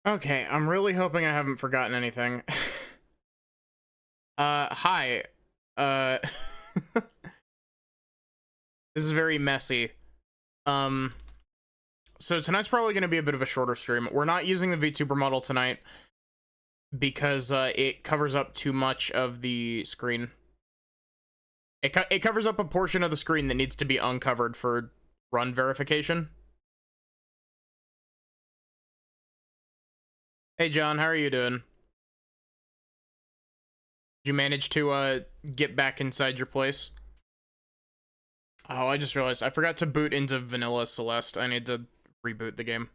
Okay, I'm really hoping I haven't forgotten anything. Hi. Uh, this is very messy. Um, so tonight's probably going to be a bit of a shorter stream. We're not using the VTuber model tonight because it covers up too much of the screen. It covers up a portion of the screen that needs to be uncovered for run verification. Hey John, how are you doing? Did you manage to get back inside your place? Oh, I just realized I forgot to boot into vanilla Celeste. I need to reboot the game.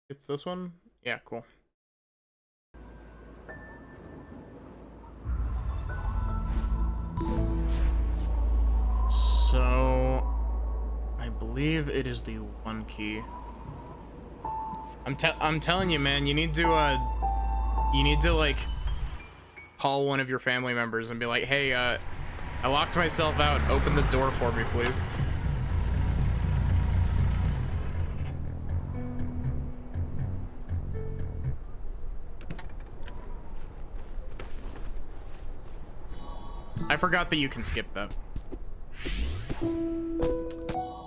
It's this one? Yeah, cool. So, I believe it is the one key. I'm telling you, man, you need to like call one of your family members and be like, hey, I locked myself out. Open the door for me, please. I forgot that you can skip that.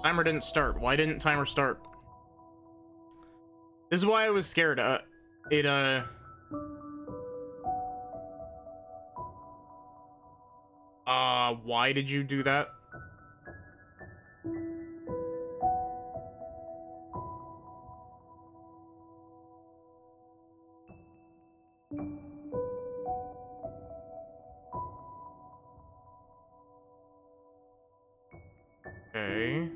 Timer didn't start. Why didn't timer start? This is why I was scared. Why did you do that? Okay.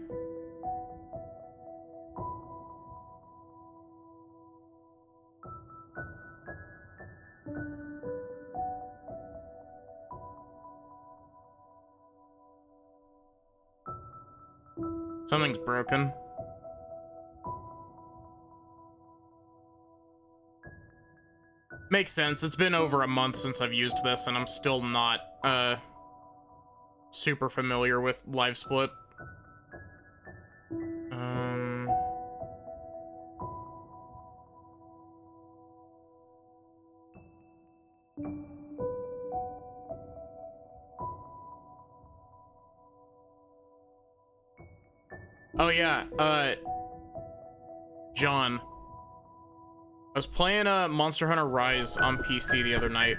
Something's broken. Makes sense. It's been over a month since I've used this, and I'm still not, super familiar with Live Split. Oh yeah, John. I was playing Monster Hunter Rise on PC the other night,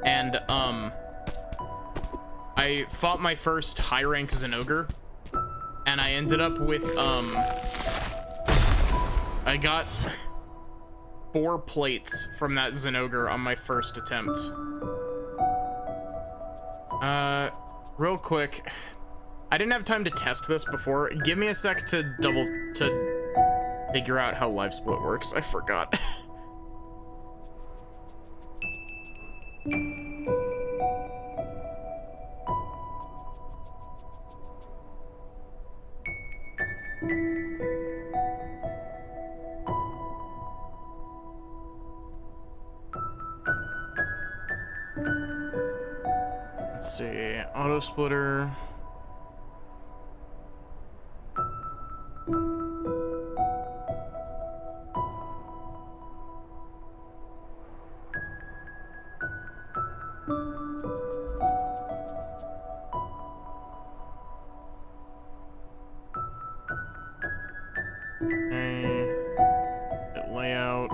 and I fought my first high rank Zinogre, and I ended up with I got 4 plates from that Zinogre on my first attempt. Real quick, I didn't have time to test this before. Give me a sec to figure out how Live Split works. I forgot. Let's see, auto splitter. Okay. Hit layout.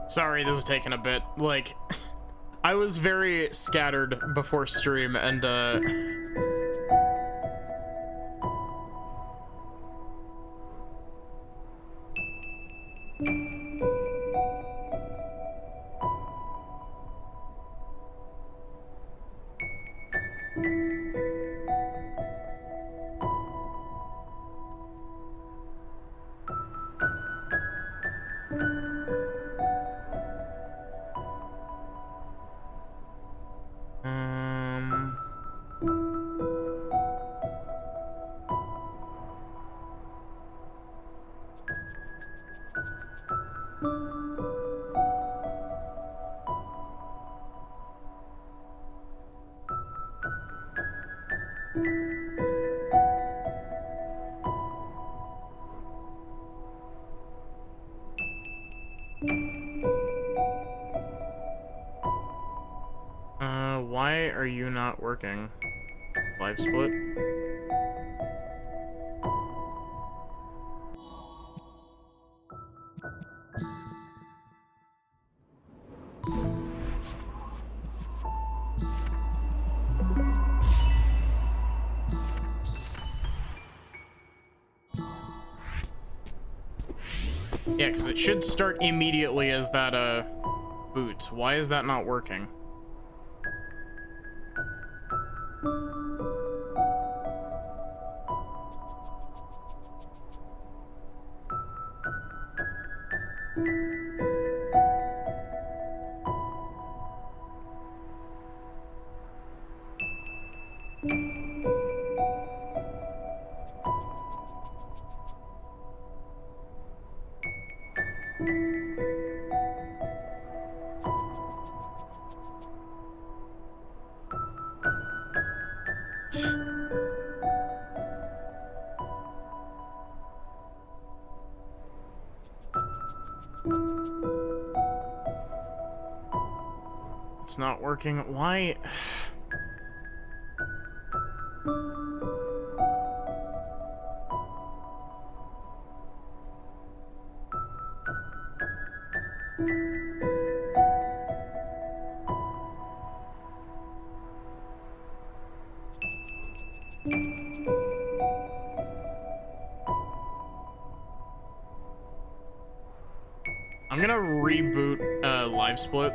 Sorry, this is taking a bit. Like, I was very scattered before stream, and, why are you not working? Live split? Yeah, because it should start immediately as that, boots. Why is that not working? It's not working. Why? I'm gonna reboot live split.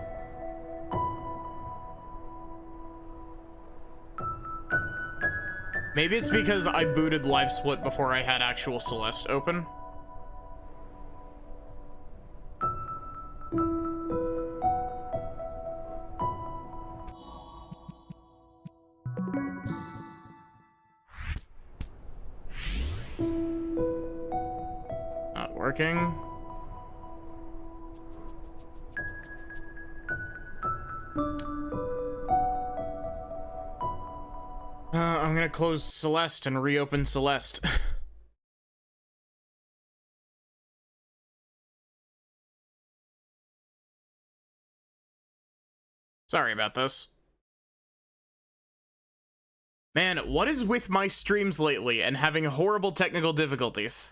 Maybe it's because I booted live split before I had actual Celeste open. Not working. I'm gonna close Celeste and reopen Celeste. Sorry about this. Man, what is with my streams lately and having horrible technical difficulties?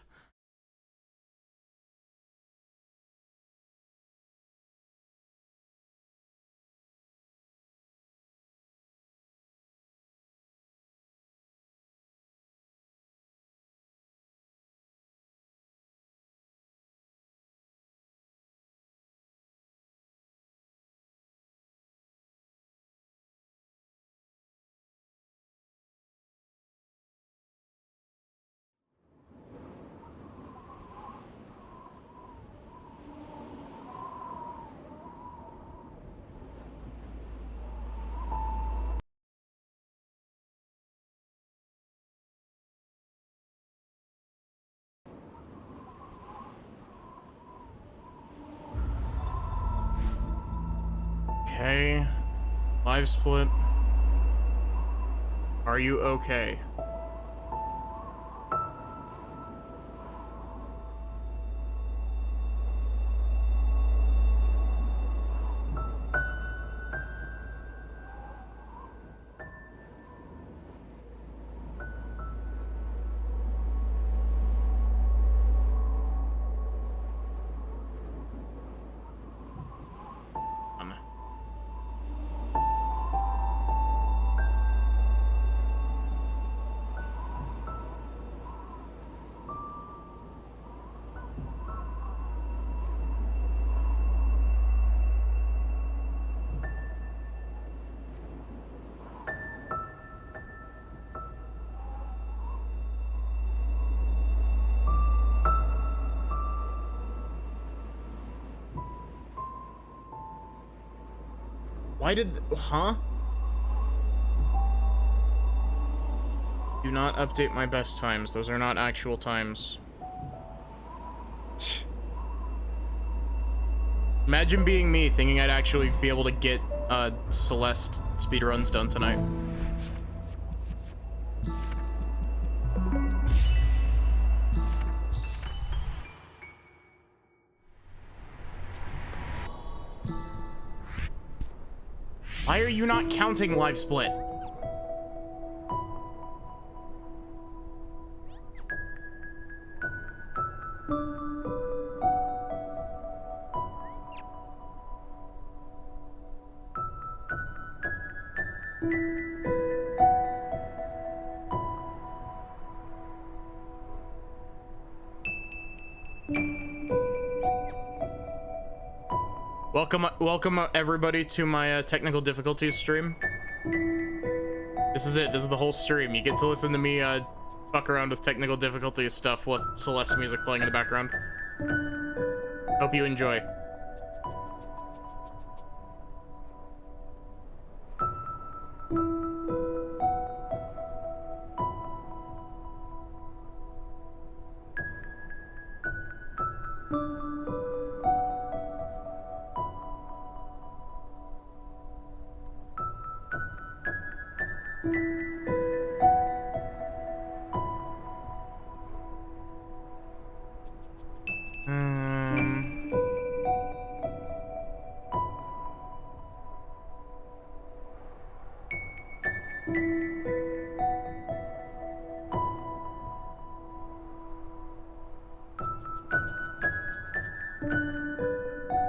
Okay. Live split. Are you okay? Why did... Huh? Do not update my best times. Those are not actual times. Imagine being me, thinking I'd actually be able to get Celeste speedruns done tonight. Why are you not counting live split? Welcome everybody to my technical difficulties stream. This is it. This is the whole stream. You get to listen to me fuck around with technical difficulties stuff with Celeste music playing in the background. Hope you enjoy.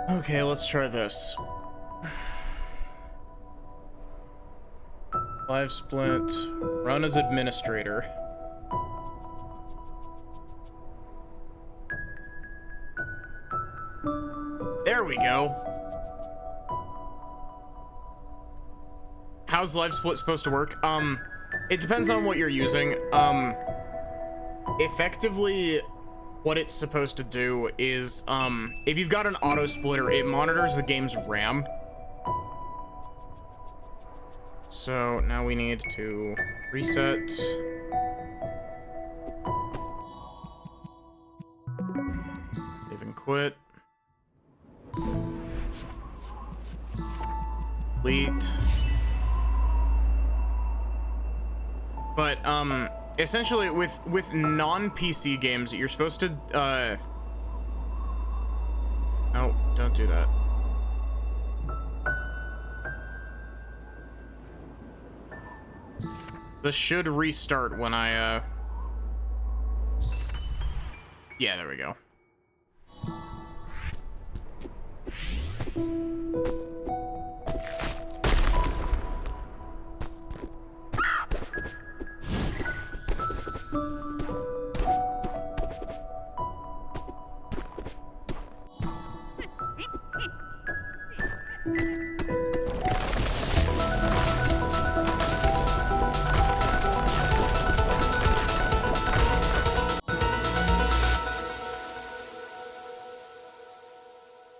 Okay, let's try this. Live split, run as administrator. There we go. How's live split supposed to work? It depends on what you're using. Effectively, what it's supposed to do is, if you've got an auto splitter, it monitors the game's RAM. So now we need to reset. Save and quit. Delete. But, essentially, with non-PC games, you're supposed to, no, don't do that. This should restart when I, yeah, there we go.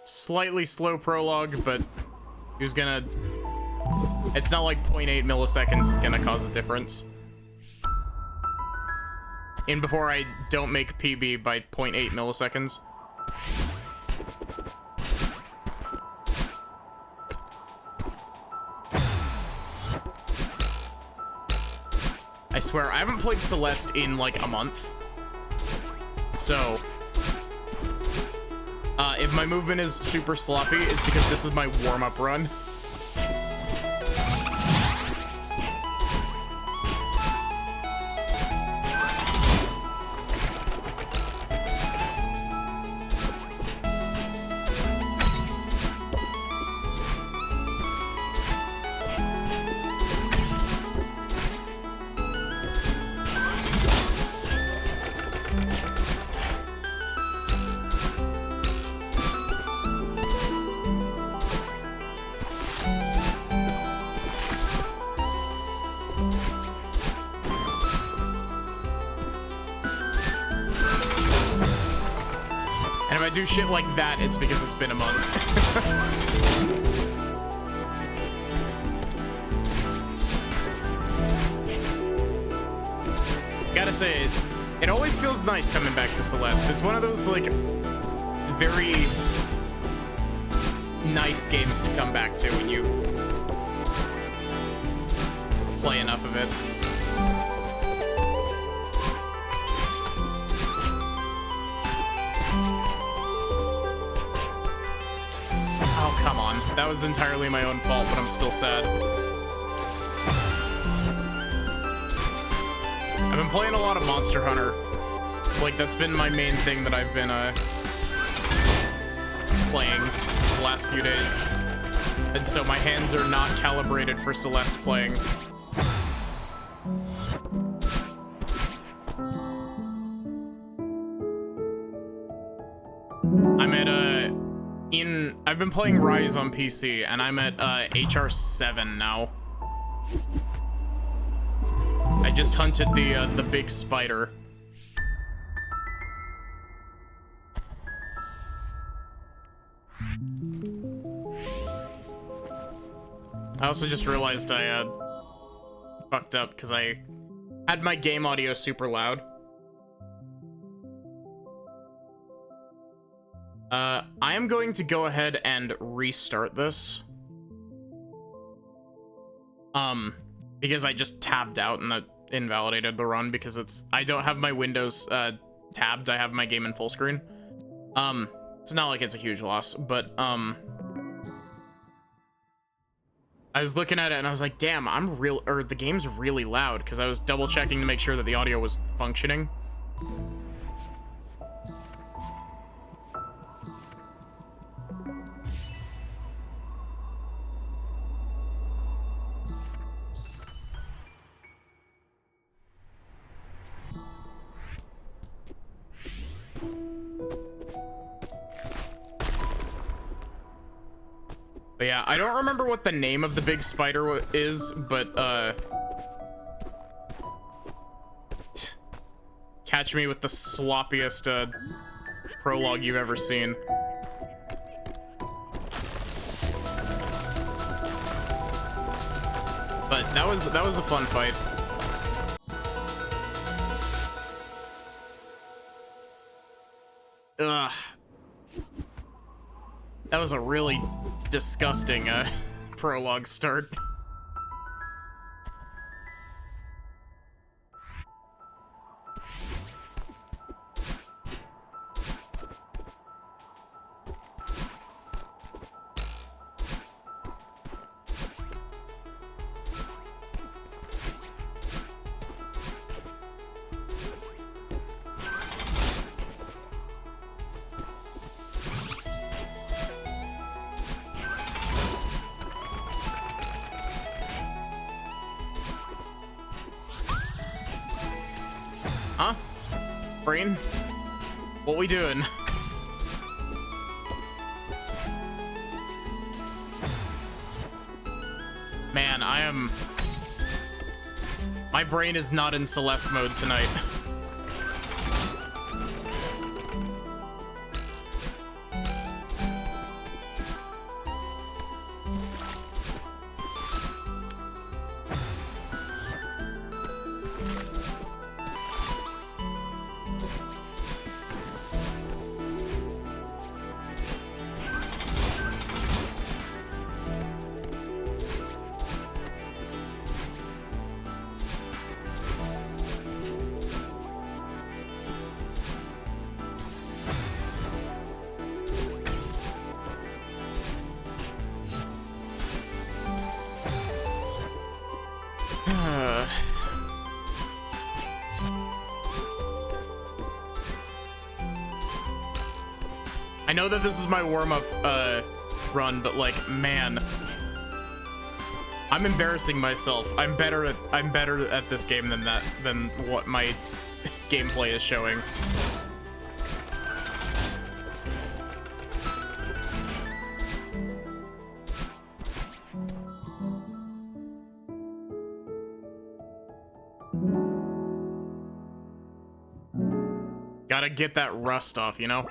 Slightly slow prologue, but who's gonna... It's not like 0.8 milliseconds is gonna cause a difference. And before I don't make PB by 0.8 milliseconds. I swear, I haven't played Celeste in like a month. So... if my movement is super sloppy, it's because this is my warm-up run. Do shit like that, it's because it's been a month. gotta say, it always feels nice coming back to Celeste. It's one of those, like, very nice games to come back to when you play enough of it. Oh, come on. That was entirely my own fault, but I'm still sad. I've been playing a lot of Monster Hunter. Like, that's been my main thing that I've been, playing the last few days. And so my hands are not calibrated for Celeste playing. I'm at, I've been playing Rise on PC, and I'm at, HR 7 now. I just hunted the big spider. I also just realized I, fucked up because I had my game audio super loud. I am going to go ahead and restart this. Because I just tabbed out and that invalidated the run because I don't have my Windows, tabbed. I have my game in full screen. It's not like it's a huge loss, but, I was looking at it and I was like, damn, the game's really loud, because I was double checking to make sure that the audio was functioning. But yeah, I don't remember what the name of the big spider is, but, catch me with the sloppiest, prologue you've ever seen. But that was a fun fight. Ugh. That was a really disgusting, prologue start. Huh? Brain? What we doing? Man, my brain is not in Celeste mode tonight. I know that this is my warm-up run, but like, man, I'm embarrassing myself. I'm better at this game than what my gameplay is showing. Gotta get that rust off, you know?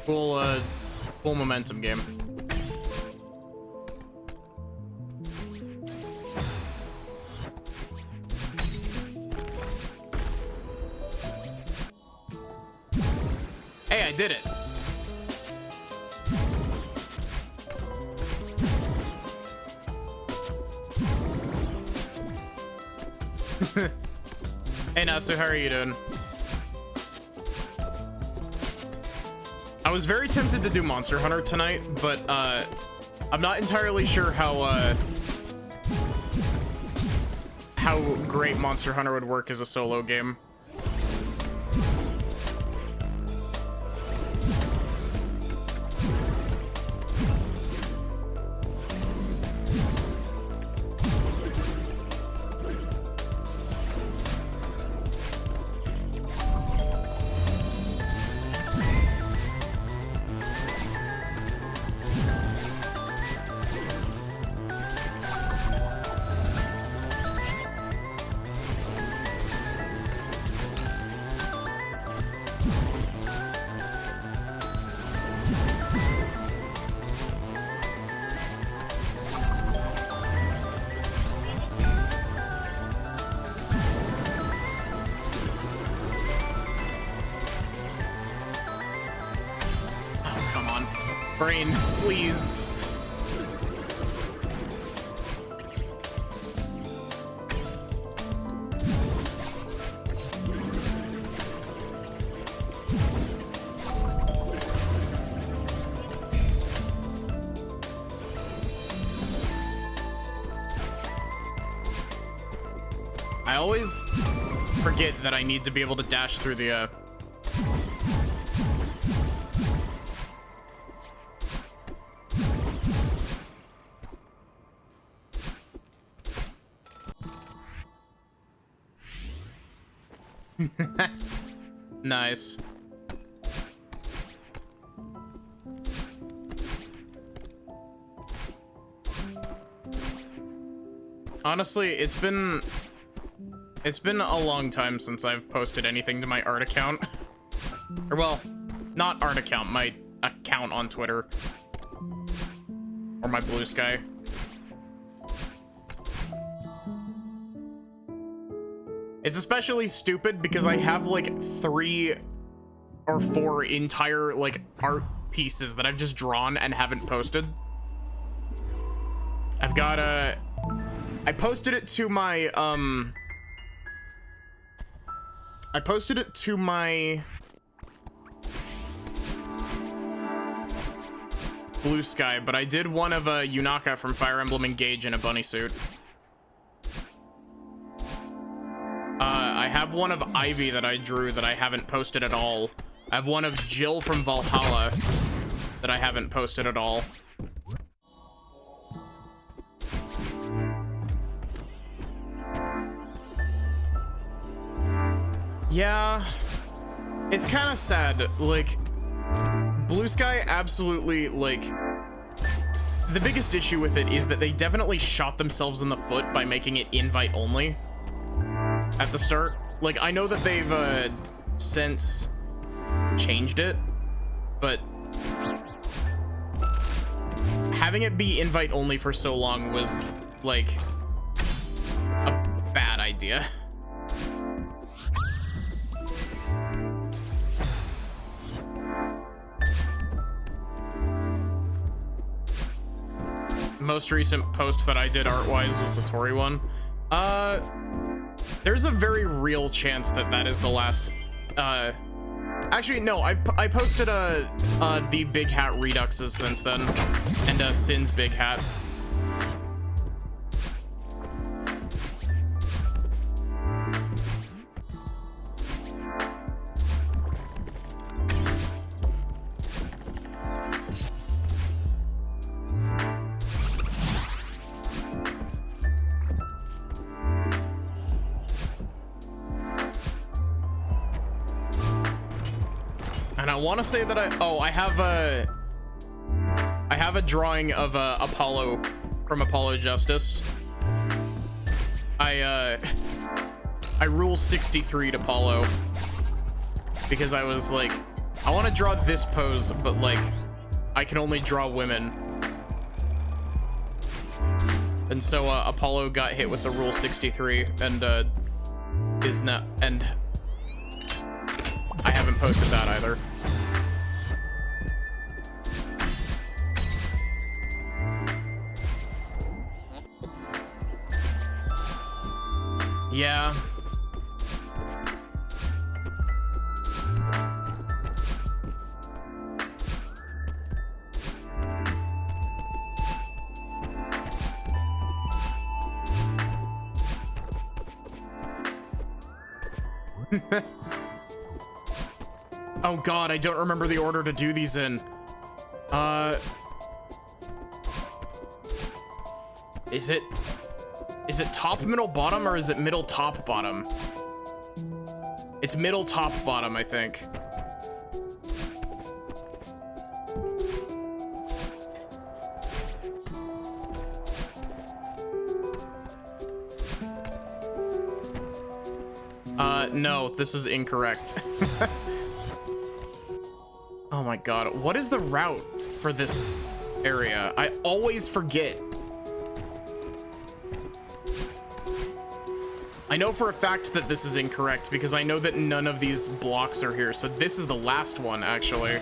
Full momentum game. Hey, I did it. Hey, Nasu, how are you doing? I was very tempted to do Monster Hunter tonight, but I'm not entirely sure how great Monster Hunter would work as a solo game. Brain, please. I always forget that I need to be able to dash through the Nice. Honestly, it's been a long time since I've posted anything to my art account. Or well, not art account, my account on Twitter. Or my Blue Sky. It's especially stupid because I have like 3 or 4 entire like art pieces that I've just drawn and haven't posted. I've got I posted it to my Blue Sky, but I did one of Yunaka from Fire Emblem Engage in a bunny suit. I have one of Ivy that I drew that I haven't posted at all. I have one of Jill from Valhalla that I haven't posted at all. Yeah, it's kind of sad. Like, Blue Sky absolutely, like, the biggest issue with it is that they definitely shot themselves in the foot by making it invite only at the start. Like, I know that they've since changed it, but having it be invite only for so long was like a bad idea. Most recent post that I did art-wise was the Tori one. There's a very real chance that that is the last. Actually, no. I posted the Big Hat Reduxes since then, and Sin's Big Hat. And I want to say that I have a drawing of Apollo from Apollo Justice. I rule 63'd Apollo because I was like I want to draw this pose, but like I can only draw women. And so Apollo got hit with the Rule 63 and is not, and I haven't posted that either. Yeah. Oh god, I don't remember the order to do these in. Is it top, middle, bottom, or is it middle, top, bottom? It's middle, top, bottom, I think. No, this is incorrect. Oh my god, what is the route for this area? I always forget. I know for a fact that this is incorrect because I know that none of these blocks are here, so this is the last one, actually.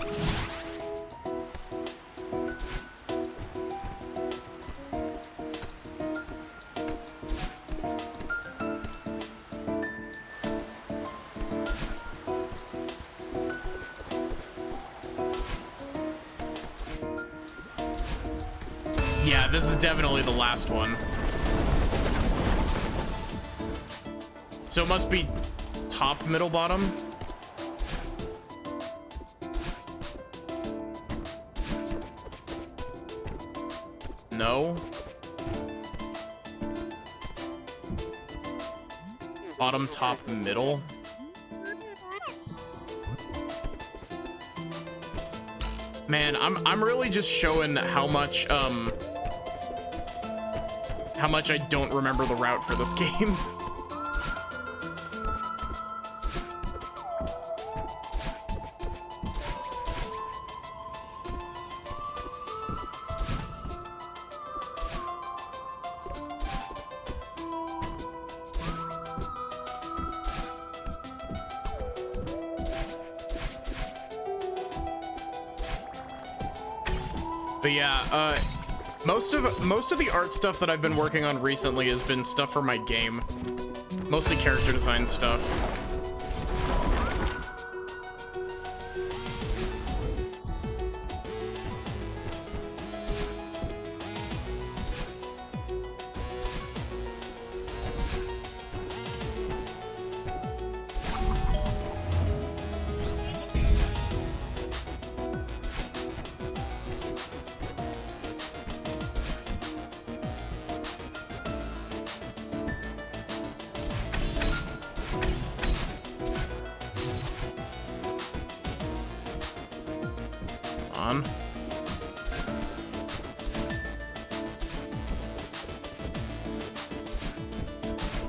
Yeah, this is definitely the last one. So it must be top, middle, bottom. No. Bottom, top, middle. Man, I'm really just showing how much I don't remember the route for this game. But yeah, most of the art stuff that I've been working on recently has been stuff for my game. Mostly character design stuff.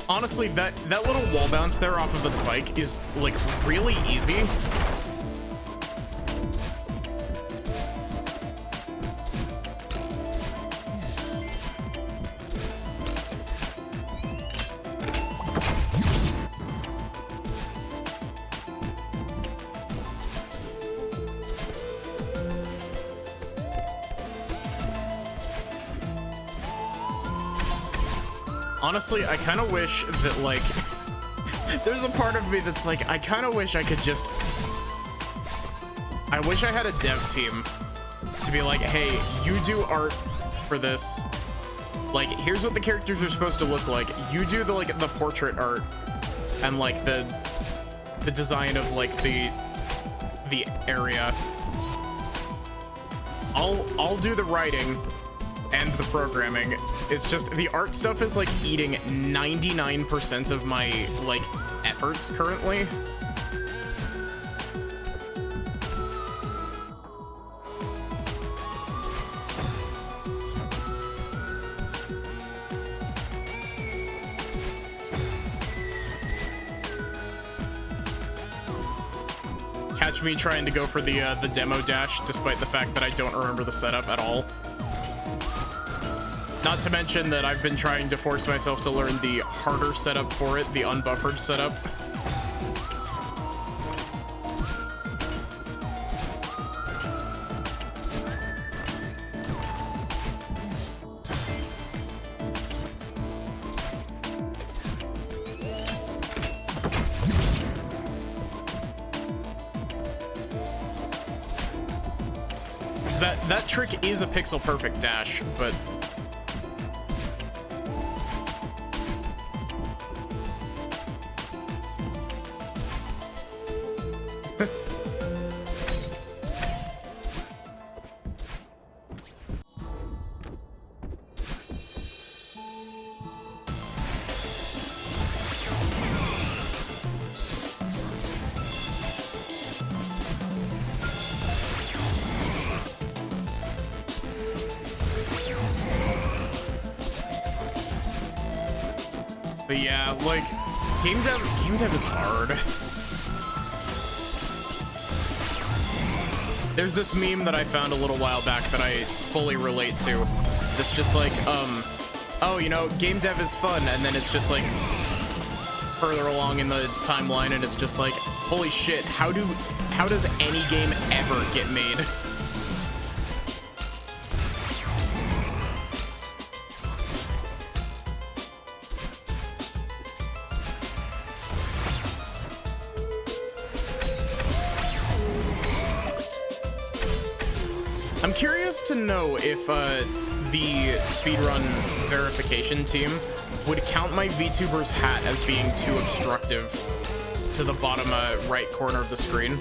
Honestly, that little wall bounce there off of the spike is like really easy. Honestly, I kind of wish that, like, there's a part of me that's like, I kind of wish I could just, I wish I had a dev team to be like, hey, you do art for this. Like, here's what the characters are supposed to look like. You do the, like, the portrait art and, like, the design of, like, the area. I'll do the writing and the programming. It's just the art stuff is like eating 99% of my like efforts currently. catch me trying to go for the demo dash, despite the fact that I don't remember the setup at all. Not to mention that I've been trying to force myself to learn the harder setup for it, the unbuffered setup. That trick is a pixel perfect dash, but yeah, like, game dev is hard. There's this meme that I found a little while back that I fully relate to. It's just like, oh, you know, game dev is fun, and then it's just like further along in the timeline, and it's just like, holy shit, how does any game ever get made? I'm curious to know if the speedrun verification team would count my VTuber's hat as being too obstructive to the bottom right corner of the screen.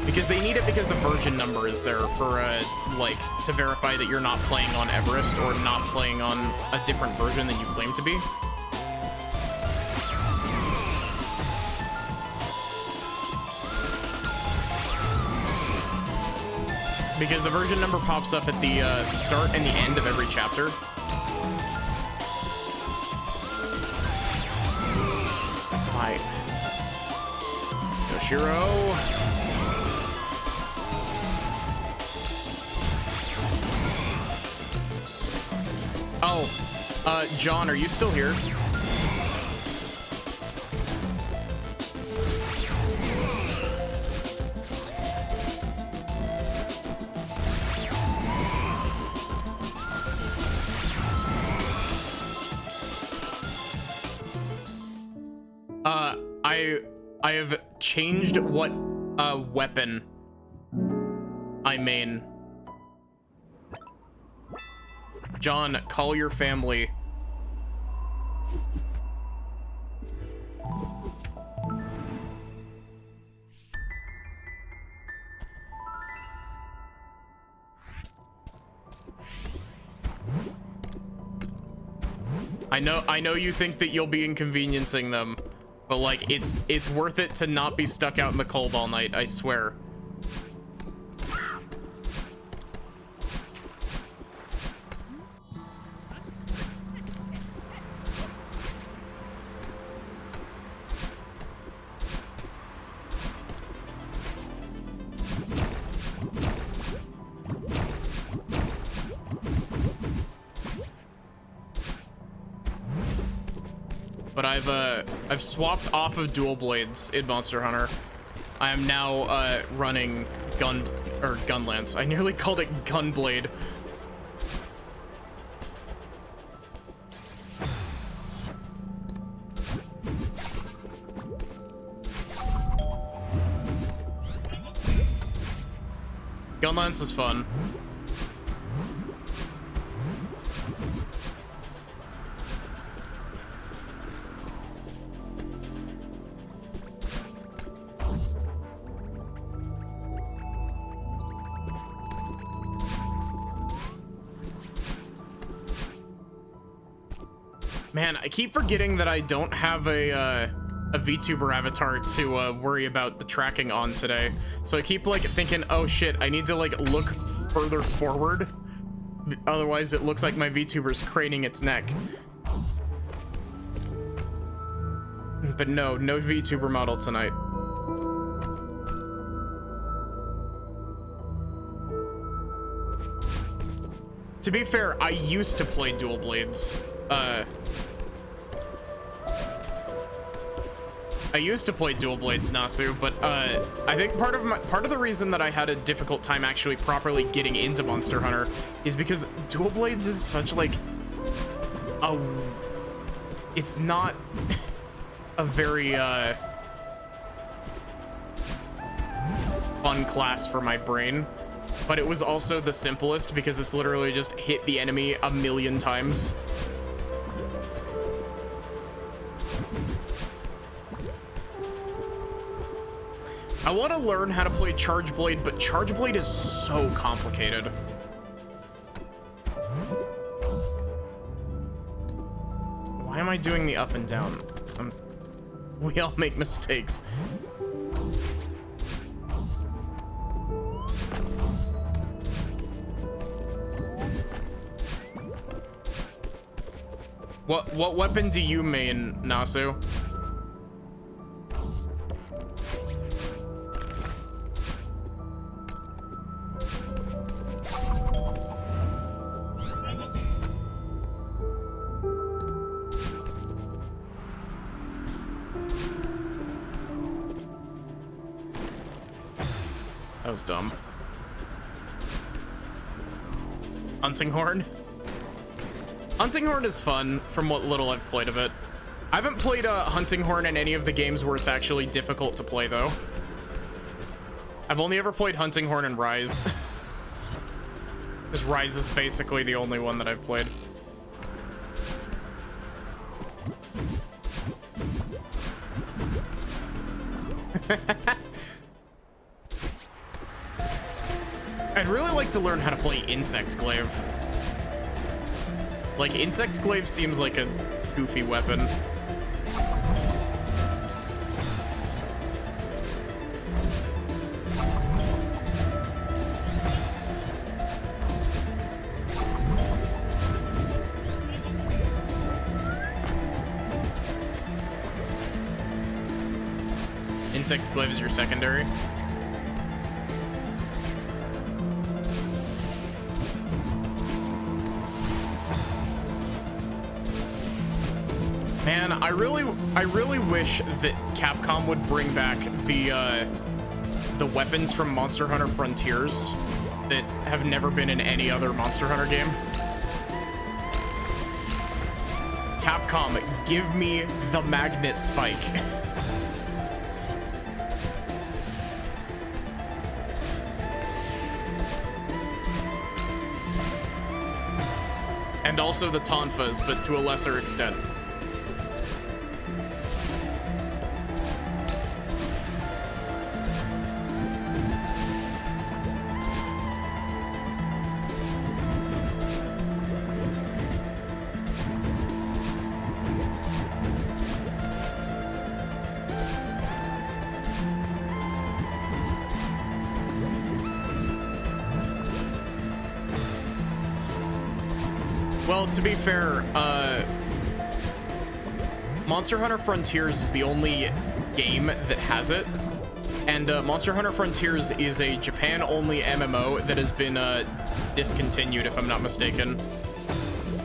Because they need it because the version number is there for, like, to verify that you're not playing on Everest or not playing on a different version than you claim to be. Because the version number pops up at the start and the end of every chapter. Hi. Yoshiro. Oh, John, are you still here? I have changed what weapon I main. John, call your family. I know you think that you'll be inconveniencing them. But, like, it's worth it to not be stuck out in the cold all night, I swear. But I've swapped off of dual blades in Monster Hunter. I am now running Gunlance. I nearly called it Gunblade. Gunlance is fun. Man, I keep forgetting that I don't have a VTuber avatar to worry about the tracking on today. So I keep like thinking, oh shit, I need to like look further forward. Otherwise it looks like my VTuber's craning its neck. But no VTuber model tonight. To be fair, I used to play dual blades. I used to play dual blades, Nasu, but I think part of the reason that I had a difficult time actually properly getting into Monster Hunter is because dual blades is such like it's not a very fun class for my brain, but it was also the simplest because it's literally just hit the enemy a million times. I want to learn how to play Charge Blade, but Charge Blade is so complicated. Why am I doing the up and down? We all make mistakes. What weapon do you main, Nasu? That was dumb. Hunting Horn? Hunting Horn is fun, from what little I've played of it. I haven't played Hunting Horn in any of the games where it's actually difficult to play, though. I've only ever played Hunting Horn and Rise. Because Rise is basically the only one that I've played. I'd really like to learn how to play Insect Glaive. Like, Insect Glaive seems like a goofy weapon. Insect Glaive is your secondary. Man, I really wish that Capcom would bring back the weapons from Monster Hunter Frontiers that have never been in any other Monster Hunter game. Capcom, give me the magnet spike. And also the Tonfas, but to a lesser extent. Well, to be fair, Monster Hunter Frontiers is the only game that has it, and Monster Hunter Frontiers is a Japan-only MMO that has been discontinued, if I'm not mistaken.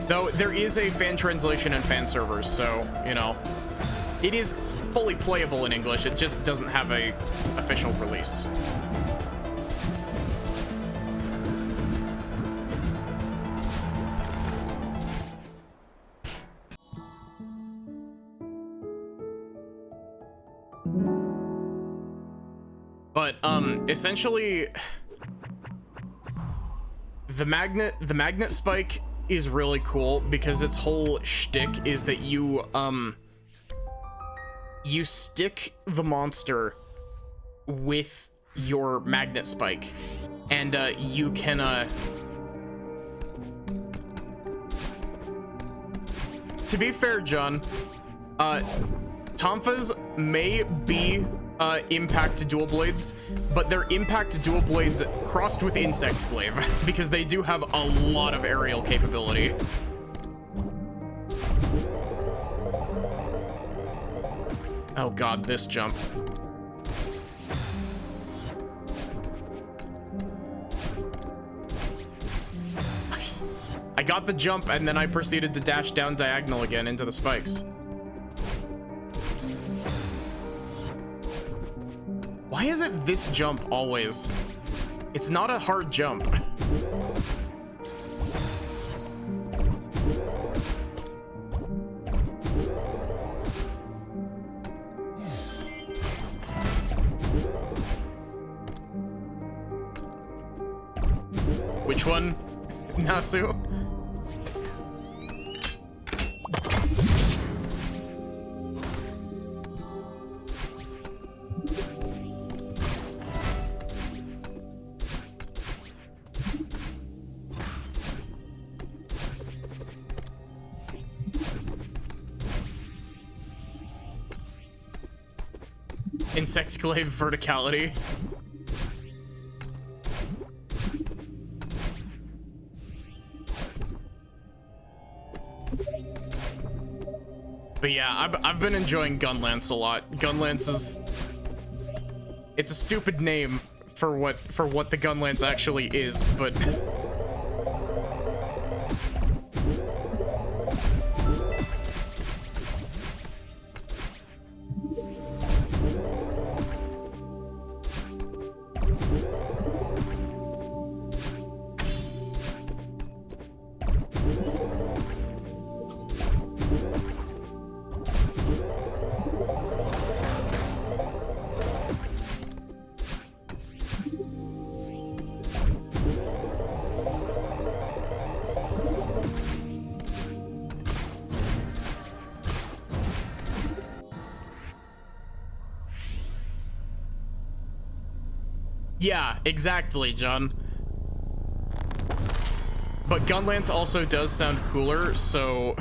Though there is a fan translation and fan servers, so, you know, it is fully playable in English, it just doesn't have a official release. But essentially the magnet spike is really cool because its whole shtick is that you stick the monster with your magnet spike, and you can to be fair, John, Tonfas may be impact dual blades, but they're impact dual blades crossed with Insect Glaive because they do have a lot of aerial capability. Oh god, this jump. I got the jump, and then I proceeded to dash down diagonal again into the spikes. Why is it this jump always? It's not a hard jump. Which one? Nasu? Insect glaive verticality. But yeah, I've been enjoying Gunlance a lot. Gunlance is... It's a stupid name for what the Gunlance actually is, but... Yeah, exactly, John. But Gunlance also does sound cooler, so...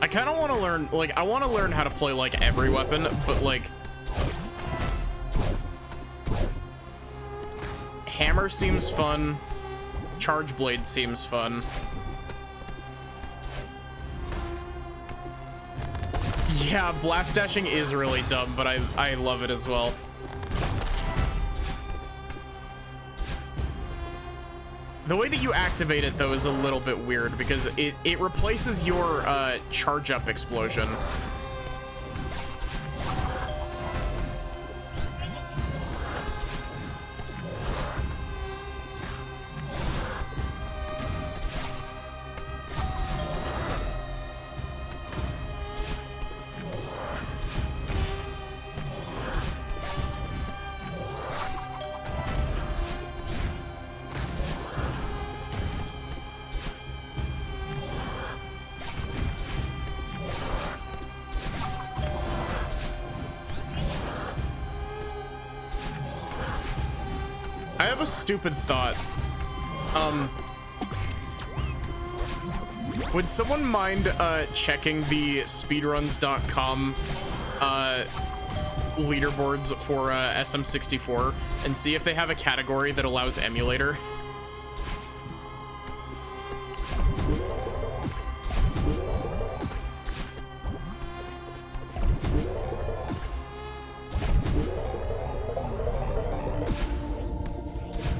I kind of want to learn, like, I want to learn how to play, like, every weapon, but, like... Hammer seems fun. Charge Blade seems fun. Yeah, blast dashing is really dumb, but I love it as well. The way that you activate it, though, is a little bit weird because it replaces your charge up explosion. I have a stupid thought. Would someone mind checking the speedruns.com leaderboards for SM64 and see if they have a category that allows emulator?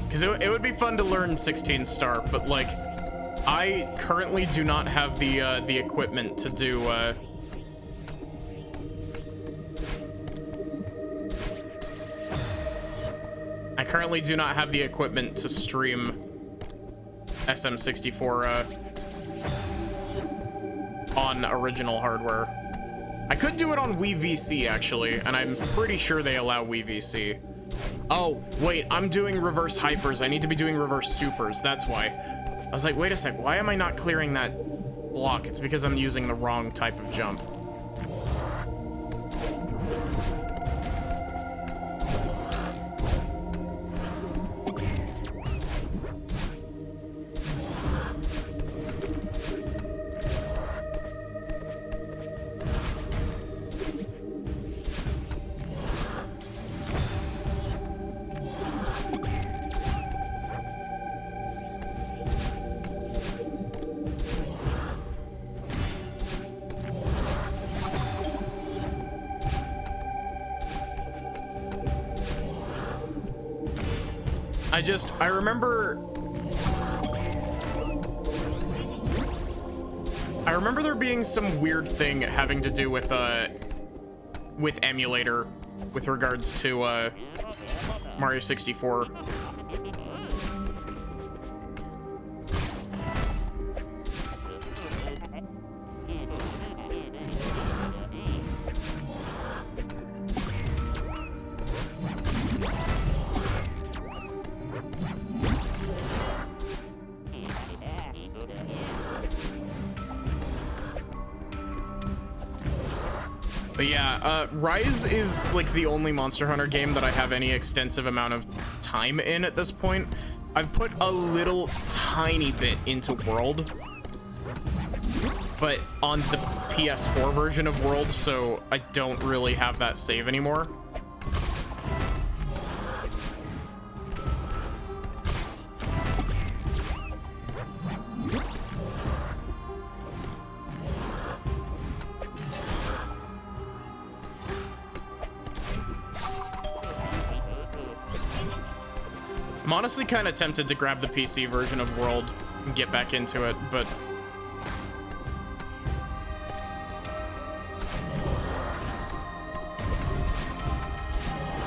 Because it would be fun to learn 16 star, but like, I currently do not have the equipment to do. I currently do not have the equipment to stream SM64 on original hardware. I could do it on Wii VC actually, and I'm pretty sure they allow Wii VC. Oh, wait, I'm doing reverse hypers. I need to be doing reverse supers. That's why. I was like, wait a sec, why am I not clearing that block? It's because I'm using the wrong type of jump. I remember there being some weird thing having to do with emulator with regards to Mario 64. But yeah, Rise is like the only Monster Hunter game that I have any extensive amount of time in at this point. I've put a little tiny bit into World, but on the PS4 version of World, so I don't really have that save anymore. I'm honestly kind of tempted to grab the PC version of World and get back into it, but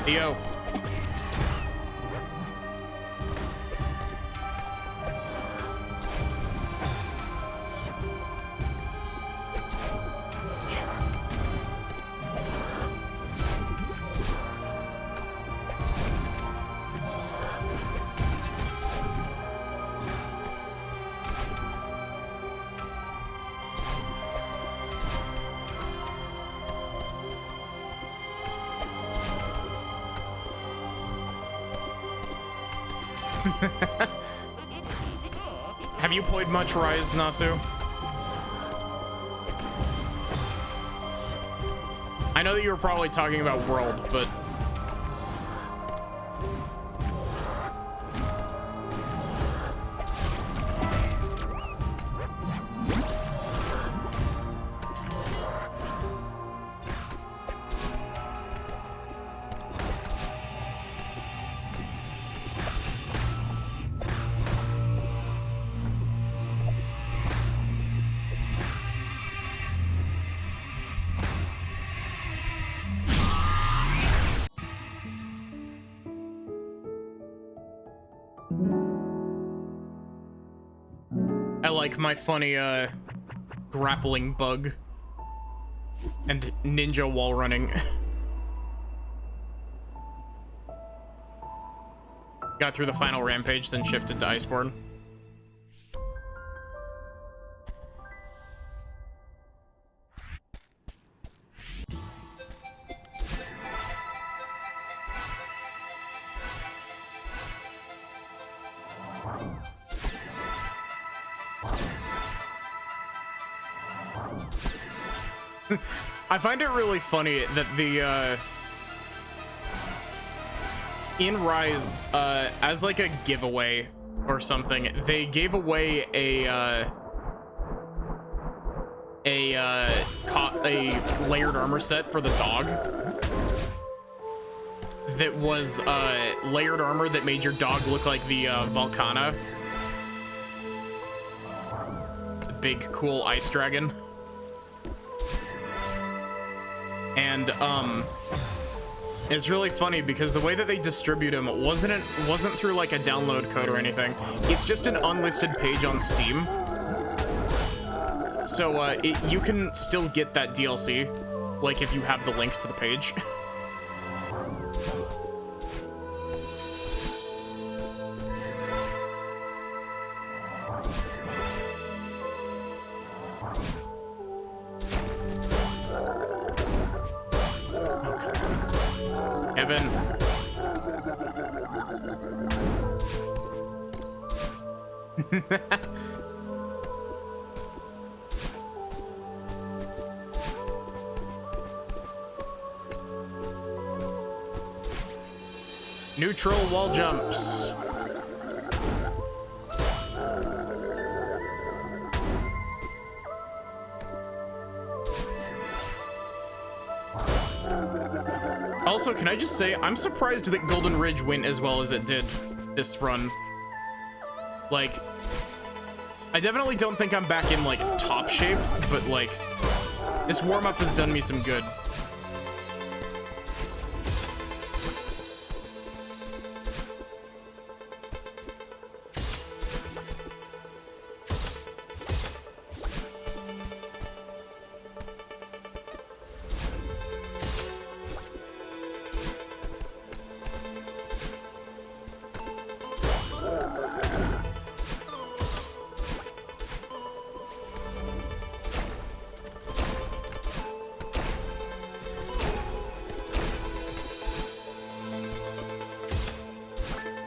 yo. Have you played much Rise, Nasu? I know that you were probably talking about World, but I like my funny grappling bug and ninja wall running. Got through the final rampage, then shifted to Iceborne. I find it really funny that the in Rise, as like a giveaway or something, they gave away a layered armor set for the dog that was layered armor that made your dog look like the Volcana, the big cool ice dragon. And it's really funny because the way that they distribute them wasn't through like a download code or anything. It's just an unlisted page on Steam. So you can still get that DLC, like if you have the link to the page. Neutral wall jumps. Also, can I just say, I'm surprised that Golden Ridge went as well as it did. this run. Like, I definitely don't think I'm back in, like, top shape, but, like, this warm-up has done me some good.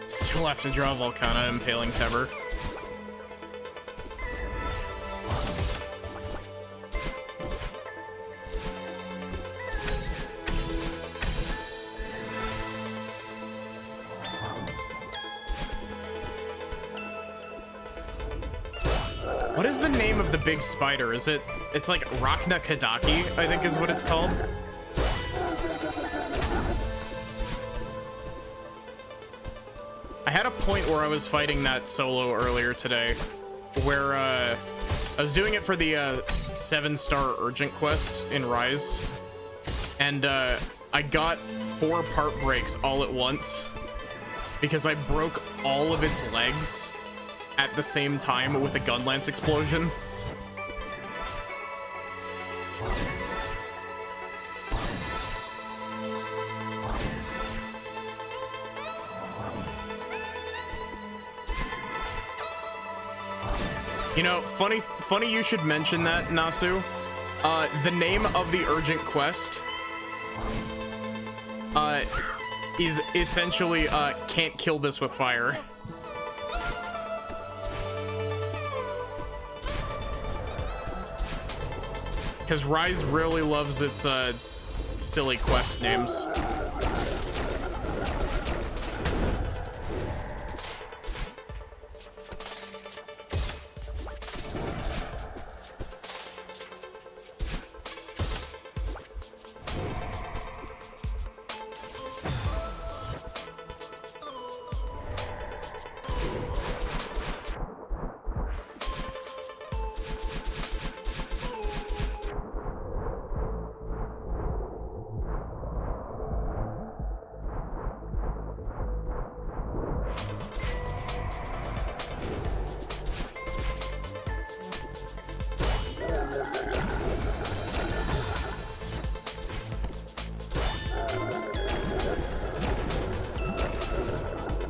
Still have to draw Volcana impaling Teber. What is the name of the big spider? Is it? It's like Rachna Kadaki, I think is what it's called. I had a point where I was fighting that solo earlier today, where I was doing it for the 7-star urgent quest in Rise, and I got 4 part breaks all at once because I broke all of its legs at the same time with a gun lance explosion. You know, funny you should mention that, Nasu. The name of the urgent quest is essentially can't kill this with fire. Because Rise really loves its silly quest names.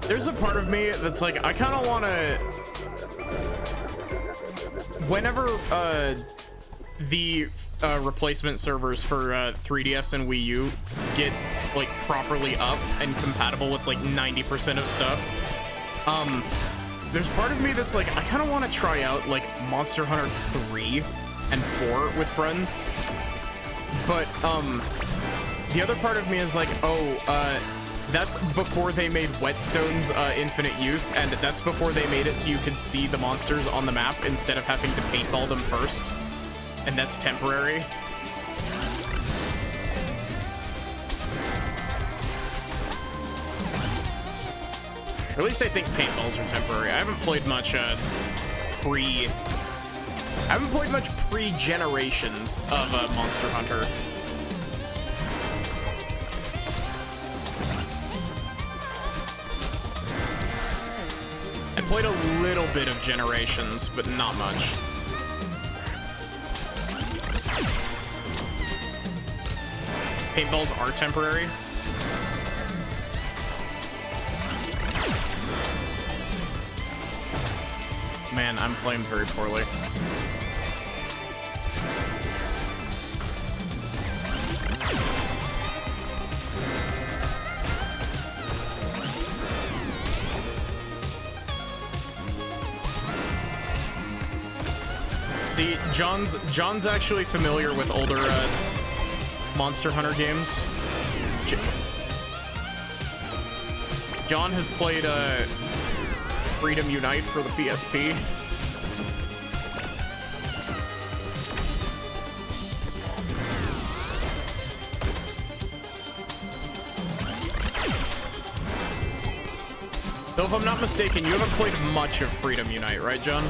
There's a part of me that's like, I kind of want to, whenever the replacement servers for 3DS and Wii U get like properly up and compatible with like 90% of stuff, there's part of me that's like, I kind of want to try out like Monster Hunter 3 and 4 with friends, but the other part of me is like, oh, that's before they made Whetstone's infinite use, and that's before they made it so you could see the monsters on the map instead of having to paintball them first. And that's temporary. Or at least I think paintballs are temporary. I haven't played much pre-generations of Monster Hunter. I played a little bit of Generations, but not much. Paintballs are temporary. Man, I'm playing very poorly. See, John's actually familiar with older Monster Hunter games. John has played Freedom Unite for the PSP. Though if I'm not mistaken, you haven't played much of Freedom Unite, right, John?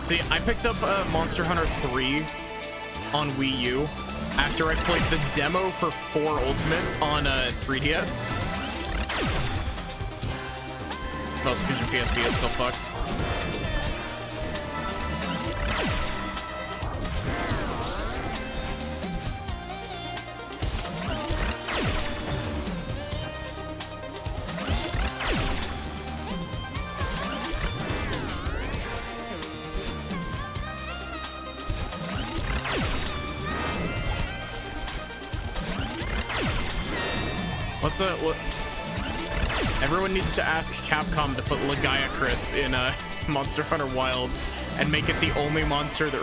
See, I picked up Monster Hunter 3 on Wii U after I played the demo for 4 Ultimate on 3DS. Mostly because your PSP is still fucked. What? Everyone needs to ask Capcom to put Legaia in Monster Hunter Wilds and make it the only monster that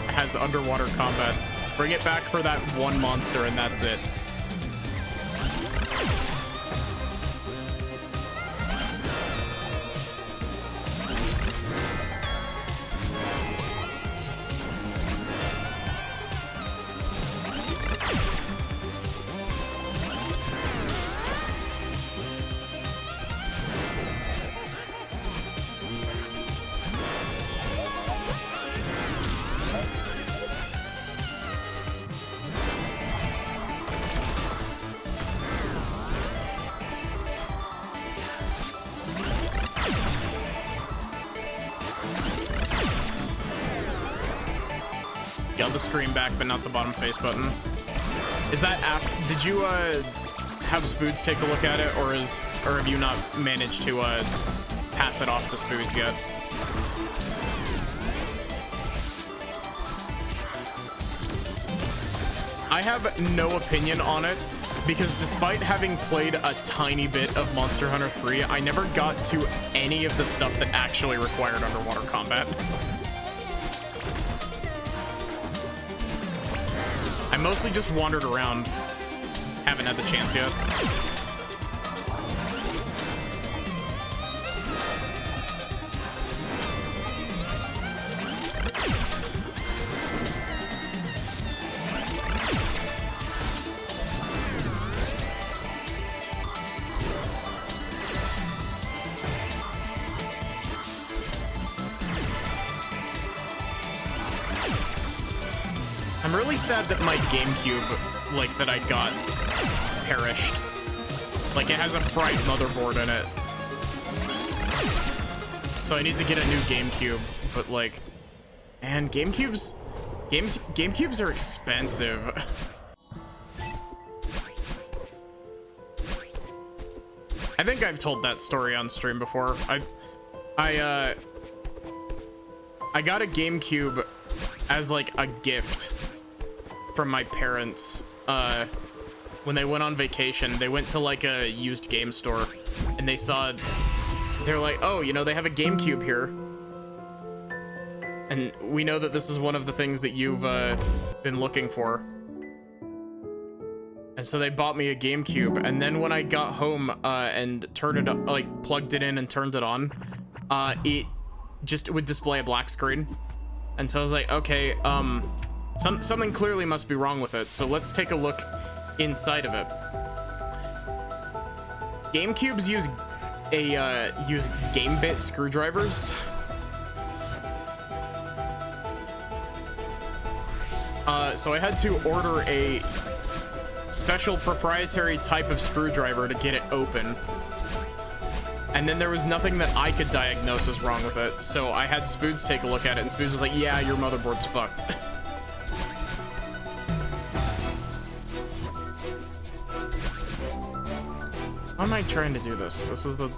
has underwater combat. Bring it back for that one monster and that's it. The screen back, but not the bottom face button. Is that app? Did you have Spoods take a look at it, or have you not managed to pass it off to Spoods yet? I have no opinion on it because despite having played a tiny bit of Monster Hunter 3, I never got to any of the stuff that actually required underwater combat. I mostly just wandered around. Haven't had the chance yet. I'm really sad that my GameCube, like, that I got perished. Like, it has a fried motherboard in it. So I need to get a new GameCube, but, like, man, GameCubes are expensive. I think I've told that story on stream before. I got a GameCube as, like, a gift from my parents when they went on vacation. They went to like a used game store and they're like, oh, you know, they have a GameCube here and we know that this is one of the things that you've been looking for. And so they bought me a GameCube, and then when I got home and turned it up, like plugged it in and turned it on, it just would display a black screen. And so I was like, okay, something clearly must be wrong with it, so let's take a look inside of it. GameCubes use game bit screwdrivers. So I had to order a special proprietary type of screwdriver to get it open. And then there was nothing that I could diagnose as wrong with it, so I had Spoods take a look at it, and Spoods was like, yeah, your motherboard's fucked. How am I trying to do this? This is the...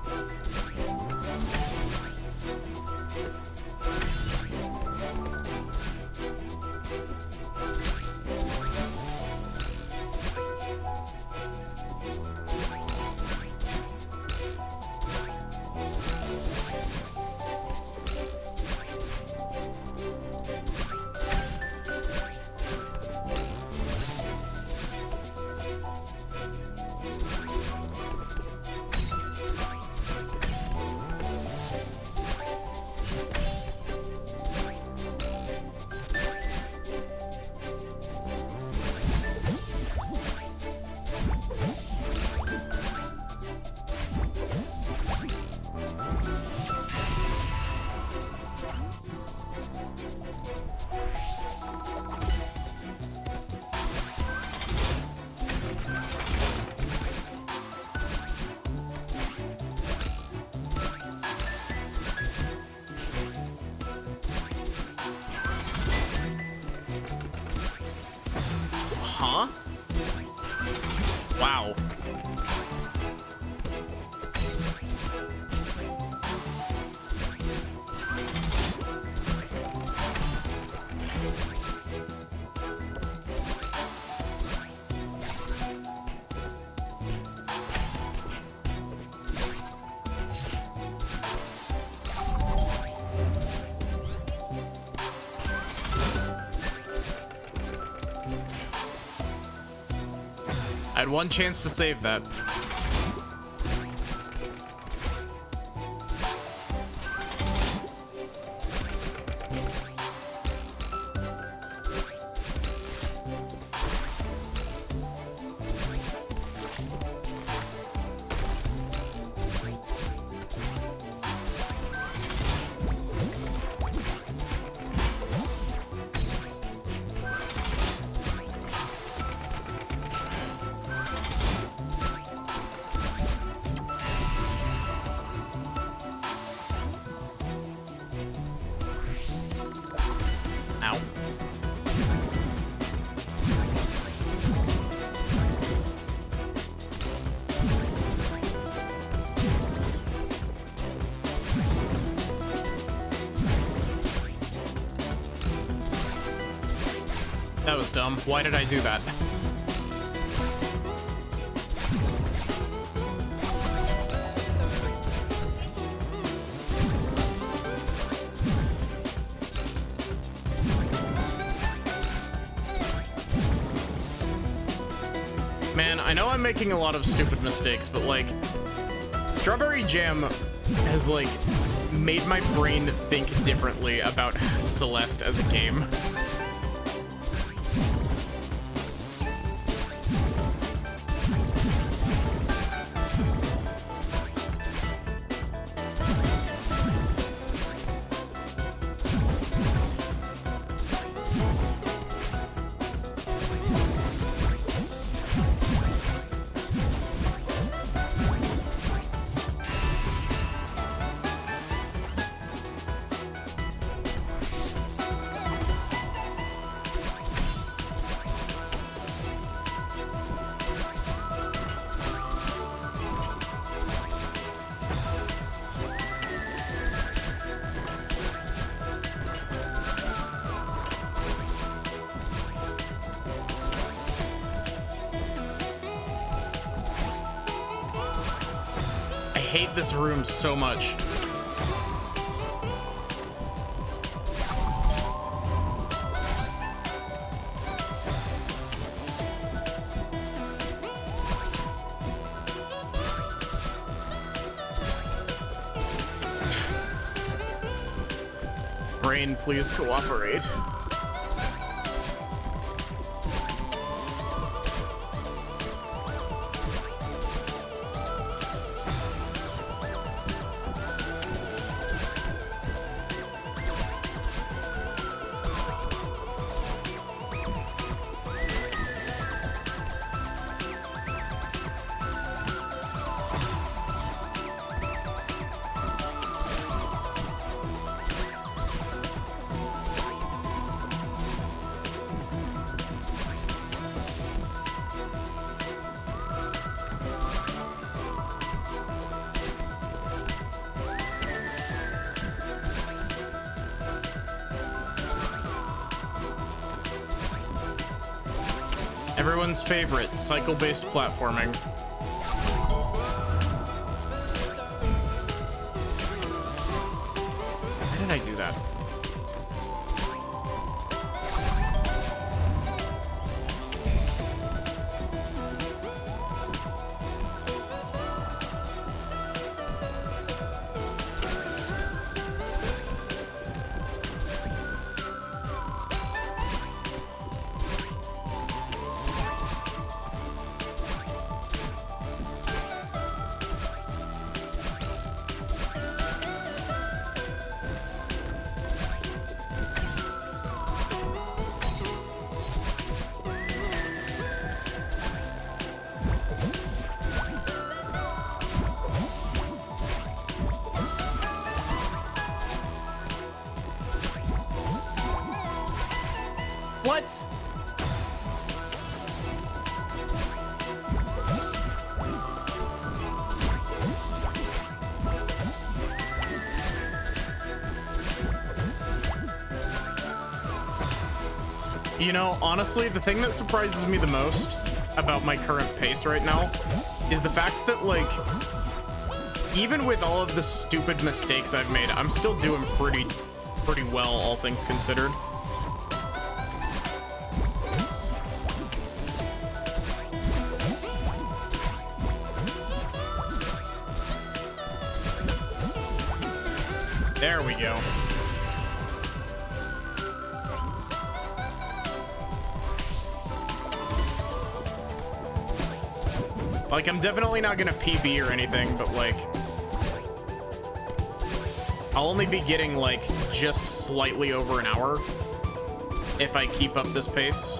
Huh? Wow. I had one chance to save that. Ow. That was dumb. Why did I do that? Man, I know I'm making a lot of stupid mistakes, but like, Strawberry Jam has like made my brain think differently about Celeste as a game. I hate this room so much. Brain, please cooperate. Everyone's favorite, cycle-based platforming. Why did I do that? What? You know, honestly, the thing that surprises me the most about my current pace right now is the fact that, like, even with all of the stupid mistakes I've made, I'm still doing pretty well, all things considered. There we go. Like, I'm definitely not gonna PB or anything, but, like, I'll only be getting, like, just slightly over an hour if I keep up this pace.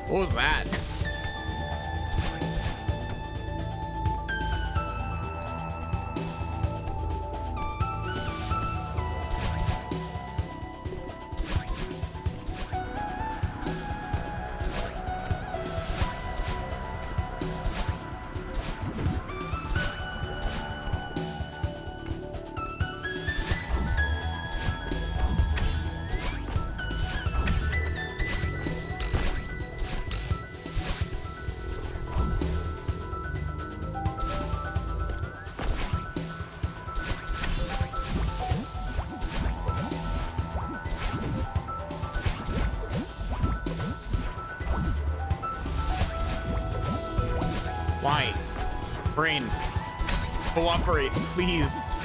What was that? Why? Brain, cooperate, please.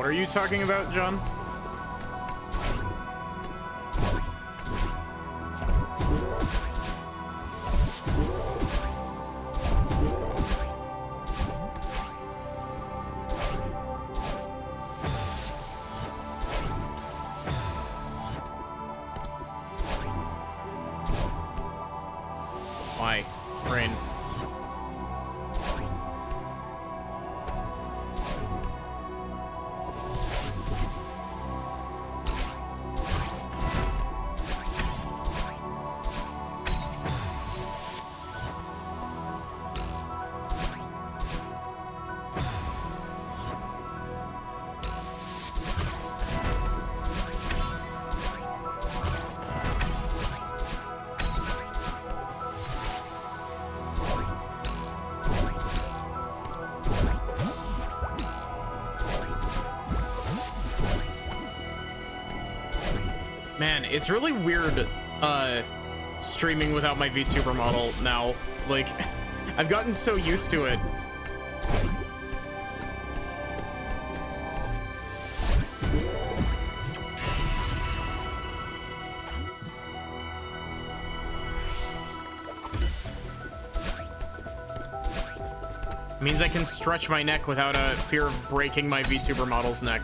What are you talking about, John? Why? Brain. Man, it's really weird streaming without my VTuber model now. Like, I've gotten so used to it. Means I can stretch my neck without a fear of breaking my VTuber model's neck.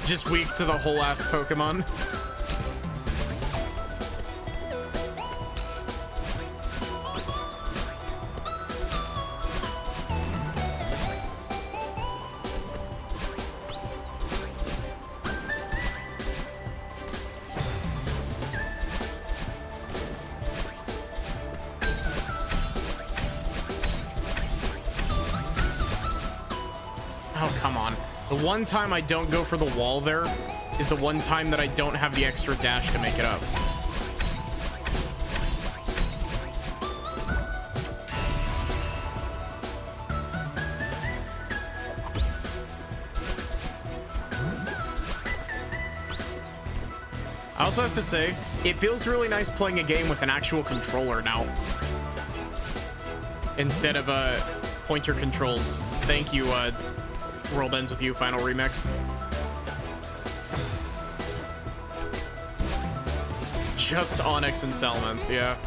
Just weak to the whole ass Pokemon. Oh, come on. The one time I don't go for the wall there is the one time that I don't have the extra dash to make it up. I also have to say, it feels really nice playing a game with an actual controller now, instead of pointer controls. Thank you, World Ends With You Final Remix. Just Onyx and Salamence, yeah.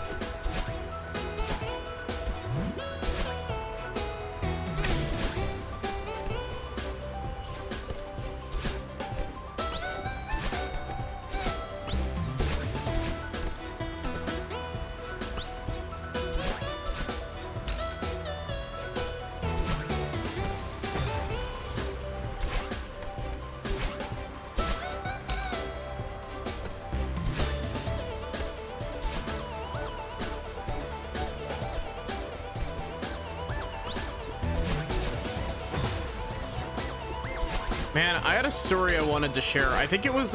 Man, I had a story I wanted to share. I think it was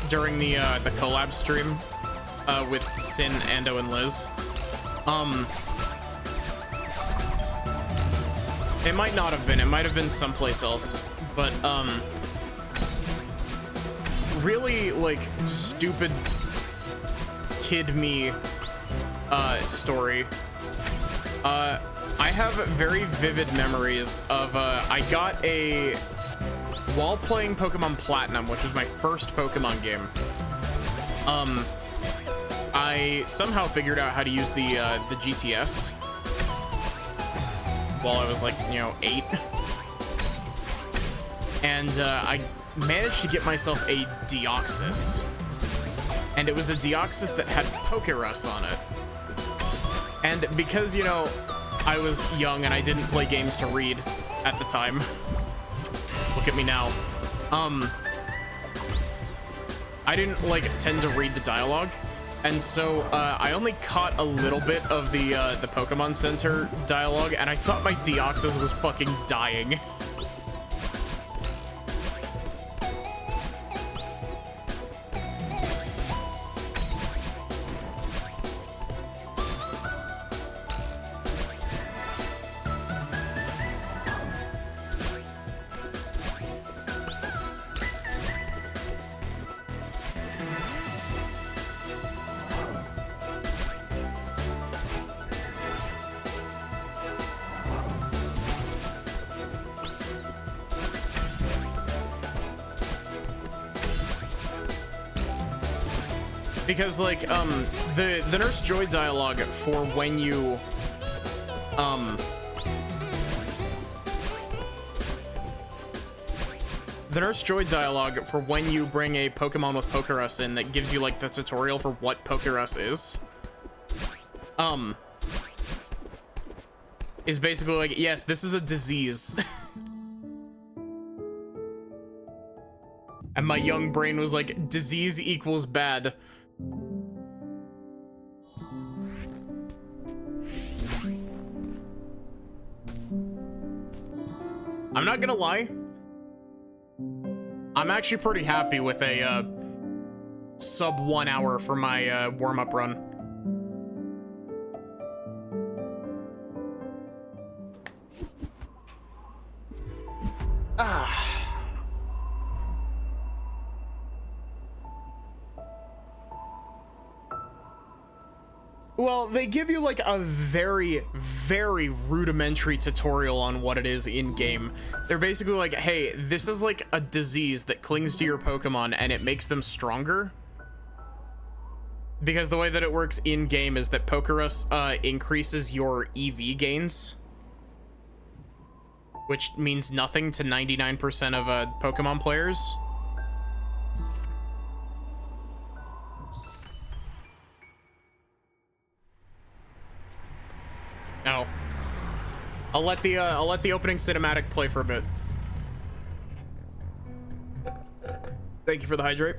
during the collab stream with Sin, Ando, and Liz. It might not have been. It might have been someplace else. But really like stupid kid me story. I have very vivid memories of, while playing Pokemon Platinum, which was my first Pokemon game, I somehow figured out how to use the GTS while I was like, 8. And I managed to get myself a Deoxys. And it was a Deoxys that had Pokerus on it. And because, I was young and I didn't play games to read at the time. Look at me now. I didn't tend to read the dialogue, and so I only caught a little bit of the Pokemon Center dialogue, and I thought my Deoxys was fucking dying. Because the Nurse Joy dialogue for when you the Nurse Joy dialogue for when you bring a Pokemon with Pokerus in that gives you like the tutorial for what Pokerus is basically like, yes, this is a disease. And my young brain was like, disease equals bad. I'm not gonna lie. I'm actually pretty happy with a sub 1 hour for my warm-up run. Well, they give you like a very, very rudimentary tutorial on what it is in game. They're basically like, hey, this is like a disease that clings to your Pokemon and it makes them stronger. Because the way that it works in game is that Pokerus increases your EV gains, which means nothing to 99% of Pokemon players. No. I'll let the opening cinematic play for a bit. Thank you for the hydrate.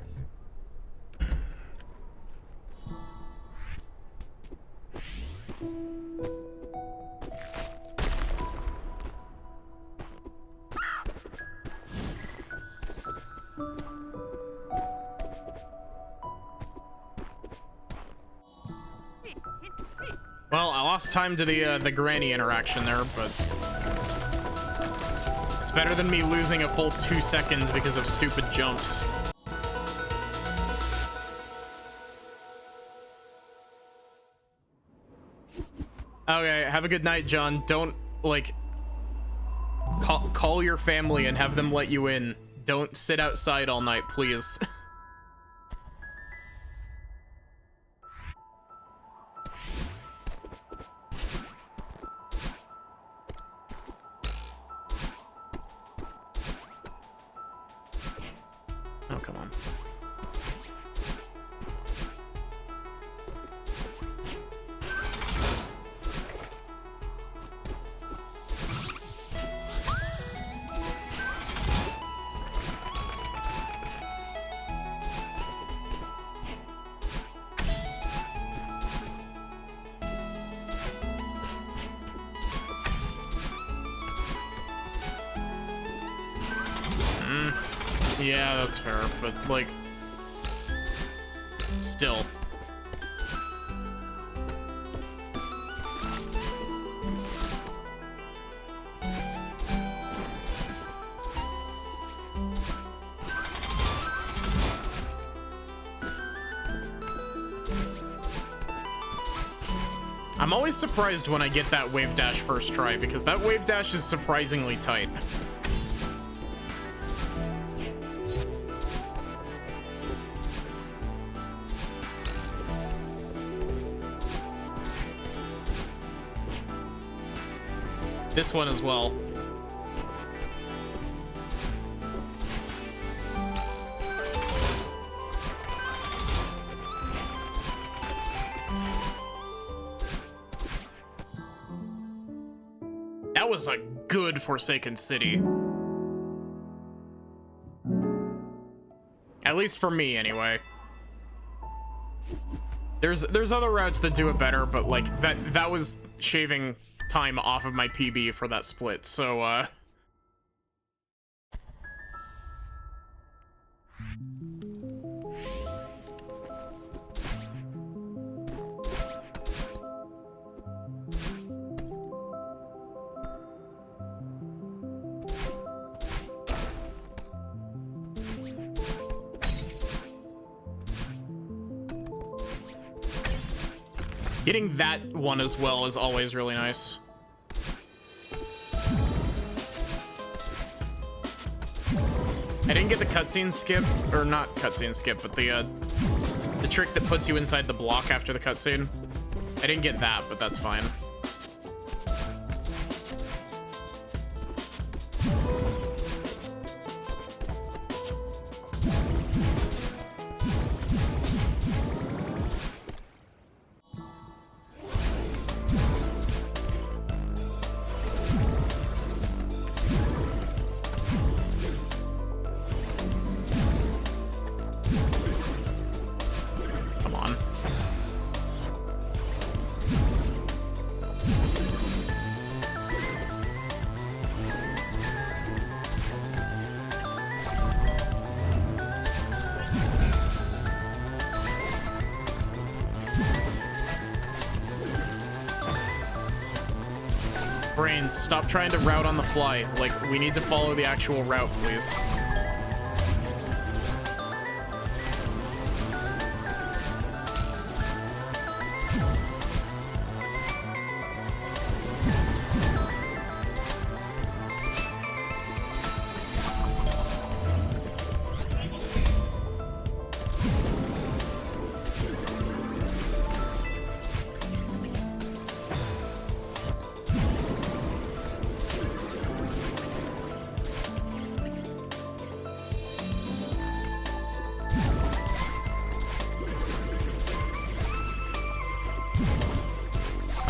Well, I lost time to the granny interaction there, but it's better than me losing a full 2 seconds because of stupid jumps. Okay, have a good night, John. Don't, like, call your family and have them let you in. Don't sit outside all night, please. Oh, come on. Yeah, that's fair, but, like, still. I'm always surprised when I get that wave dash first try, because that wave dash is surprisingly tight. This one as well. That was a good Forsaken City. At least for me, anyway. There's other routes that do it better, but like that was shaving time off of my PB for that split, so getting that one as well is always really nice. I didn't get the cutscene skip, or not cutscene skip, but the trick that puts you inside the block after the cutscene. I didn't get that, but that's fine. Brain, stop trying to route on the fly. Like, we need to follow the actual route, please.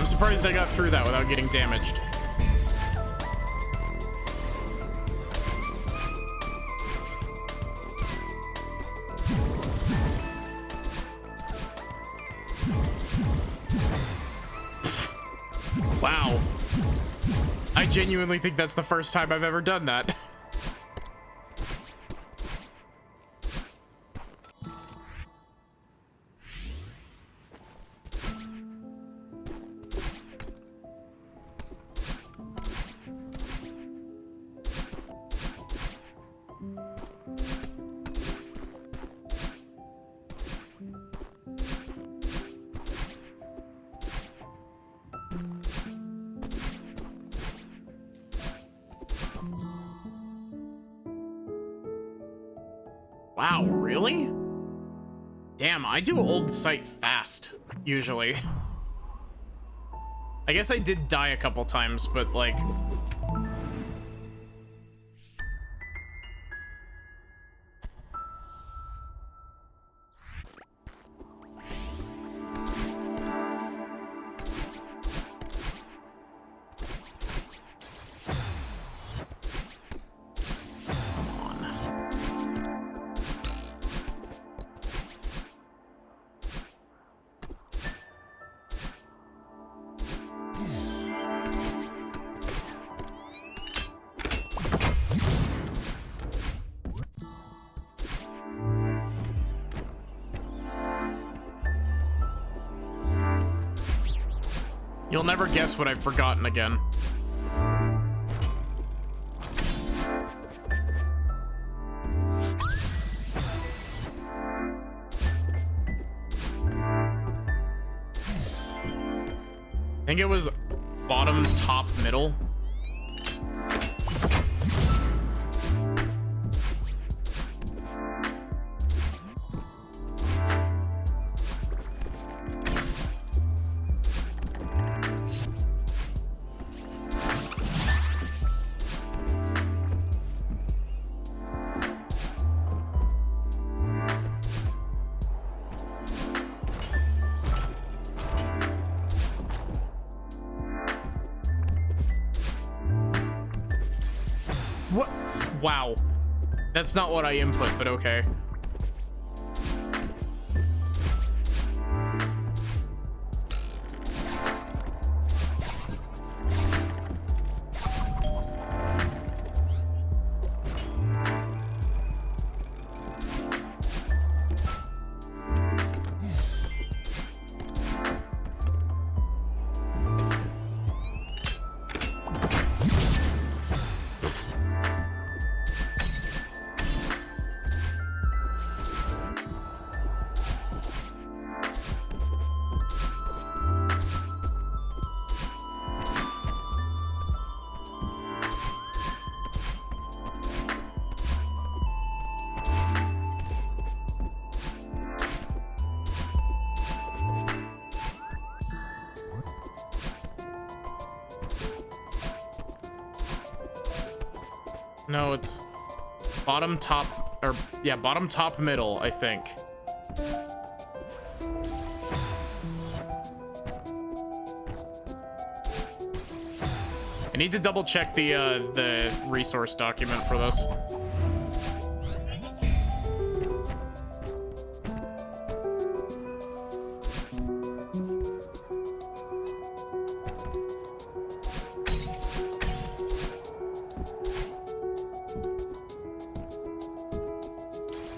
Surprised I got through that without getting damaged. Wow. I genuinely think that's the first time I've ever done that. Wow, really? Damn, I do old sight fast, usually. I guess I did die a couple times, but like... You'll never guess what I've forgotten again. I think it was bottom, top, middle. What? Wow. That's not what I input, but okay. No, it's bottom, top, or yeah, bottom, top, middle, I think. I need to double check the resource document for this.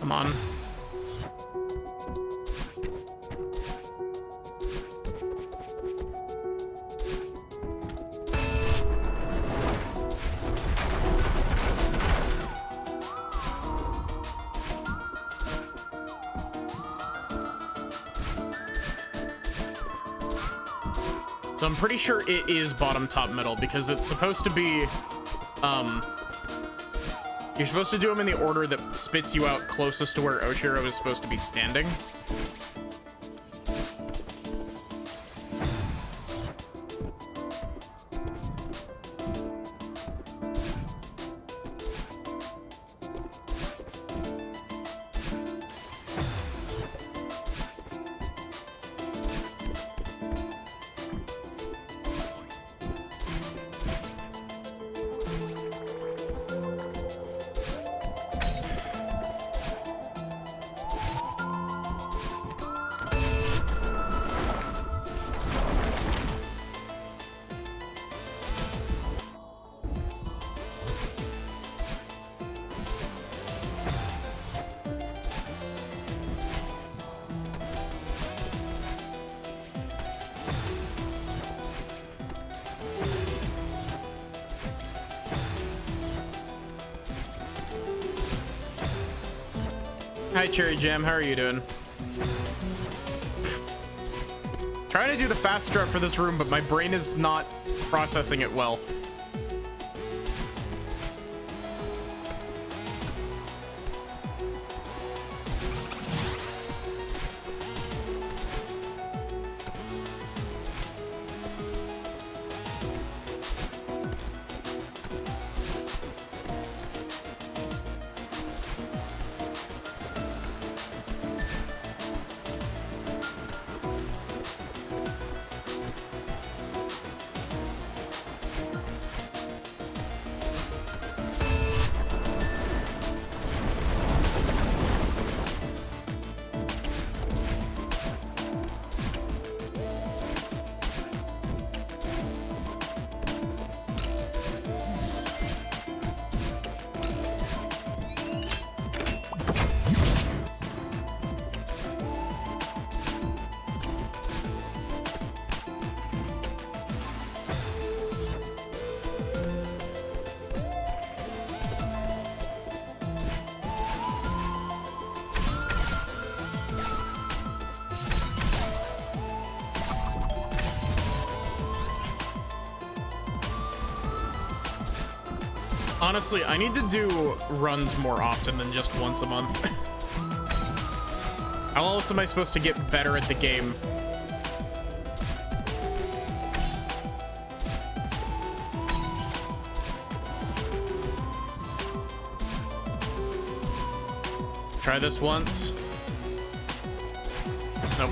Come on. So I'm pretty sure it is bottom, top, middle, because it's supposed to be, you're supposed to do them in the order that spits you out closest to where Oshiro is supposed to be standing. Hi, Cherry Jam. How are you doing? Trying to do the fast start for this room, but my brain is not processing it well. Honestly, I need to do runs more often than just once a month. How else am I supposed to get better at the game? Try this once. Nope.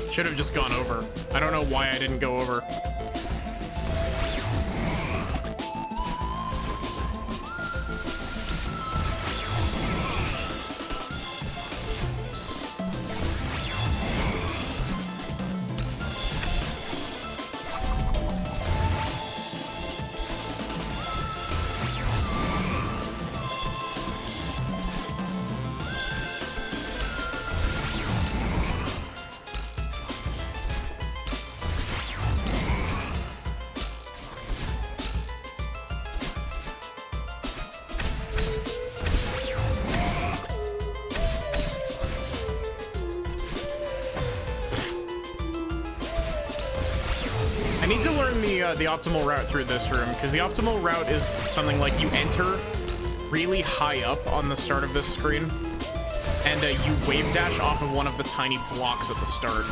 Should have just gone over. I don't know why I didn't go over. I need to learn the optimal route through this room, because the optimal route is something like you enter really high up on the start of this screen, and you wave dash off of one of the tiny blocks at the start.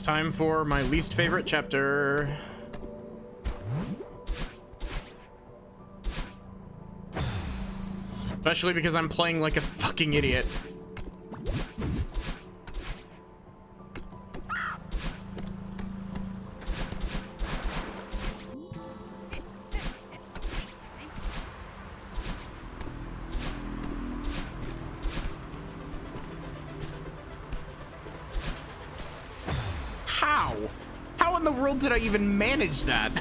Time for my least favorite chapter. Especially because I'm playing like a fucking idiot. How? How in the world did I even manage that?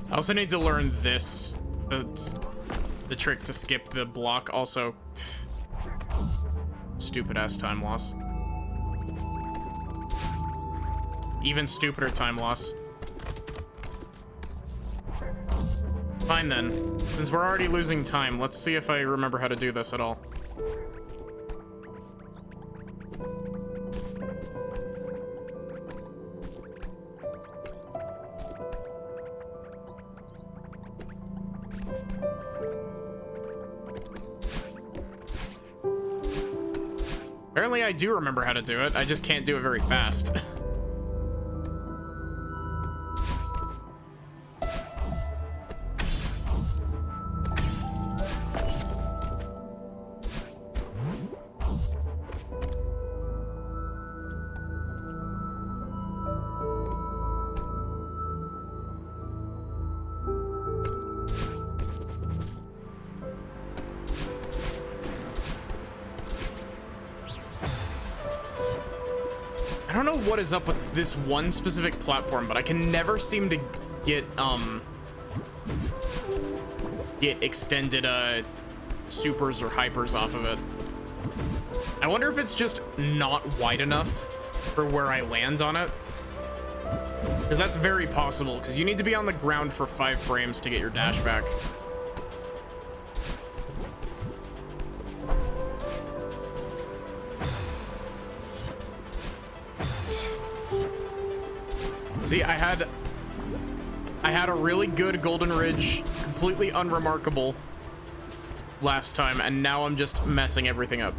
I also need to learn this. The trick to skip the block. Also, stupid ass time loss. Even stupider time loss. Fine then. Since we're already losing time, let's see if I remember how to do this at all. Apparently I do remember how to do it, I just can't do it very fast. I don't know what is up with this one specific platform, but I can never seem to get extended supers or hypers off of it. I wonder if it's just not wide enough for where I land on it. Because that's very possible, because you need to be on the ground for 5 frames to get your dash back. See, I had a really good Golden Ridge, completely unremarkable last time, and now I'm just messing everything up.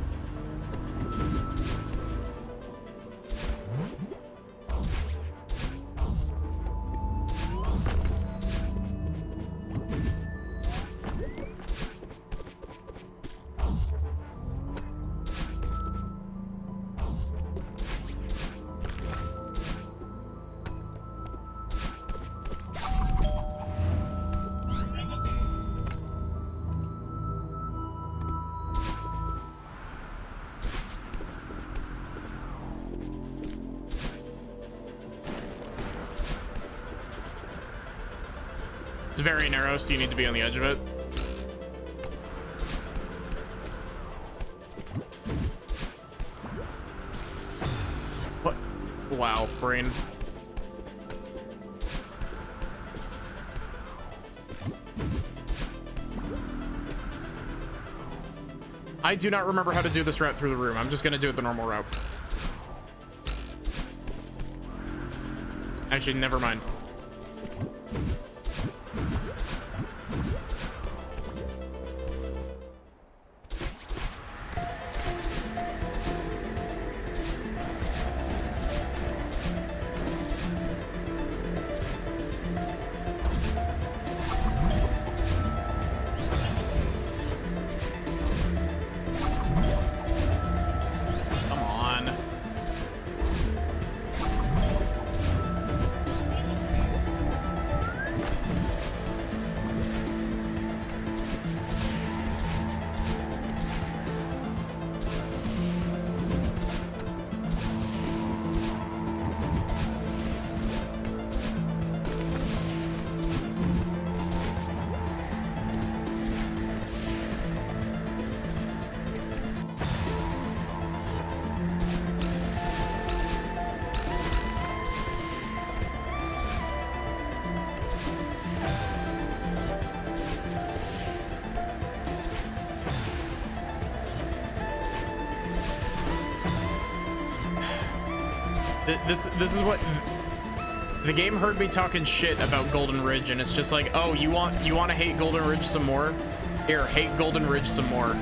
It's very narrow, so you need to be on the edge of it. What? Wow, brain. I do not remember how to do this route through the room. I'm just gonna do it the normal route. Actually, never mind. This is what the game heard me talking shit about Golden Ridge, and it's just like, oh, you want to hate Golden Ridge some more? Here, hate Golden Ridge some more.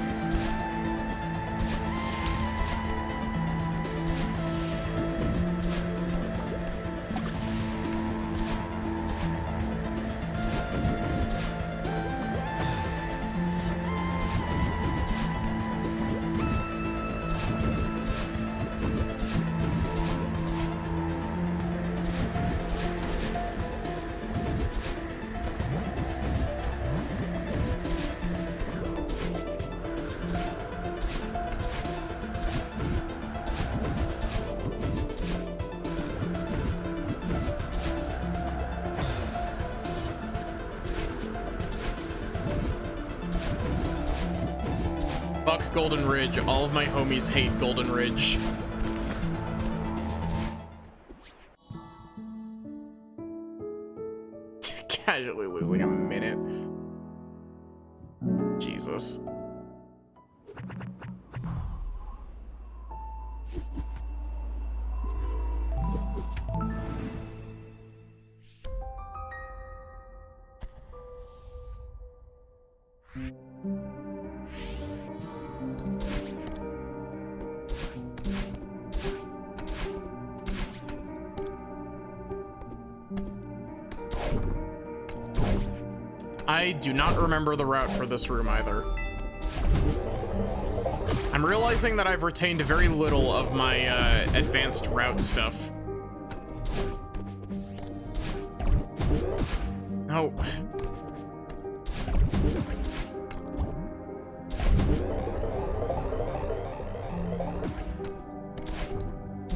Fuck Golden Ridge. All of my homies hate Golden Ridge. Casually losing a minute. Jesus. I do not remember the route for this room either. I'm realizing that I've retained very little of my advanced route stuff. Oh.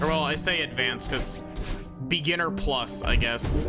Or well, I say advanced, it's beginner plus, I guess.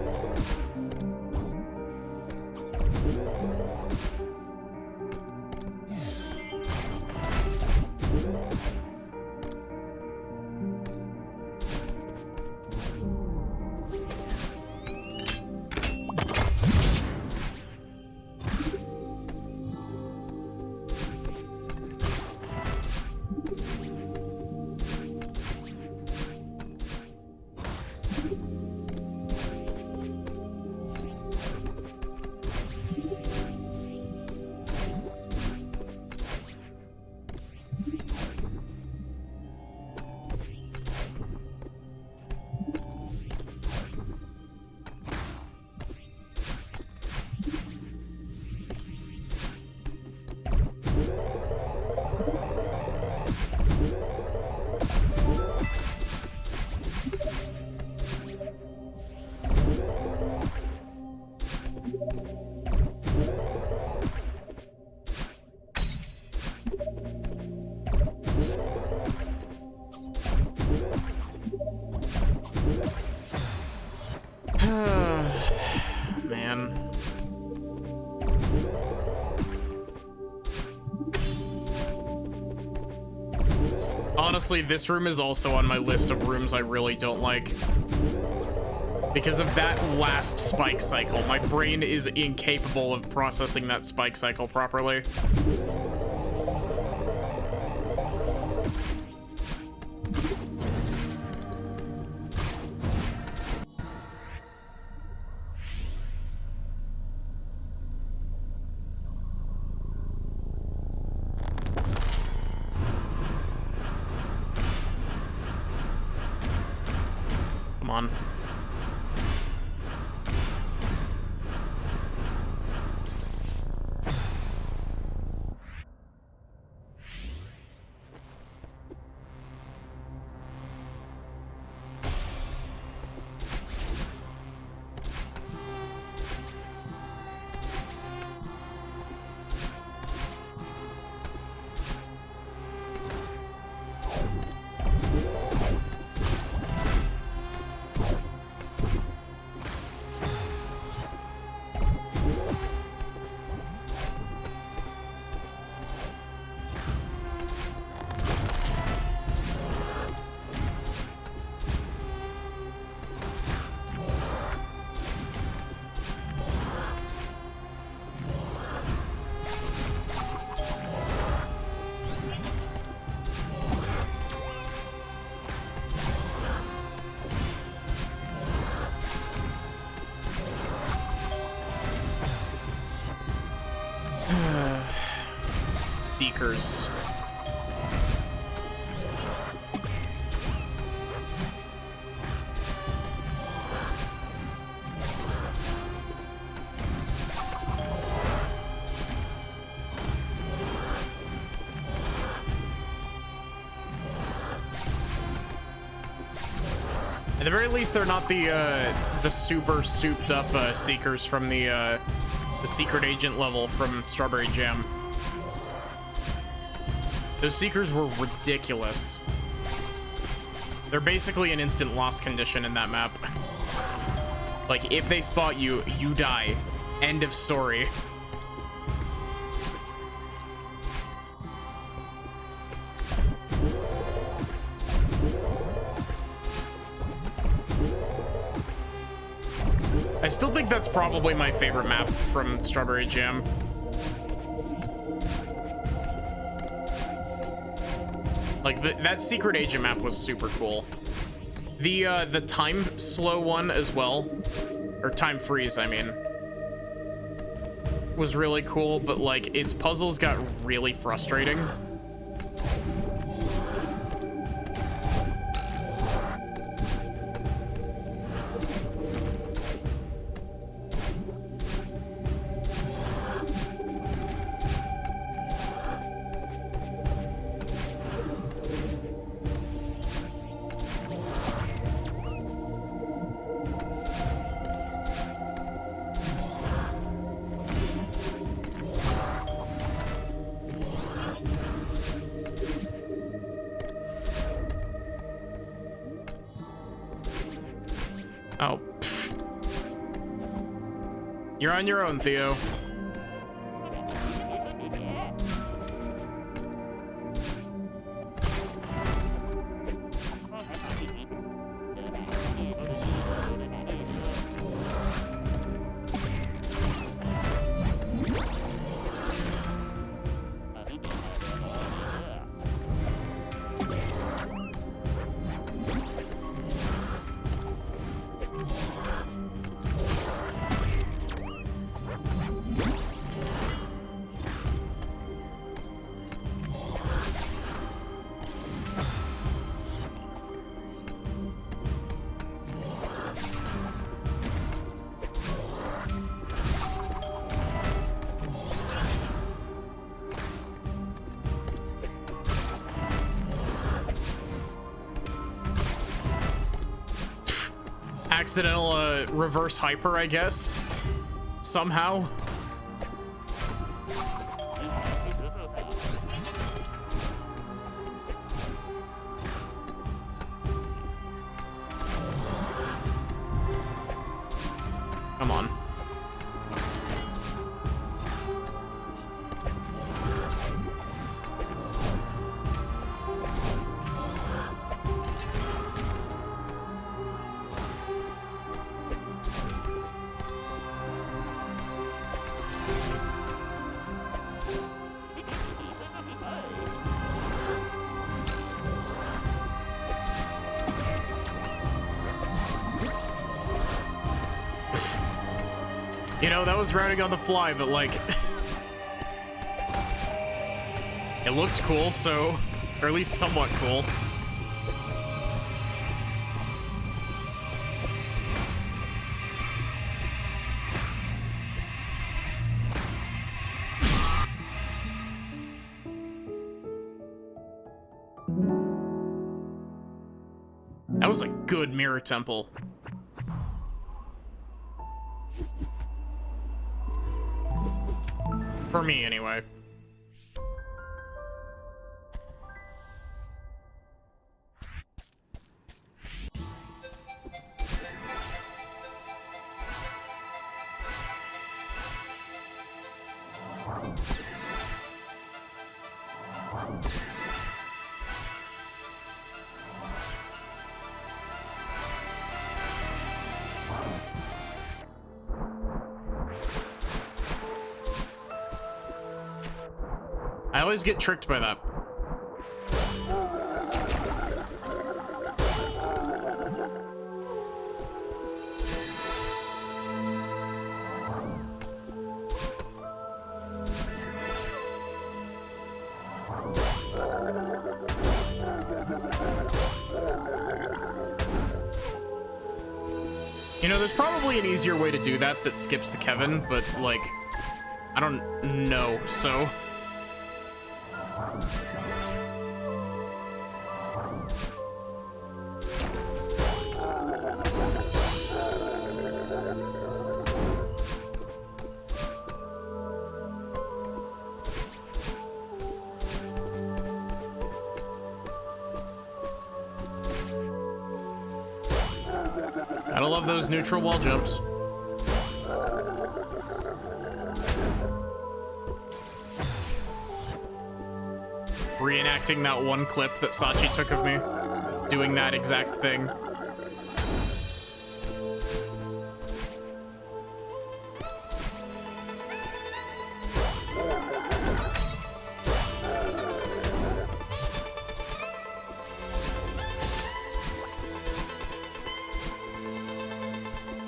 Man. Honestly, this room is also on my list of rooms I really don't like. Because of that last spike cycle. My brain is incapable of processing that spike cycle properly. Come on. Seekers. At the very least, they're not the super souped up Seekers from the secret agent level from Strawberry Jam. Those Seekers were ridiculous. They're basically an instant loss condition in that map. Like, if they spot you, you die. End of story. I still think that's probably my favorite map from Strawberry Jam. Like, that secret agent map was super cool. The time slow one as well, or time freeze, I mean, was really cool, but like, its puzzles got really frustrating. Oh, pfft. You're on your own, Theo. Accidental reverse hyper, I guess, somehow. Come on. You know, that was routing on the fly, but like, it looked cool, so, or at least somewhat cool. That was a good mirror temple. For me, anyway. I always get tricked by that. You know, there's probably an easier way to do that skips the Kevin, but, like, I don't know, so... Gotta love those neutral wall jumps. Reenacting that one clip that Sachi took of me, doing that exact thing.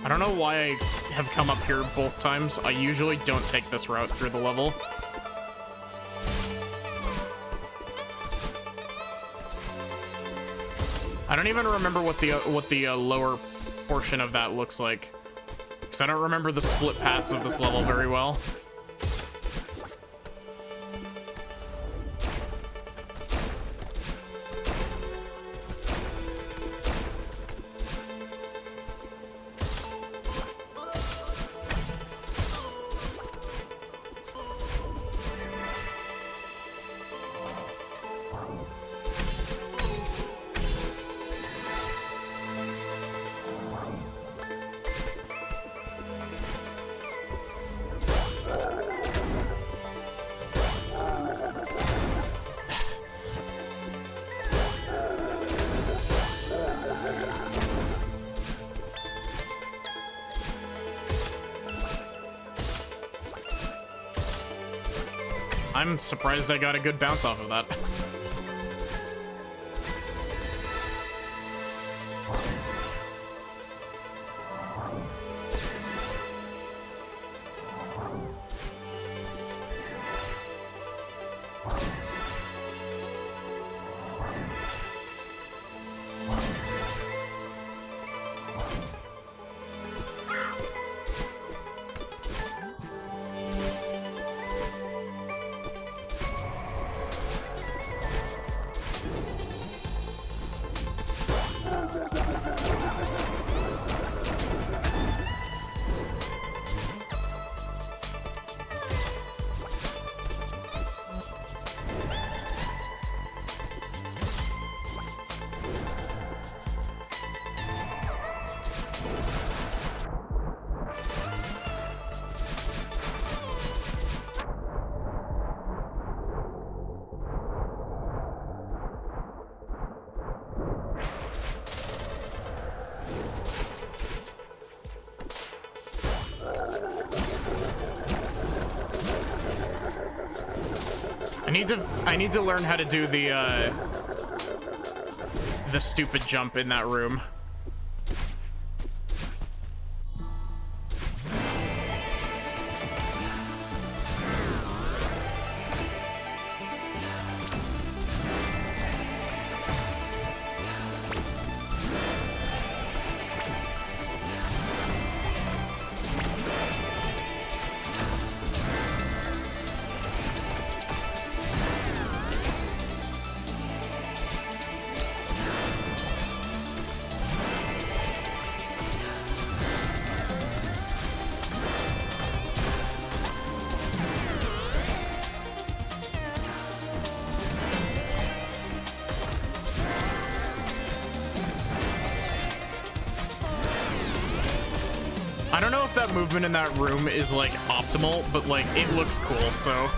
I don't know why I have come up here both times. I usually don't take this route through the level. I don't even remember what the lower portion of that looks like, because I don't remember the split paths of this level very well. I'm surprised I got a good bounce off of that. I need to learn how to do the stupid jump in that room. I don't know if that movement in that room is, like, optimal, but, like, it looks cool, so...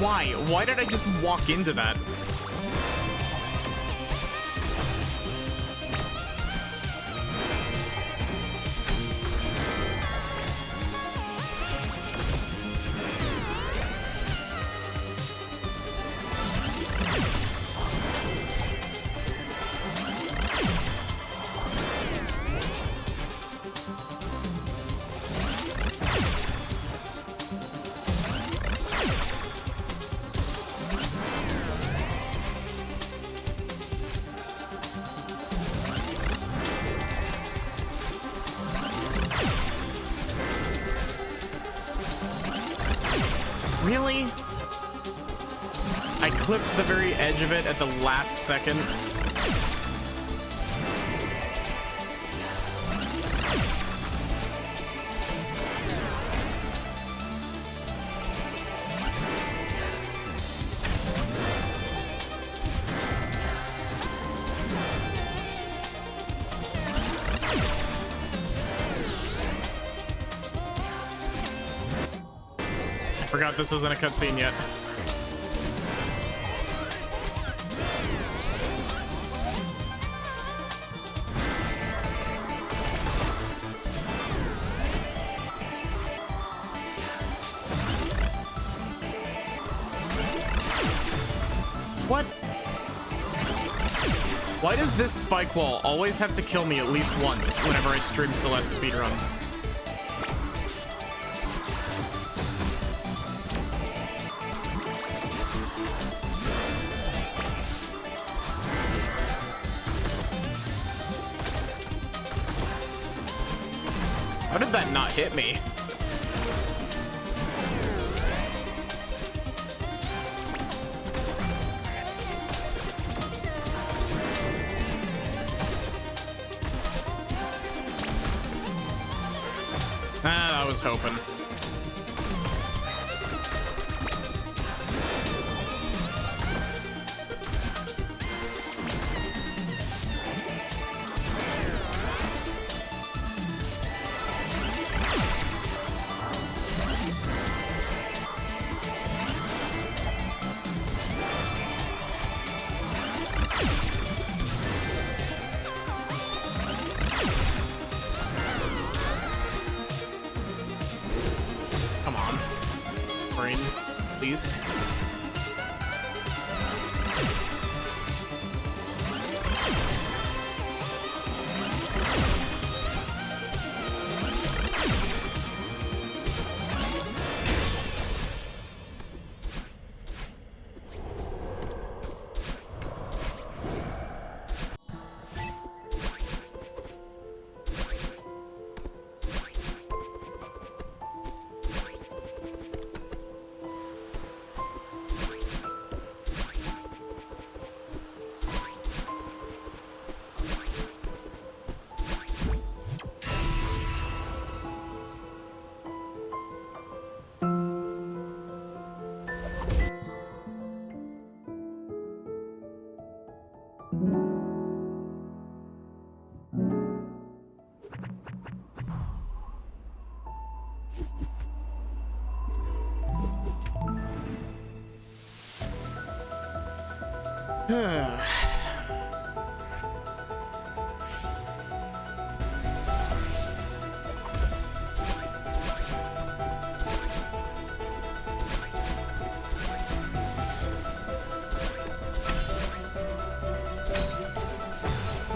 Why? Why did I just walk into that? Really? I clipped the very edge of it at the last second. Forgot this wasn't a cutscene yet. What? Why does this spike wall always have to kill me at least once whenever I stream Celeste speedruns? How did that not hit me? I was hoping. Please.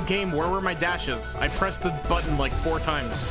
Game, where were my dashes? I pressed the button like 4 times.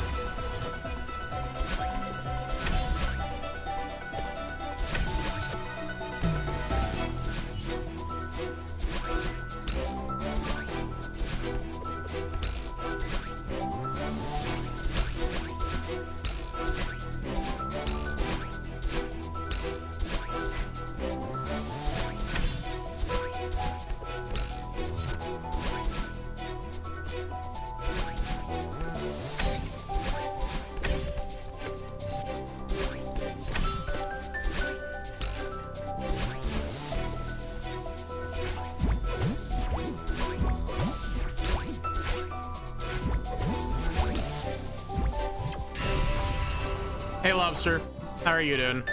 Hey, Lobster. How are you doing?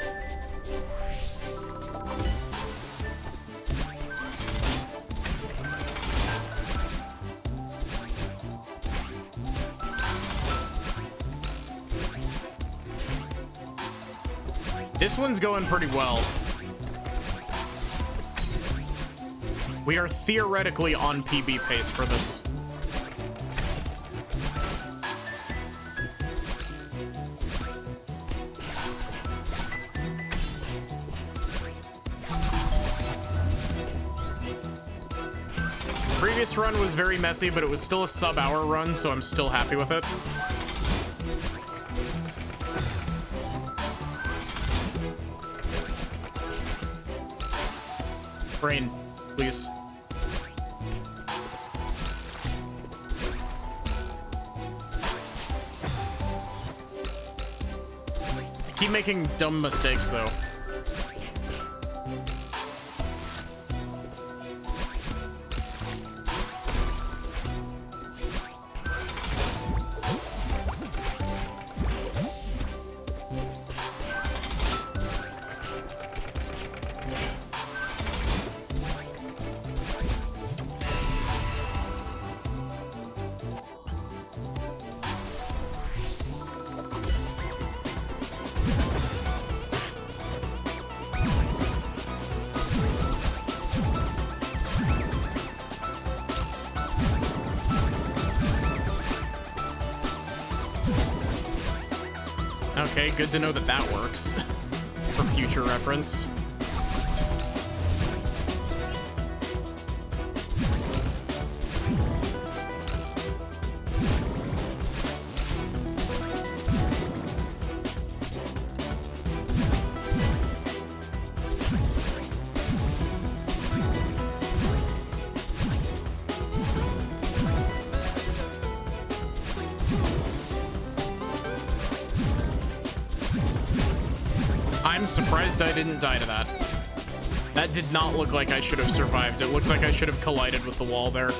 This one's going pretty well. We are theoretically on PB pace for this. Previous run was very messy, but it was still a sub-hour run, so I'm still happy with it. Brain, please. I keep making dumb mistakes, though. Okay, good to know that that works for future reference. I'm surprised I didn't die to that. That did not look like I should have survived. It looked like I should have collided with the wall there.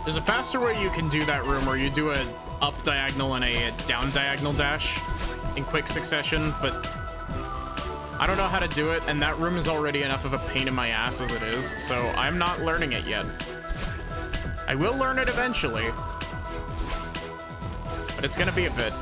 There's a faster way you can do that room where you do a up diagonal and a down diagonal dash in quick succession, but I don't know how to do it, and that room is already enough of a pain in my ass as it is, so I'm not learning it yet. I will learn it eventually, but it's gonna be a bit.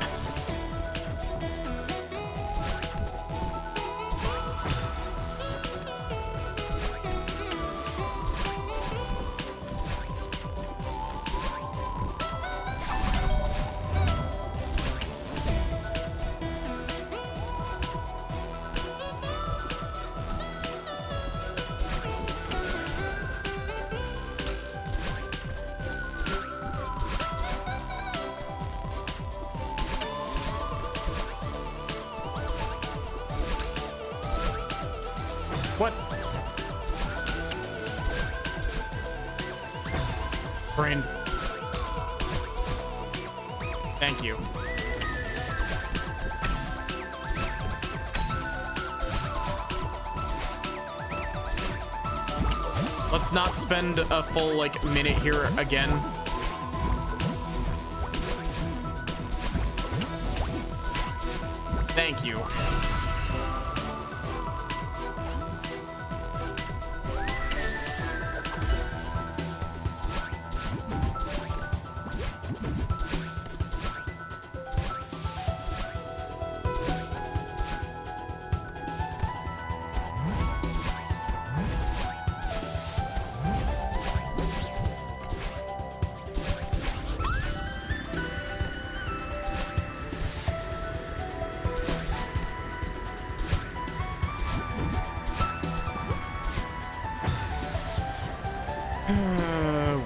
What? Brain. Thank you. Let's not spend a full, like, minute here again. Thank you.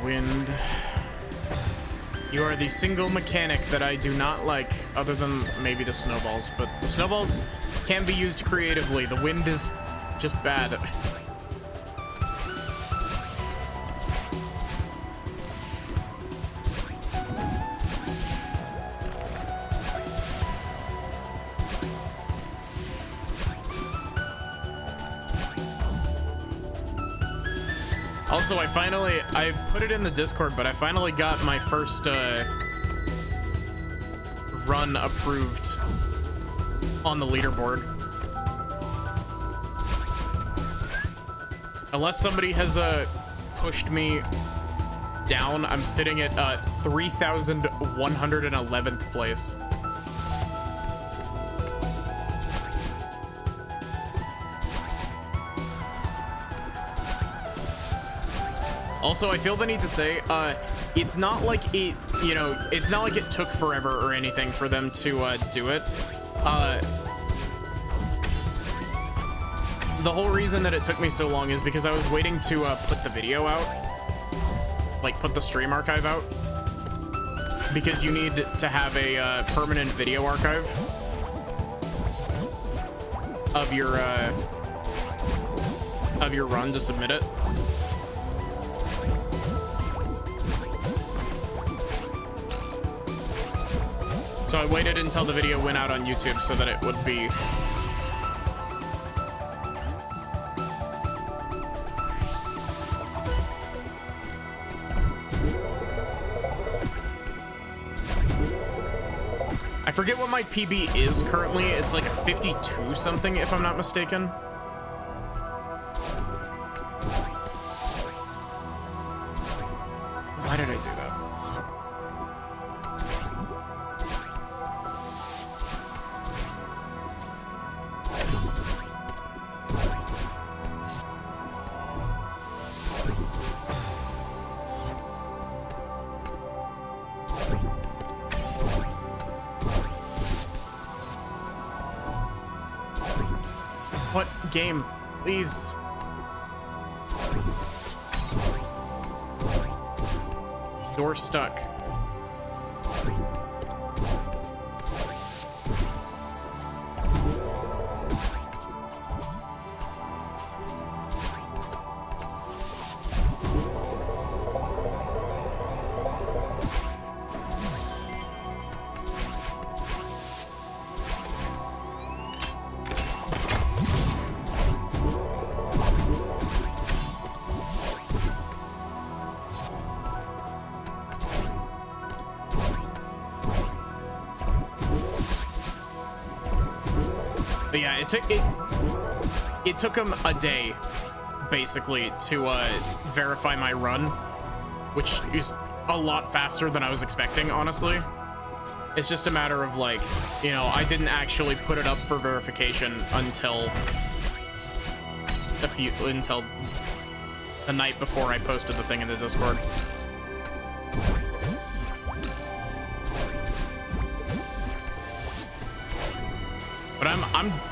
Wind. You are the single mechanic that I do not like, other than maybe the snowballs, but the snowballs can be used creatively. The wind is just bad. Also, I put it in the Discord, but I finally got my first run approved on the leaderboard. Unless somebody has pushed me down, I'm sitting at 3,111th place. Also, I feel the need to say, it's not like it, you know, it's not like it took forever or anything for them to do it. The whole reason that it took me so long is because I was waiting to put the video out, like put the stream archive out, because you need to have a permanent video archive of your run to submit it. So I waited until the video went out on YouTube so that it would be... I forget what my PB is currently. It's like a 52 something, if I'm not mistaken. Why did I do that? What game? Please. Door stuck. But yeah, it took him a day, basically, to verify my run, which is a lot faster than I was expecting, honestly. It's just a matter of, like, you know, I didn't actually put it up for verification until until the night before I posted the thing in the Discord. But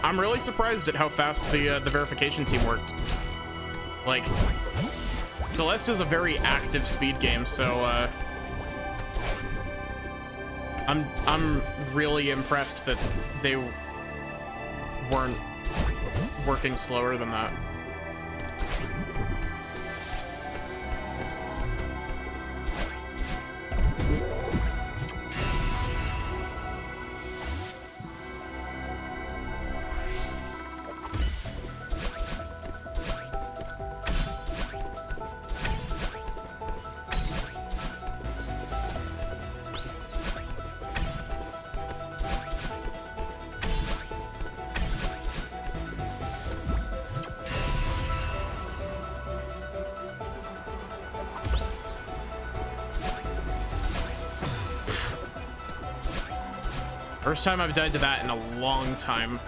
I'm really surprised at how fast the verification team worked. Like, Celeste is a very active speed game, so I'm really impressed that they weren't working slower than that. First time I've died to that in a long time.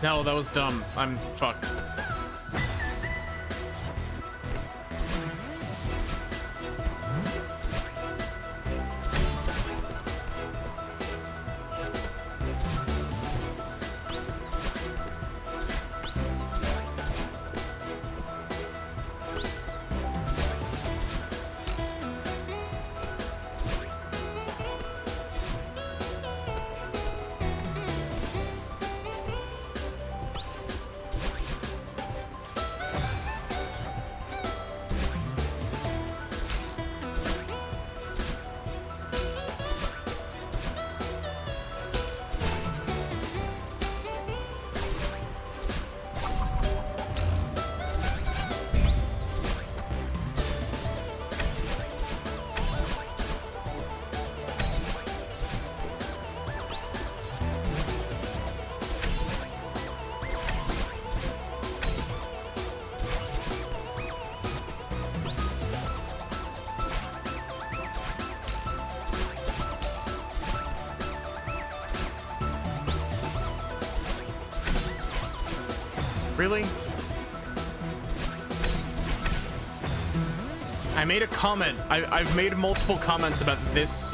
No, that was dumb. I'm fucked. Really? I made a comment. I've made multiple comments about this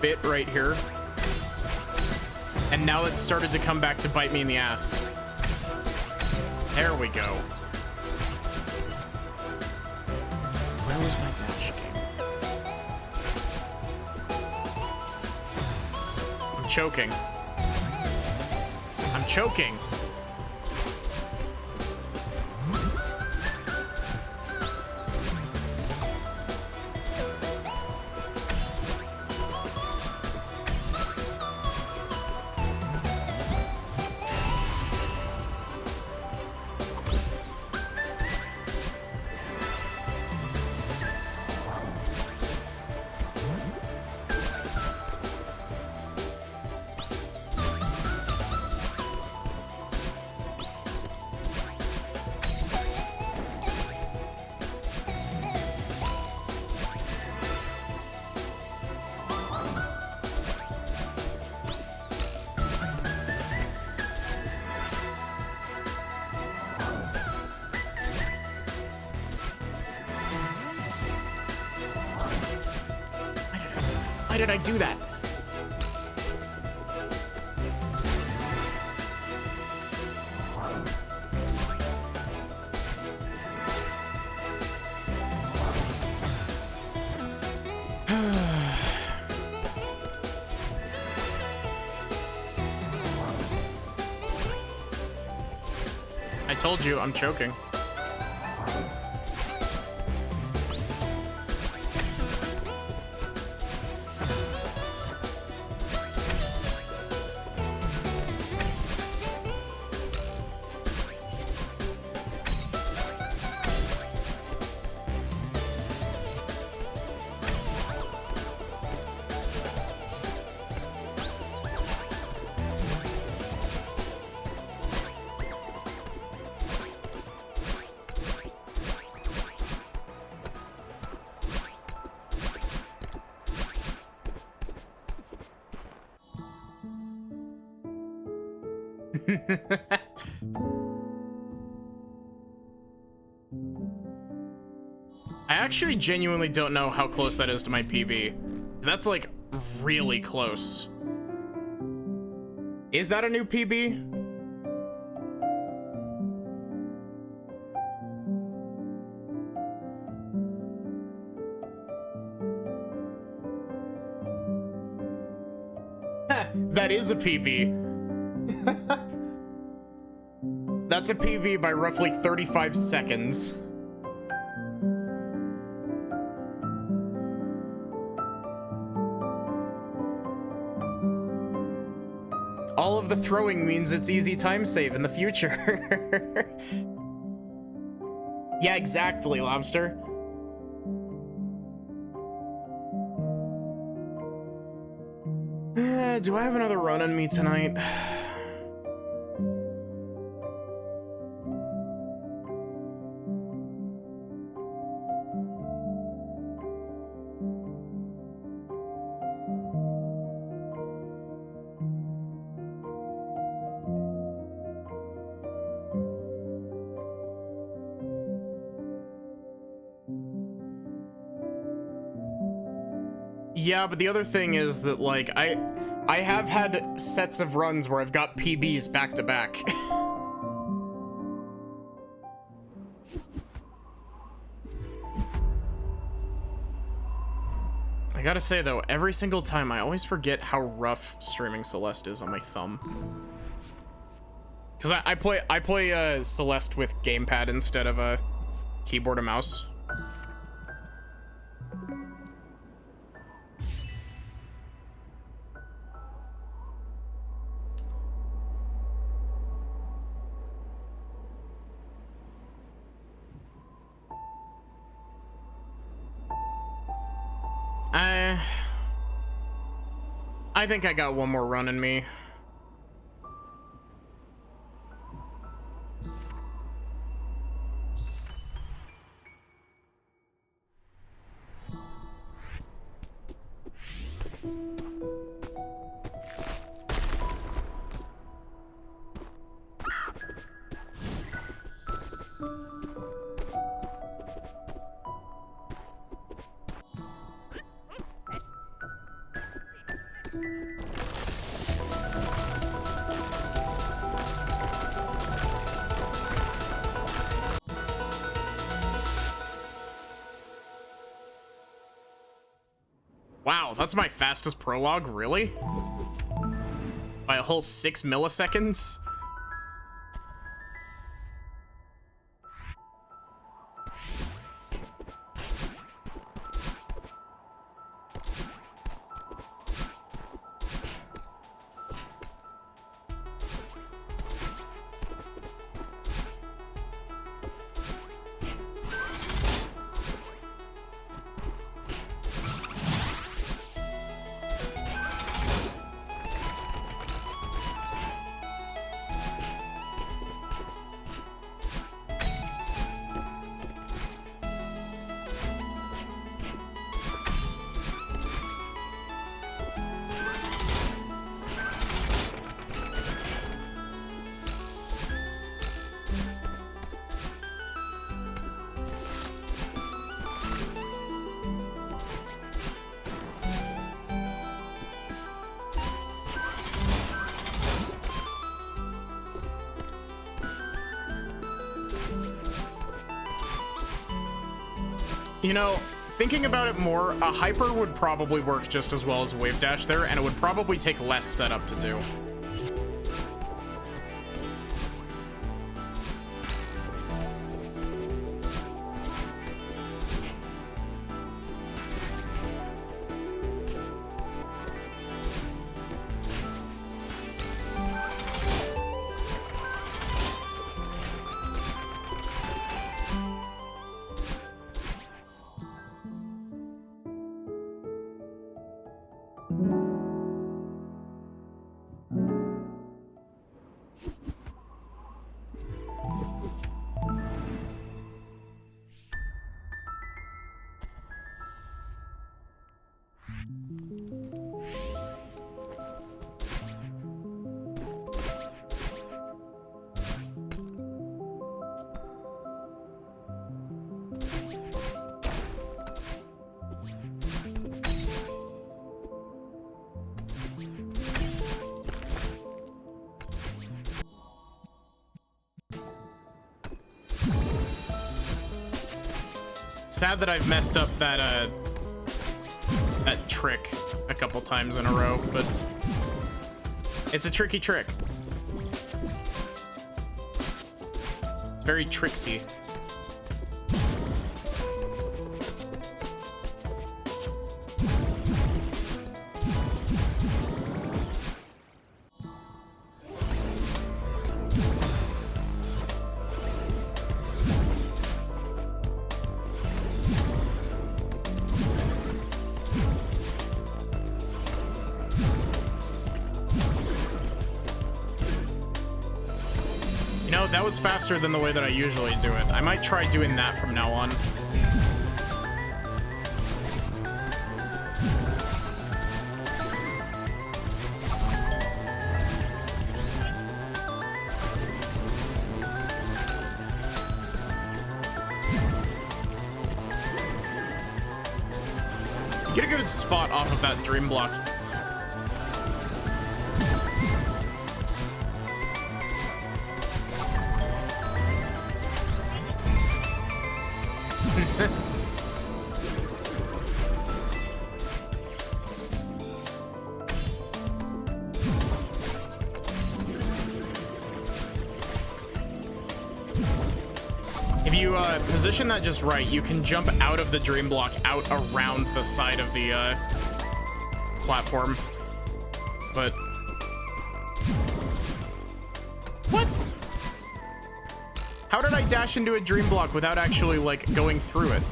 bit right here. And now it's started to come back to bite me in the ass. There we go. Where was my dash game? I'm choking. I'm choking. Why did I do that? I told you I'm choking. I actually genuinely don't know how close that is to my PB. That's like really close. Is that a new PB? That is a PB. That's a PB by roughly 35 seconds. All of the throwing means it's easy time save in the future. Yeah, exactly, Lobster. Do I have another run on me tonight? Yeah, but the other thing is that, like, I have had sets of runs where I've got PBs back to back. I gotta say though, every single time I always forget how rough streaming Celeste is on my thumb. Cause I play Celeste with gamepad instead of a keyboard and mouse. I think I got one more run in me. Wow, that's my fastest prologue, really? By a whole 6 milliseconds? You know, thinking about it more, a hyper would probably work just as well as a wave dash there, and it would probably take less setup to do. Sad that I've messed up that that trick a couple times in a row, but it's a tricky trick. It's very tricksy. That was faster than the way that I usually do it. I might try doing that from now on. Get a good spot off of that dream block. If you position that just right, you can jump out of the dream block out around the side of the platform. But what? How did I dash into a dream block without actually like going through it?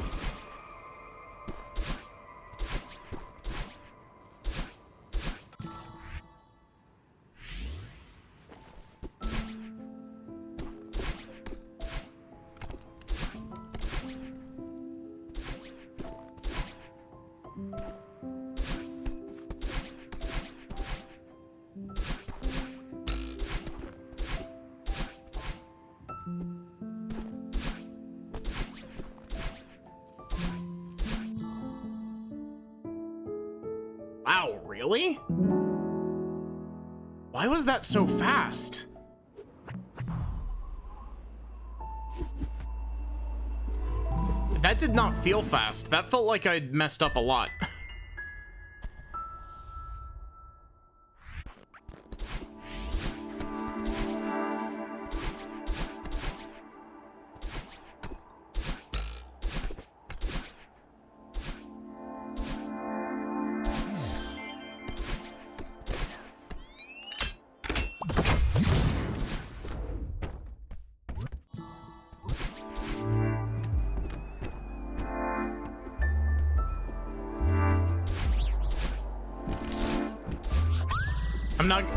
Wow, really? Why was that so fast? That did not feel fast. That felt like I messed up a lot.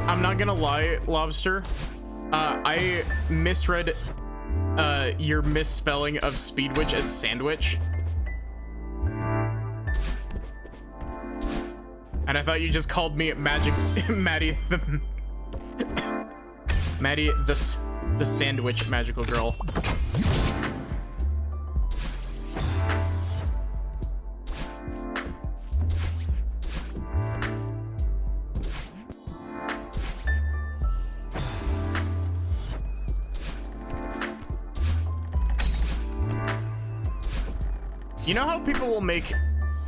I'm not gonna lie, Lobster. I misread your misspelling of Speedwitch as sandwich. And I thought you just called me Maddie the sandwich magical girl. You know how people will make,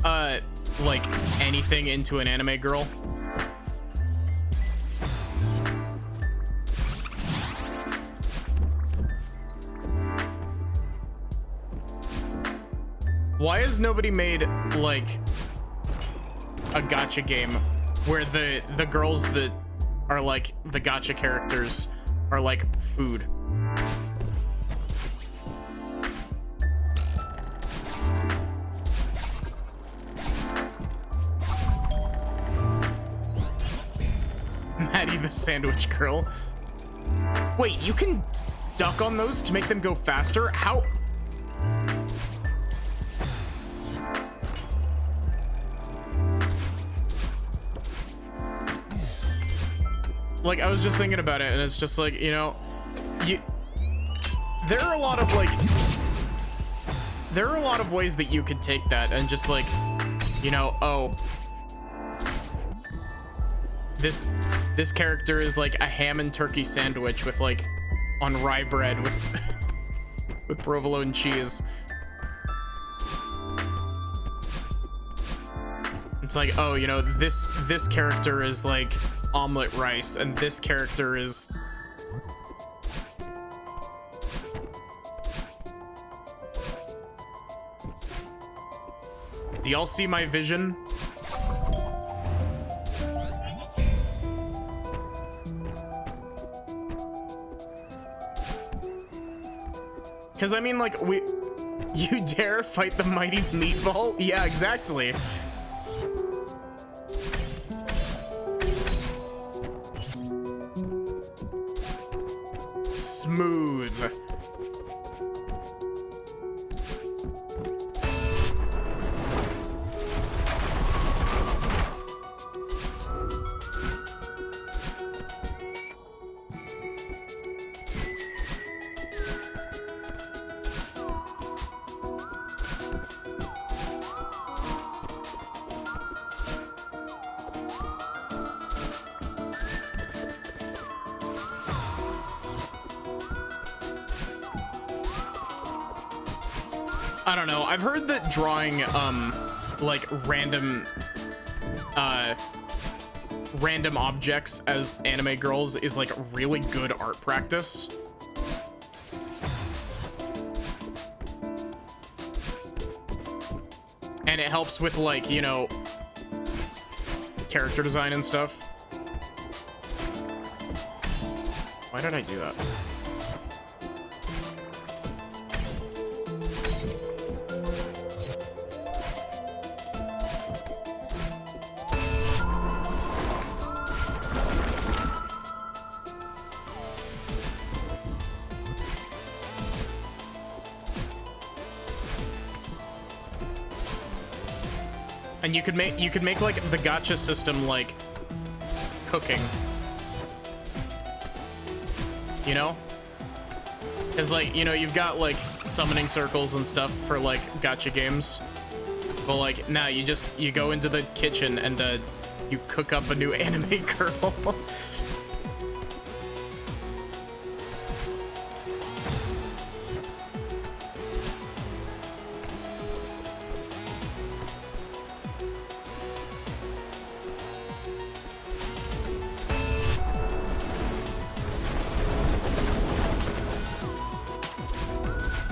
like, anything into an anime girl? Why has nobody made, like, a gacha game where the girls that are, like, the gacha characters are, like, food? Maddie the sandwich girl. Wait, you can duck on those to make them go faster? How? Like, I was just thinking about it, and it's just like, you know, there are a lot of ways that you could take that and just like, you know, oh, this character is like a ham and turkey sandwich with like on rye bread with provolone cheese. It's like, oh, you know, this character is like omelet rice, and this character is do y'all see my vision? Because, I mean, like, you dare fight the mighty meatball? Yeah, exactly. Smooth. I don't know. I've heard that drawing like random objects as anime girls is like really good art practice. And it helps with, like, you know, character design and stuff. Why did I do that? And you could make like the gacha system like cooking. You know? Cause like, you know, you've got like summoning circles and stuff for like gacha games. But like now you go into the kitchen and you cook up a new anime girl.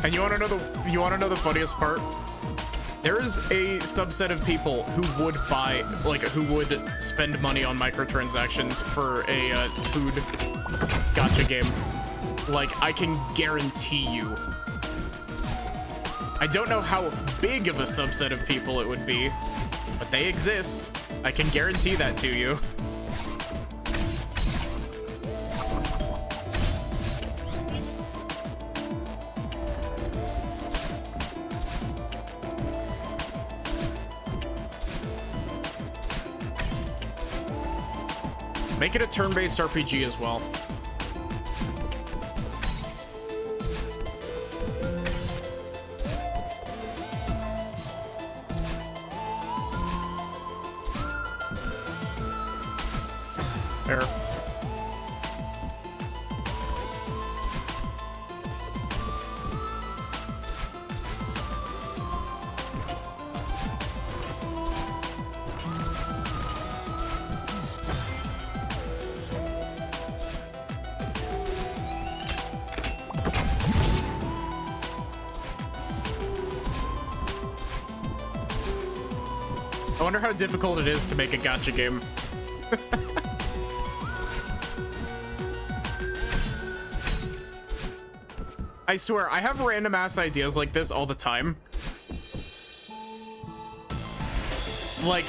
And you wanna know the funniest part? There is a subset of people who would buy, like, who would spend money on microtransactions for a food gacha game. Like, I can guarantee you. I don't know how big of a subset of people it would be, but they exist. I can guarantee that to you. Make it a turn-based RPG as well. Fair. I wonder how difficult it is to make a gacha game. I swear, I have random ass ideas like this all the time. Like,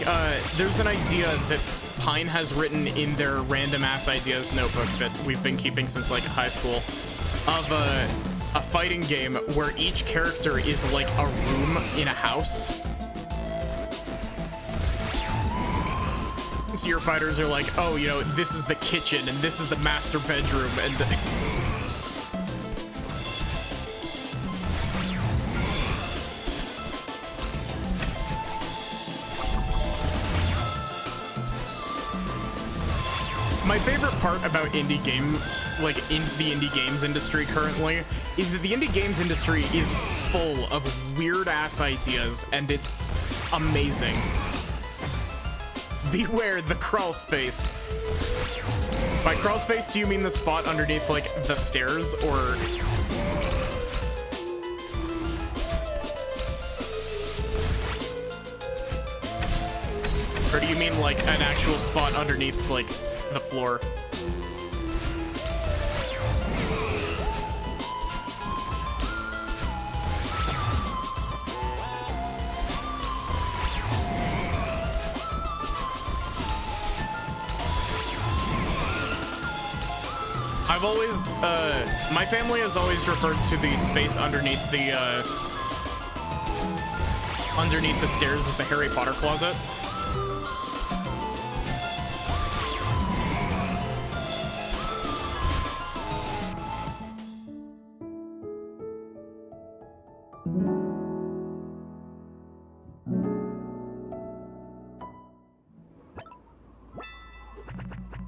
there's an idea that Pine has written in their random ass ideas notebook that we've been keeping since like high school of a fighting game where each character is like a room in a house. So your fighters are like, oh, you know, this is the kitchen and this is the master bedroom and my favorite part about indie game, like in the indie games industry currently, is that the indie games industry is full of weird ass ideas and it's amazing. Beware the crawl space. By crawl space, do you mean the spot underneath, like, the stairs, or... Or do you mean, like, an actual spot underneath, like, the floor? I've always, my family has always referred to the space underneath the stairs as the Harry Potter closet.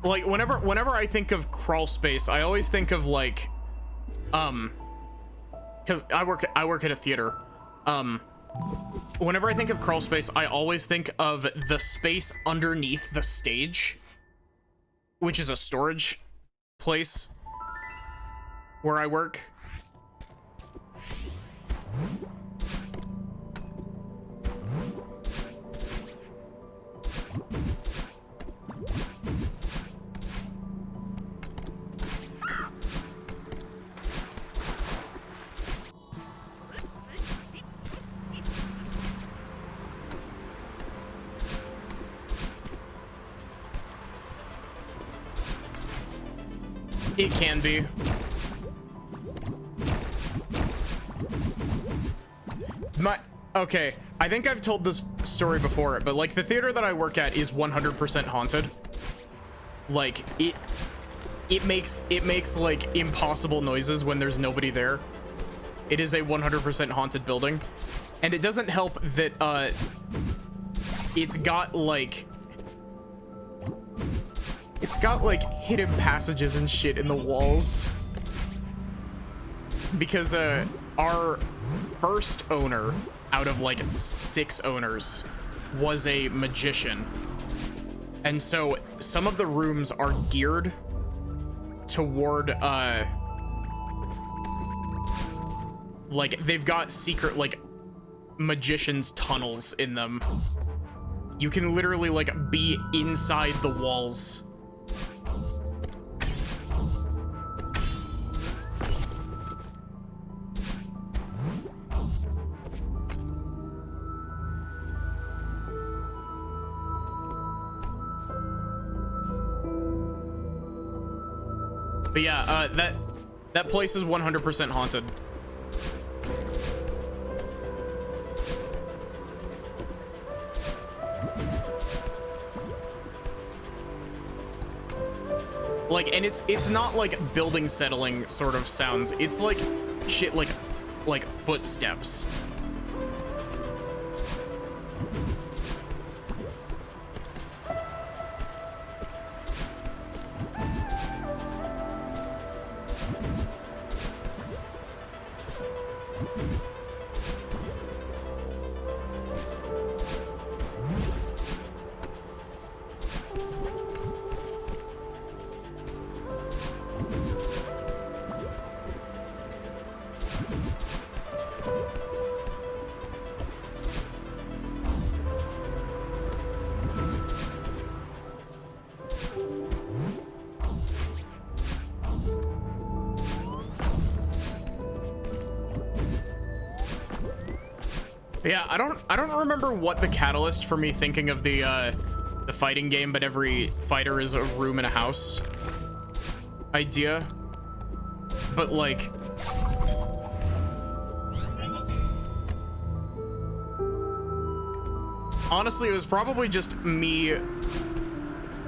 Like, whenever I think of crawl space, I always think of like, because I work at a theater, Whenever I think of crawl space, I always think of the space underneath the stage, which is a storage place where I work. It can be. Okay, I think I've told this story before, but like the theater that I work at is 100% haunted. Like it makes like impossible noises when there's nobody there. It is a 100% haunted building, and it doesn't help that it's got like hidden passages and shit in the walls, because our first owner out of like 6 owners was a magician, and so some of the rooms are geared toward like they've got secret like magician's tunnels in them. You can literally like be inside the walls. But yeah, that place is 100% haunted. Like, and it's not like building settling sort of sounds. It's like shit like footsteps. Yeah, I don't remember what the catalyst for me thinking of the fighting game, but every fighter is a room in a house idea. But like, honestly, it was probably just me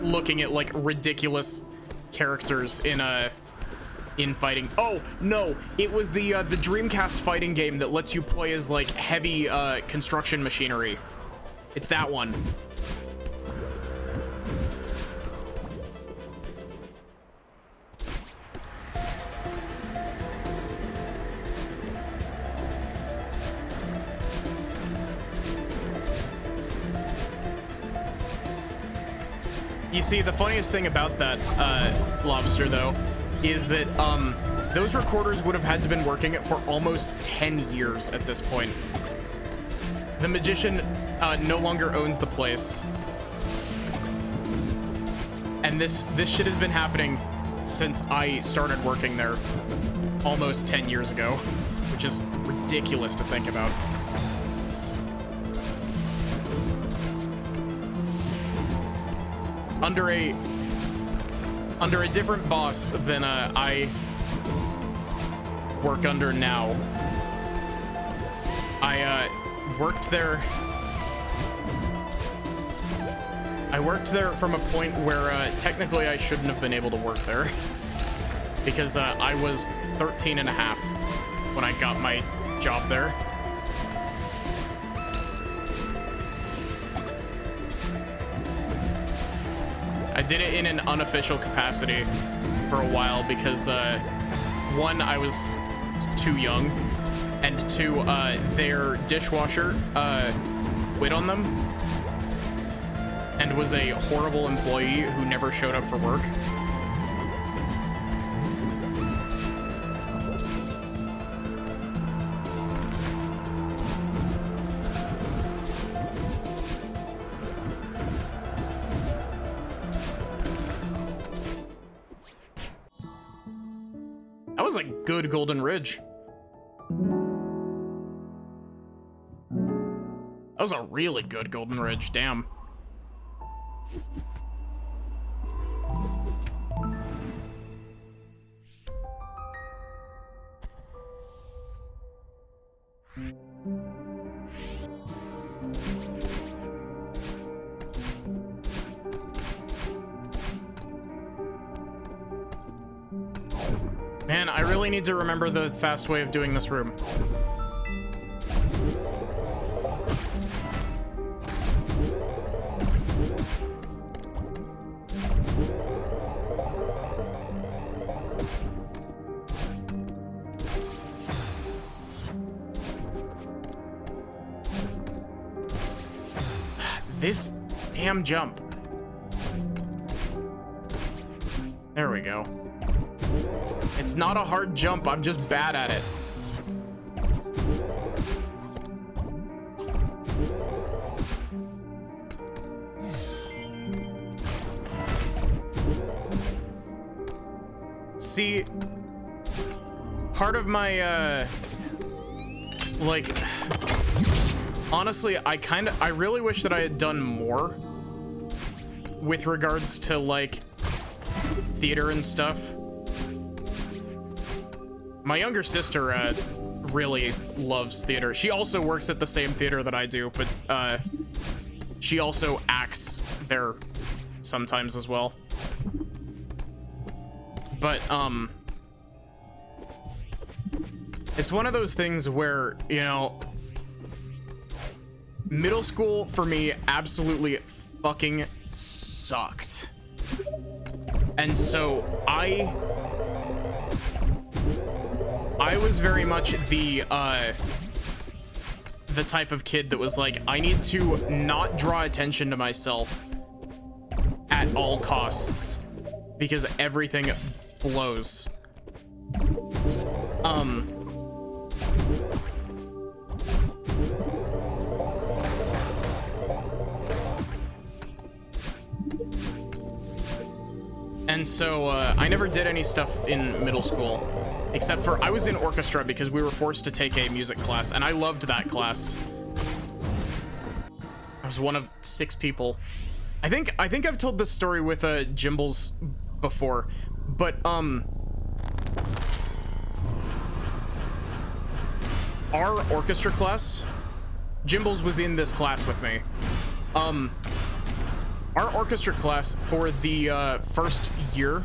looking at like ridiculous characters in fighting. Oh no, it was the Dreamcast fighting game that lets you play as like heavy construction machinery. It's that one. You see, the funniest thing about that, Lobster, though, is that those recorders would have had to been working for almost 10 years at this point. The magician no longer owns the place, and this shit has been happening since I started working there almost 10 years ago, which is ridiculous to think about. Under a different boss than I work under now. I worked there from a point where technically I shouldn't have been able to work there, because I was 13 and a half when I got my job there. I did it in an unofficial capacity for a while because one, I was too young, and two, their dishwasher quit on them and was a horrible employee who never showed up for work. That was a good Golden Ridge. That was a really good Golden Ridge, damn. Man, I really need to remember the fast way of doing this room. This damn jump. There we go. It's not a hard jump, I'm just bad at it. See, part of my, like, honestly, I really wish that I had done more with regards to, like, theater and stuff. My younger sister really loves theater. She also works at the same theater that I do, but she also acts there sometimes as well. But it's one of those things where, you know, middle school for me absolutely fucking sucked. And so I was very much the type of kid that was like, I need to not draw attention to myself at all costs because everything blows. And so I never did any stuff in middle school. Except for, I was in orchestra because we were forced to take a music class, and I loved that class. I was one of 6 people. I think I've told this story with Jimbles before, but our orchestra class, Jimbles was in this class with me. Our orchestra class for the first year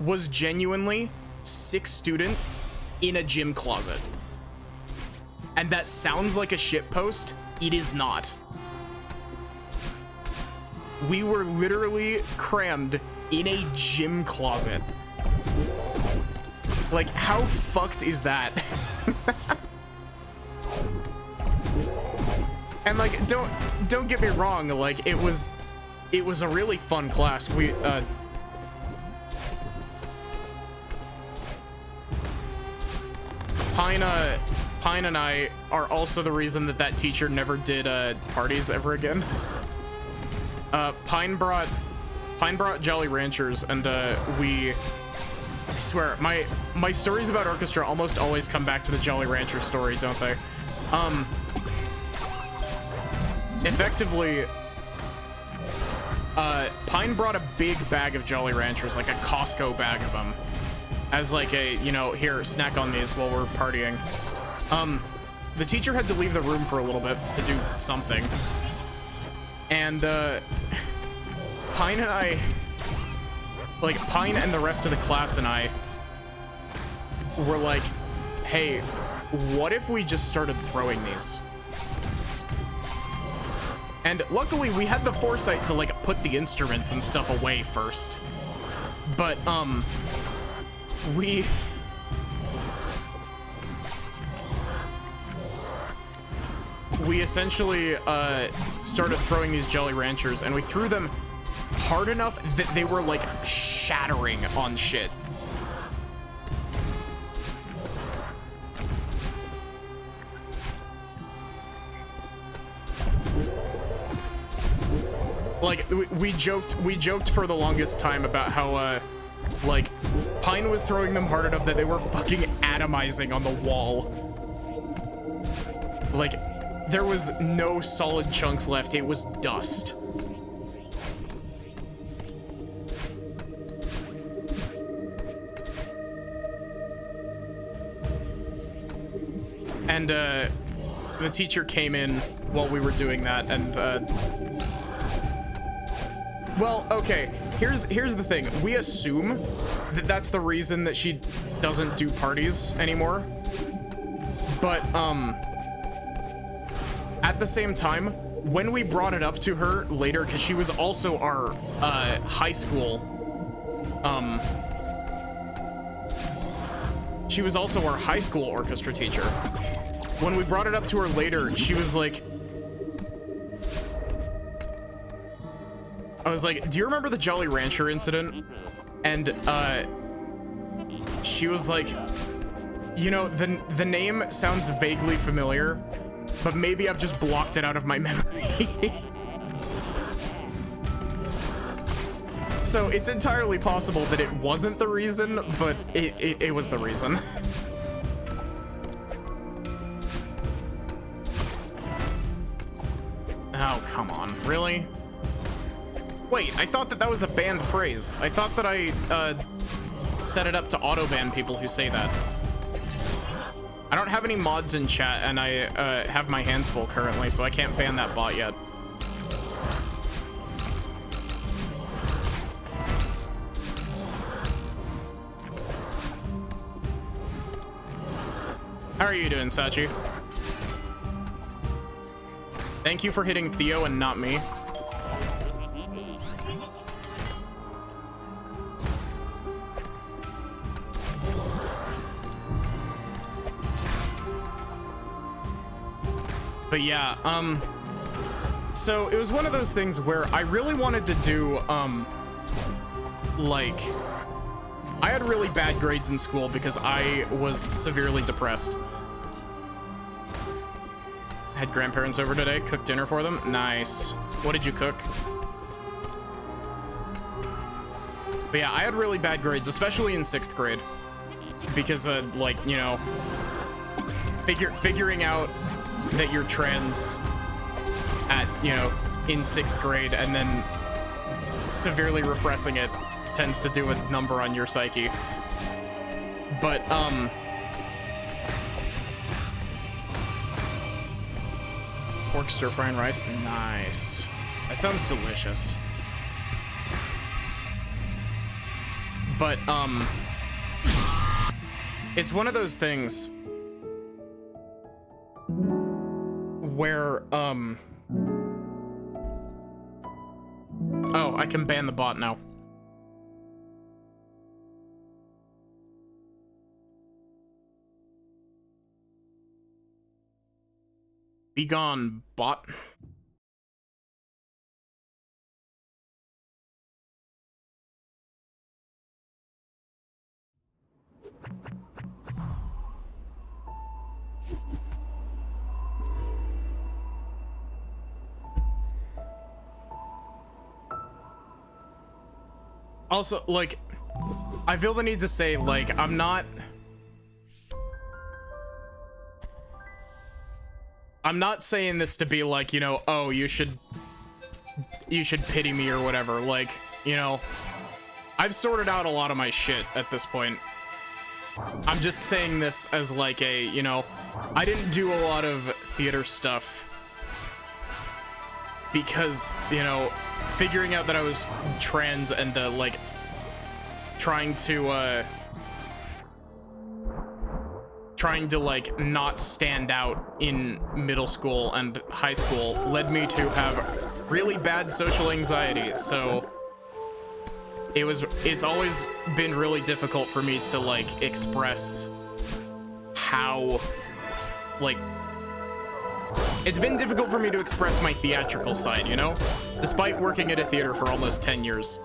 was genuinely 6 students in a gym closet. And that sounds like a shitpost. It is not. We were literally crammed in a gym closet. Like, how fucked is that? And like, don't get me wrong, like, it was a really fun class. Pine and I are also the reason that teacher never did parties ever again. Pine brought Jolly Ranchers, and I swear, my stories about orchestra almost always come back to the Jolly Rancher story, don't they? Effectively, Pine brought a big bag of Jolly Ranchers, like a Costco bag of them, as like a, you know, here, snack on these while we're partying. The teacher had to leave the room for a little bit to do something. And, Pine and I, like, Pine and the rest of the class and I were like, hey, what if we just started throwing these? And luckily we had the foresight to, like, put the instruments and stuff away first. But, we essentially started throwing these Jolly Ranchers, and we threw them hard enough that they were like shattering on shit. Like we joked for the longest time about how like Pine was throwing them hard enough that they were fucking atomizing on the wall. Like there was no solid chunks left. It was dust. And the teacher came in while we were doing that, and well, okay, here's the thing. We assume that that's the reason that she doesn't do parties anymore. But at the same time, when we brought it up to her later, because she was also our high school orchestra teacher. When we brought it up to her later, she was like, I was like, do you remember the Jolly Rancher incident? And she was like, you know, the name sounds vaguely familiar, but maybe I've just blocked it out of my memory. So it's entirely possible that it wasn't the reason, but it was the reason. Oh, come on, really? Wait, I thought that was a banned phrase. I thought that I set it up to auto-ban people who say that. I don't have any mods in chat, and I have my hands full currently, so I can't ban that bot yet. How are you doing, Sachi? Thank you for hitting Theo and not me. But yeah, so it was one of those things where I really wanted to do, like, I had really bad grades in school because I was severely depressed. Had grandparents over today, cooked dinner for them. Nice. What did you cook? But yeah, I had really bad grades, especially in 6th grade. Because, like, you know, figuring out that you're trans at, you know, in 6th grade and then severely repressing it tends to do a number on your psyche. But, pork stir fry and rice, nice. That sounds delicious. But, it's one of those things where, oh, I can ban the bot now. Be gone, bot. Also, like, I feel the need to say, like, I'm not saying this to be like, you know, oh, you should pity me or whatever. Like, you know, I've sorted out a lot of my shit at this point. I'm just saying this as like a, you know, I didn't do a lot of theater stuff because, you know, figuring out that I was trans and like trying to like not stand out in middle school and high school led me to have really bad social anxiety. So it's always been really difficult for me to like express how, like, it's been difficult for me to express my theatrical side, you know, despite working at a theater for almost 10 years.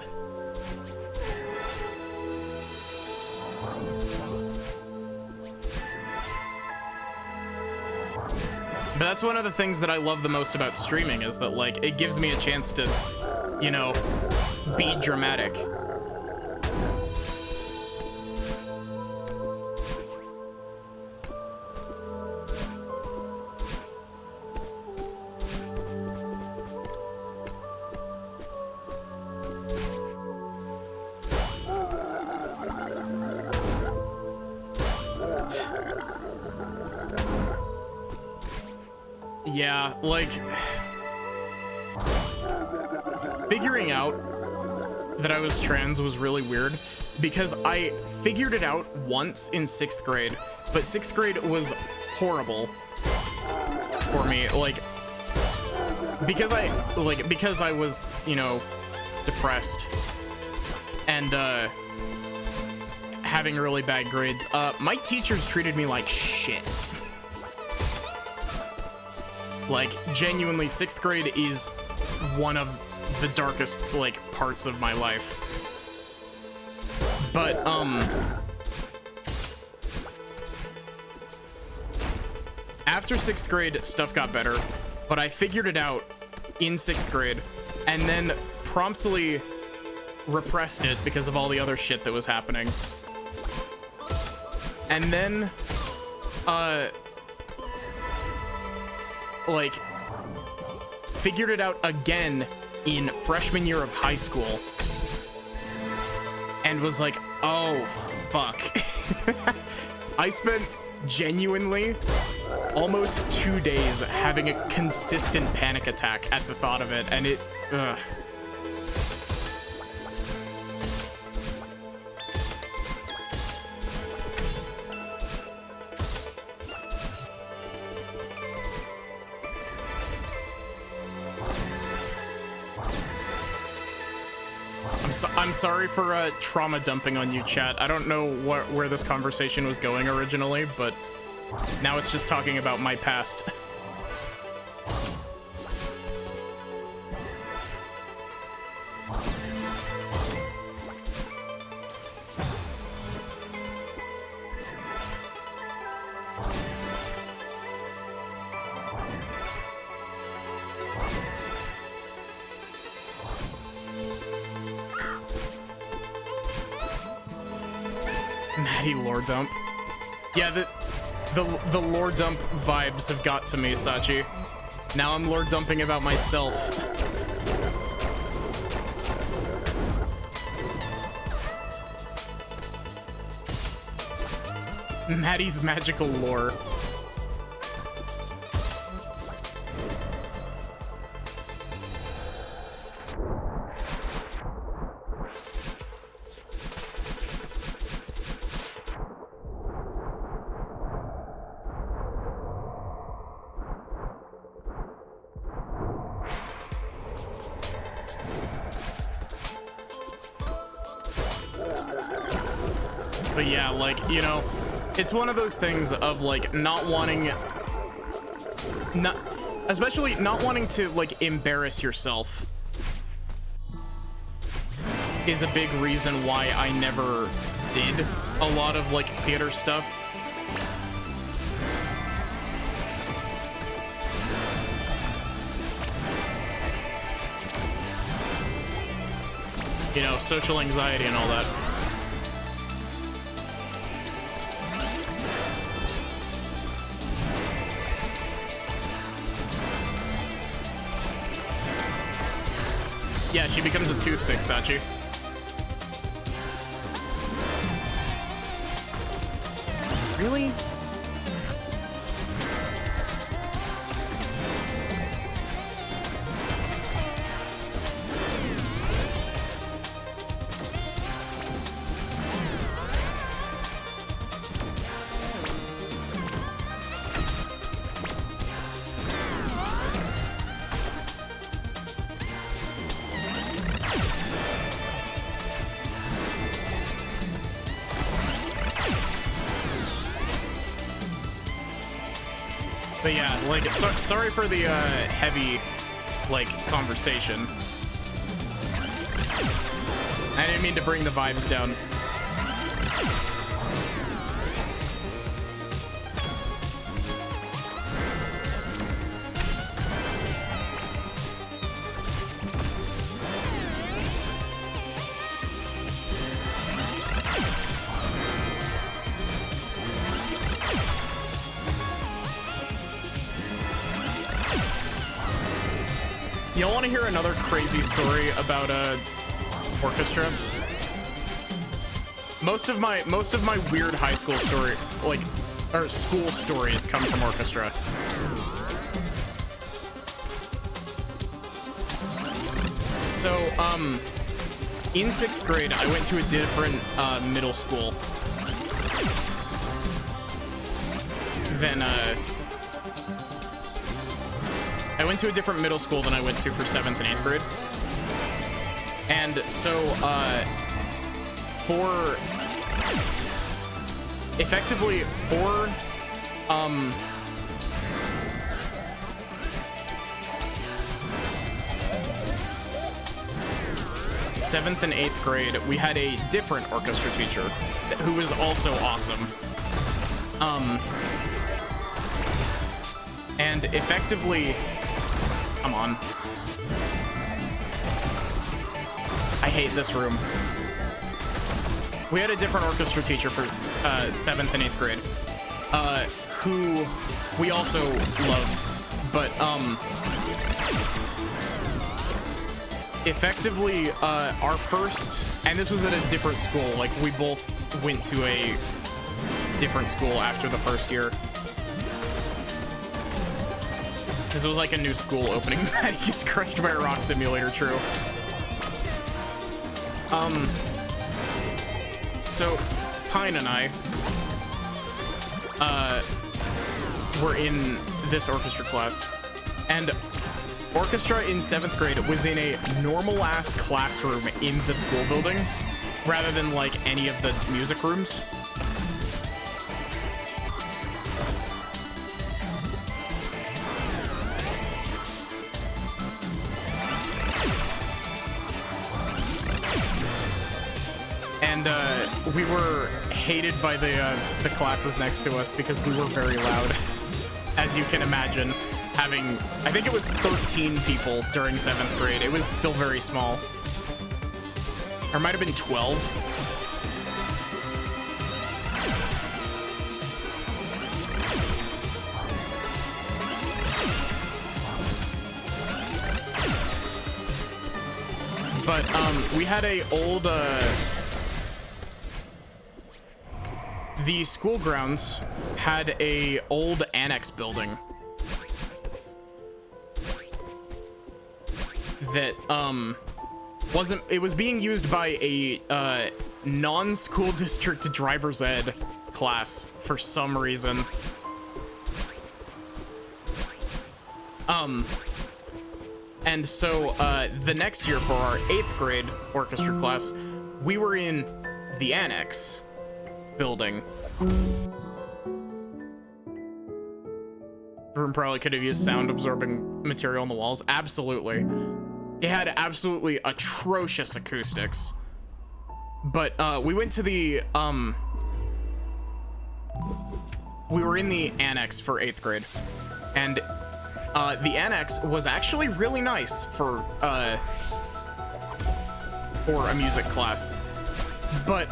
But that's one of the things that I love the most about streaming, is that, like, it gives me a chance to, you know, be dramatic. Yeah, like, figuring out that I was trans was really weird, because I figured it out once in 6th grade, but 6th grade was horrible for me, like, because I was, you know, depressed and having really bad grades. My teachers treated me like shit. Like, genuinely, 6th grade is one of the darkest, like, parts of my life. But, after 6th grade, stuff got better, but I figured it out in 6th grade, and then promptly repressed it because of all the other shit that was happening. And then, like, figured it out again in freshman year of high school and was like, oh fuck. I spent genuinely almost 2 days having a consistent panic attack at the thought of it, and it, ugh. I'm sorry for trauma dumping on you, chat. I don't know where this conversation was going originally, but now it's just talking about my past. Maddie lore dump. Yeah, the lore dump vibes have got to me, Sachi. Now I'm lore dumping about myself. Maddie's magical lore. But yeah, like, you know, it's one of those things of, like, especially not wanting to, like, embarrass yourself is a big reason why I never did a lot of, like, theater stuff. You know, social anxiety and all that. Yeah, she becomes a toothpick, Sachi. Really? But yeah, like, sorry for the heavy, like, conversation. I didn't mean to bring the vibes down. Y'all want to hear another crazy story about orchestra? Most of my weird high school story, like, or school stories, come from orchestra. So, in 6th grade, I went to a different middle school than I went to a different middle school than I went to for 7th and 8th grade. And so, effectively, for 7th and 8th grade, we had a different orchestra teacher who was also awesome. And effectively, come on. I hate this room. We had a different orchestra teacher for 7th and 8th grade, who we also loved, but effectively our first, and this was at a different school, like we both went to a different school after the first year. Because it was like a new school opening. He gets crushed by a rock simulator, true. So Pine and I were in this orchestra class, and orchestra in 7th grade was in a normal ass classroom in the school building rather than like any of the music rooms. And we were hated by the classes next to us because we were very loud, as you can imagine. Having, I think it was 13 people during 7th grade. It was still very small. Or it might have been 12. But we had a old the school grounds had a old annex building that it was being used by a non-school district driver's ed class for some reason. And so the next year for our 8th grade orchestra class, we were in the annex building. The room probably could have used sound absorbing material on the walls. Absolutely. It had absolutely atrocious acoustics. But we went to the we were in the annex for 8th grade, and the annex was actually really nice for a music class. But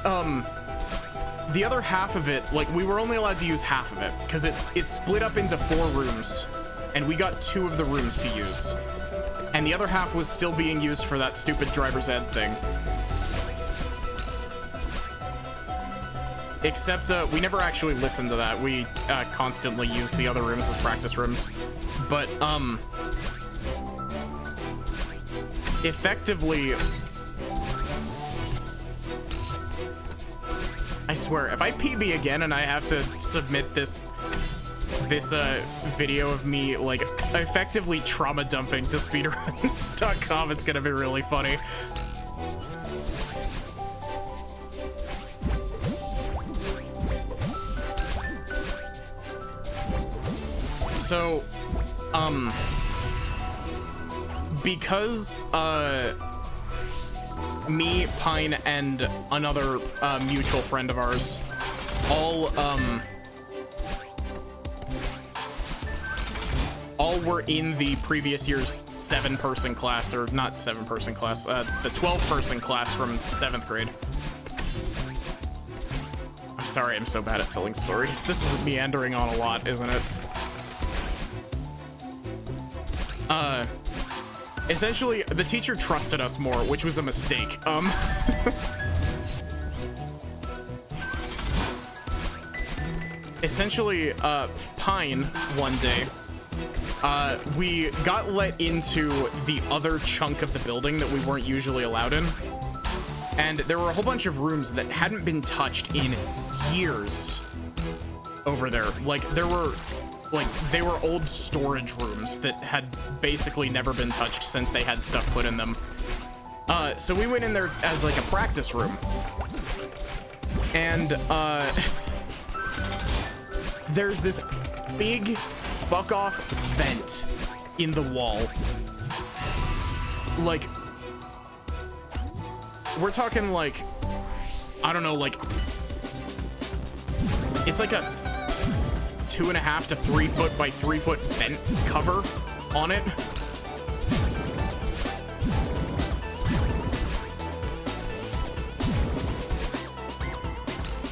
the other half of it, like, we were only allowed to use half of it because it's split up into 4 rooms, and we got 2 of the rooms to use, and the other half was still being used for that stupid driver's ed thing. Except we never actually listened to that. We constantly used the other rooms as practice rooms. But effectively, I swear, if I PB again and I have to submit this video of me, like, effectively trauma dumping to speedruns.com, it's gonna be really funny. So, because, me, Pine, and another, mutual friend of ours all were in the previous year's 7-person class, or not 7-person class, the 12-person class from 7th grade. I'm sorry, I'm so bad at telling stories. This is meandering on a lot, isn't it? Essentially, the teacher trusted us more, which was a mistake. Essentially, Pine, one day, we got let into the other chunk of the building that we weren't usually allowed in. And there were a whole bunch of rooms that hadn't been touched in years over there. Like, they were old storage rooms that had basically never been touched since they had stuff put in them. So we went in there as, like, a practice room. And, there's this big fuck-off vent in the wall. Like, we're talking, like, I don't know, like, it's like a 2.5 to 3 foot by 3 foot vent cover on it.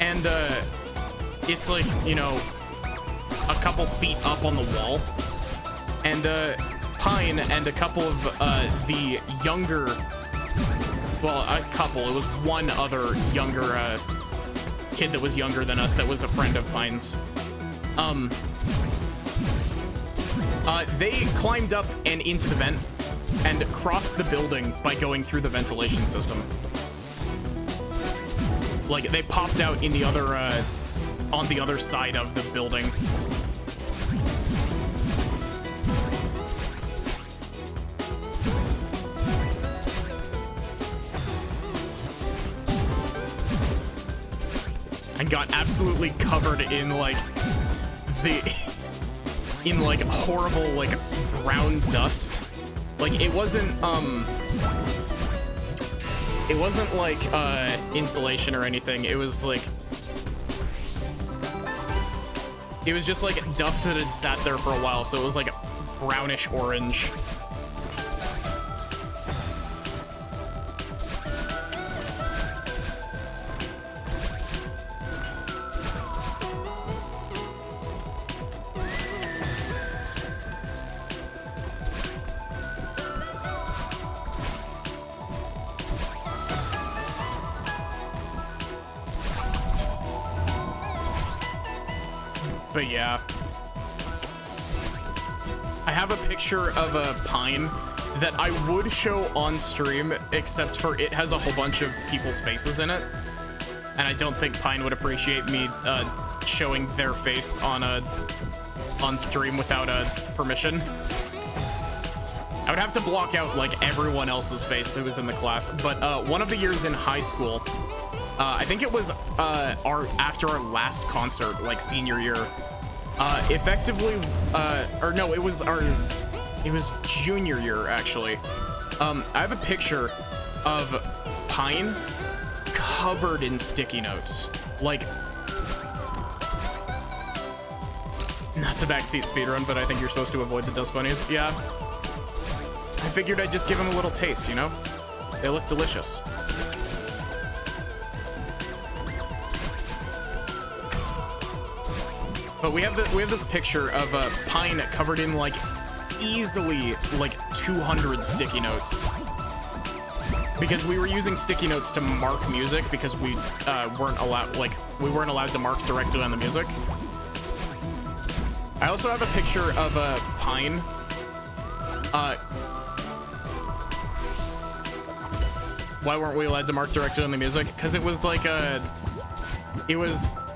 And, it's like, you know, a couple feet up on the wall. And, Pine and a couple of, the younger, well, a couple, it was one other younger, kid that was younger than us that was a friend of Pine's. They climbed up and into the vent and crossed the building by going through the ventilation system. Like, they popped out in the other, on the other side of the building. And got absolutely covered in, like, in, like, horrible, like, brown dust. Like, it wasn't, like, insulation or anything. It was, like, it was just, like, dust that had sat there for a while, so it was, like, brownish orange. But yeah, I have a picture of a Pine that I would show on stream, except for it has a whole bunch of people's faces in it, and I don't think Pine would appreciate me showing their face on stream without permission. I would have to block out, like, everyone else's face that was in the class. But one of the years in high school, I think it was after our last concert, like senior year, effectively, or no, it was junior year, actually. I have a picture of Pine covered in sticky notes. Like, not to backseat speedrun, but I think you're supposed to avoid the dust bunnies. Yeah. I figured I'd just give them a little taste, you know? They look delicious. But we have this picture of Pine covered in, like, easily, like, 200 sticky notes. Because we were using sticky notes to mark music because we weren't allowed to mark directly on the music. I also have a picture of Pine. Why weren't we allowed to mark directly on the music? Because it was like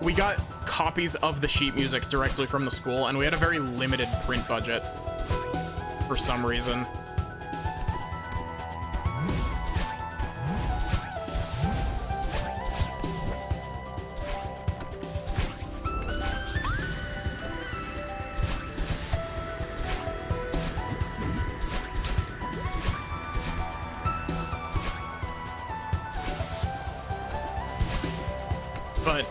we got copies of the sheet music directly from the school, and we had a very limited print budget for some reason. But,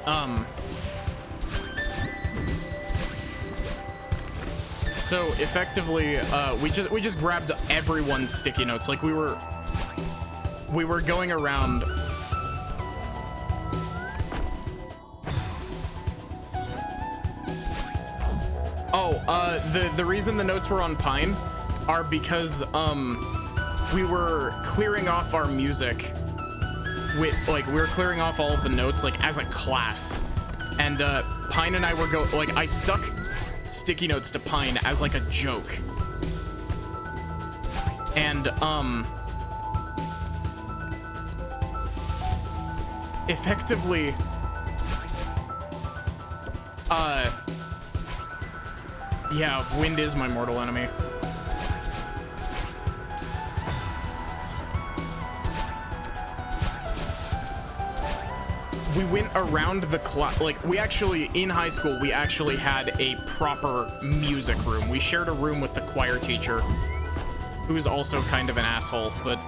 so effectively, we just grabbed everyone's sticky notes. Like we were going around. The reason the notes were on Pine are because we were clearing off our music with, like, we were clearing off all of the notes, like, as a class, and Pine and I were I stuck sticky notes to Pine as like a joke, and effectively yeah, wind is my mortal enemy. We went around the class, like, we actually, in high school, we actually had a proper music room. We shared a room with the choir teacher, who is also kind of an asshole, but...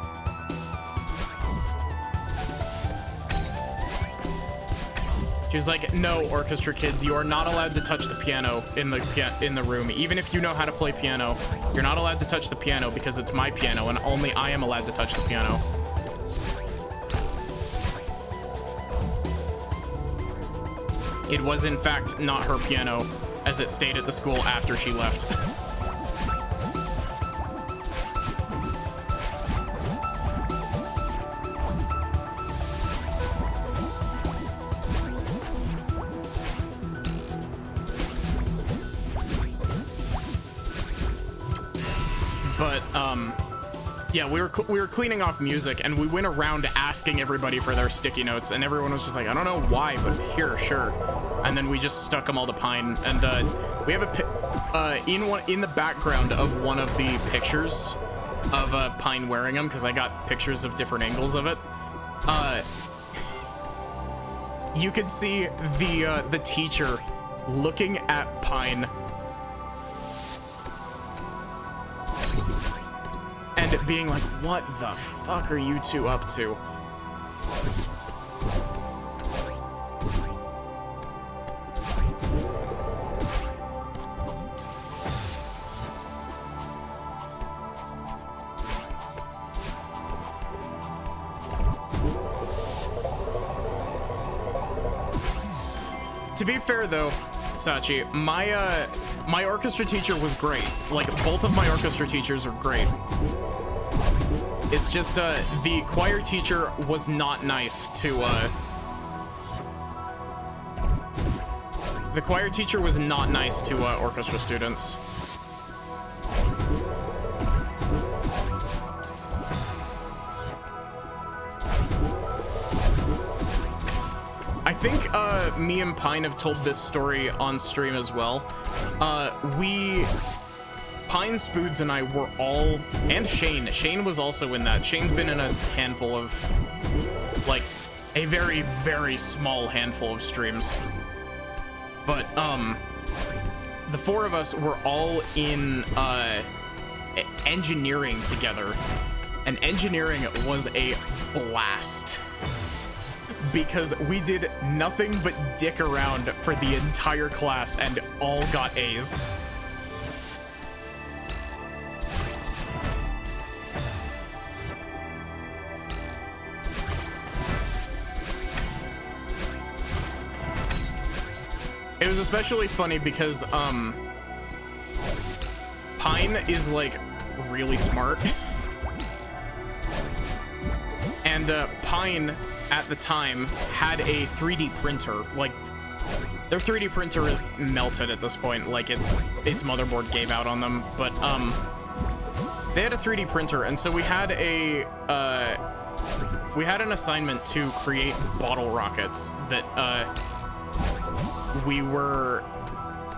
She was like, no, orchestra kids, you are not allowed to touch the piano in the room. Even if you know how to play piano, you're not allowed to touch the piano because it's my piano and only I am allowed to touch the piano. It was, in fact, not her piano, as it stayed at the school after she left. But, yeah, we were cleaning off music, and we went around asking everybody for their sticky notes, and everyone was just like, I don't know why, but here, sure. And then we just stuck them all to Pine, and we have in the background of one of the pictures of Pine wearing them, because I got pictures of different angles of it. You could see the teacher looking at Pine and being like, what the fuck are you two up to? To be fair though, Sachi, my orchestra teacher was great. Like, both of my orchestra teachers are great. It's just, the choir teacher was not nice to, the choir teacher was not nice to, orchestra students. I think, me and Pine have told this story on stream as well. Pine, Spoods, and I were all, and Shane was also in that. Shane's been in a handful of, like, a very, very small handful of streams. But, the four of us were all in, engineering together. And engineering was a blast. Because we did nothing but dick around for the entire class and all got A's. It was especially funny because, Pine is, like, really smart. And, Pine, at the time, had a 3D printer. Like, their 3D printer is melted at this point. Like, its motherboard gave out on them. But, they had a 3D printer, and so we had an assignment to create bottle rockets that, we were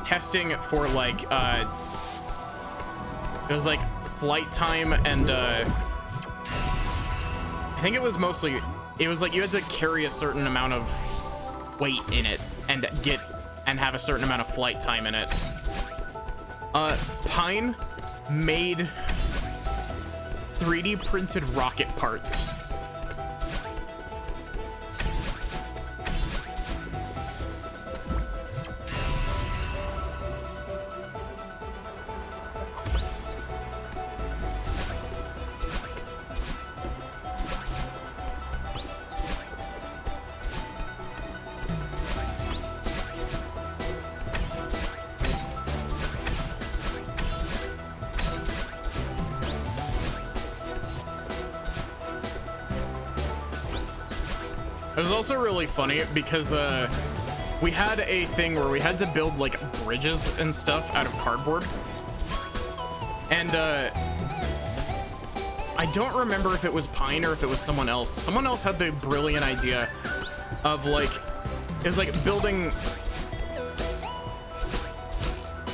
testing for, like, it was like flight time and I think it was mostly, it was like you had to carry a certain amount of weight in it and have a certain amount of flight time in it. Pine made 3D printed rocket parts. It was also really funny because we had a thing where we had to build like bridges and stuff out of cardboard. And I don't remember if it was Pine or if it was someone else. Someone else had the brilliant idea of like, it was like building,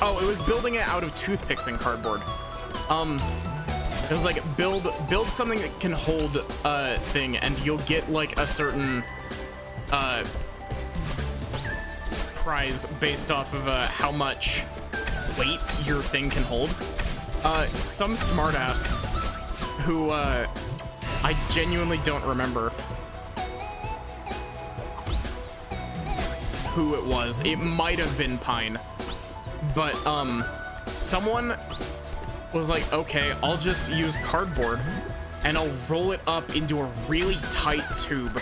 oh, it was building it out of toothpicks and cardboard. It was like build something that can hold a thing, and you'll get like a certain prize based off of how much weight your thing can hold. Some smartass who I genuinely don't remember who it was. It might have been Pine, but someone was like, okay, I'll just use cardboard and I'll roll it up into a really tight tube.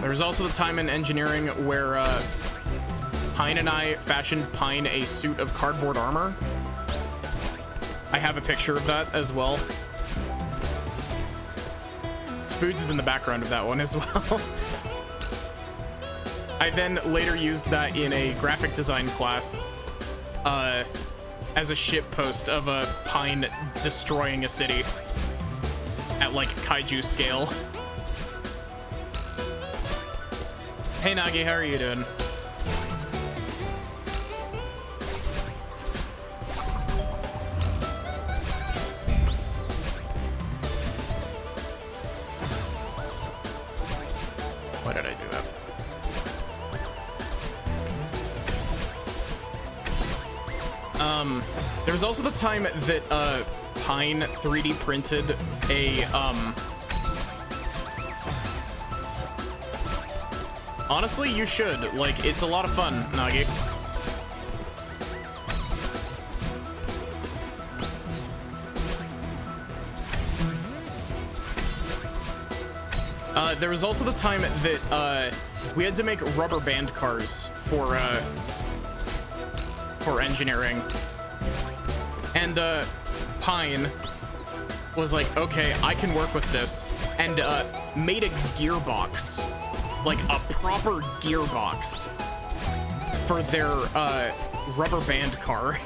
There was also the time in engineering where Pine and I fashioned Pine a suit of cardboard armor. I have a picture of that as well. Spoods is in the background of that one as well. I then later used that in a graphic design class as a ship post of a Pine destroying a city at like kaiju scale. Hey Nagi, how are you doing? Why did I do that? There was also the time that Pine 3D printed a honestly, you should. Like, it's a lot of fun, Nagi. There was also the time that we had to make rubber band cars for engineering. And Pine was like, okay, I can work with this, and made a gearbox, like a proper gearbox for their rubber band car.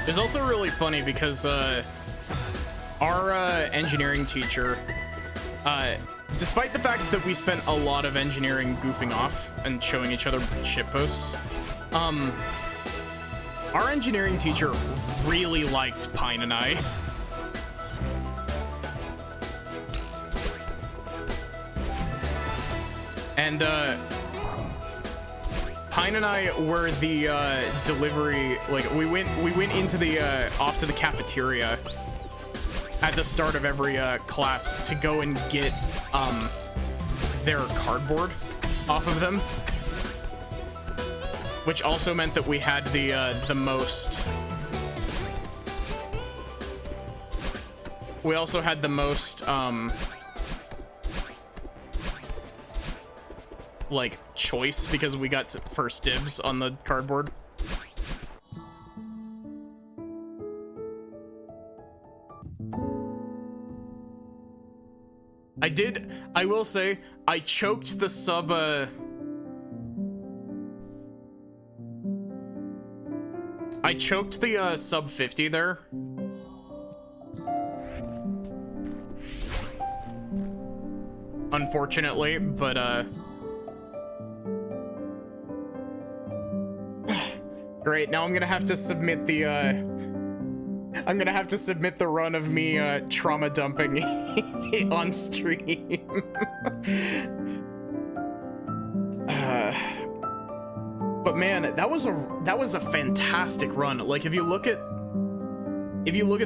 It's also really funny because our engineering teacher, despite the fact that we spent a lot of engineering goofing off and showing each other shitposts, our engineering teacher really liked Pine and I. And Pine and I were the delivery, like we went into the off to the cafeteria at the start of every class to go and get their cardboard off of them, which also meant that we had the most. We also had the most like choice because we got first dibs on the cardboard. I will say I choked the sub I choked the sub 50 there. Unfortunately, but great, now I'm gonna have to submit the I'm gonna have to submit the run of me trauma dumping on stream. But man, that was a fantastic run. Like if you look at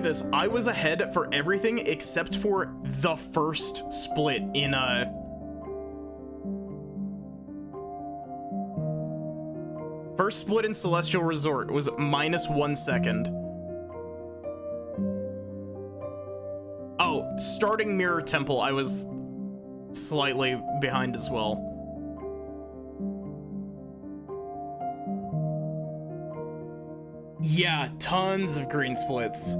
this, I was ahead for everything except for the first split in first split in Celestial Resort was -1 second. Oh, starting Mirror Temple, I was slightly behind as well. Yeah, tons of green splits.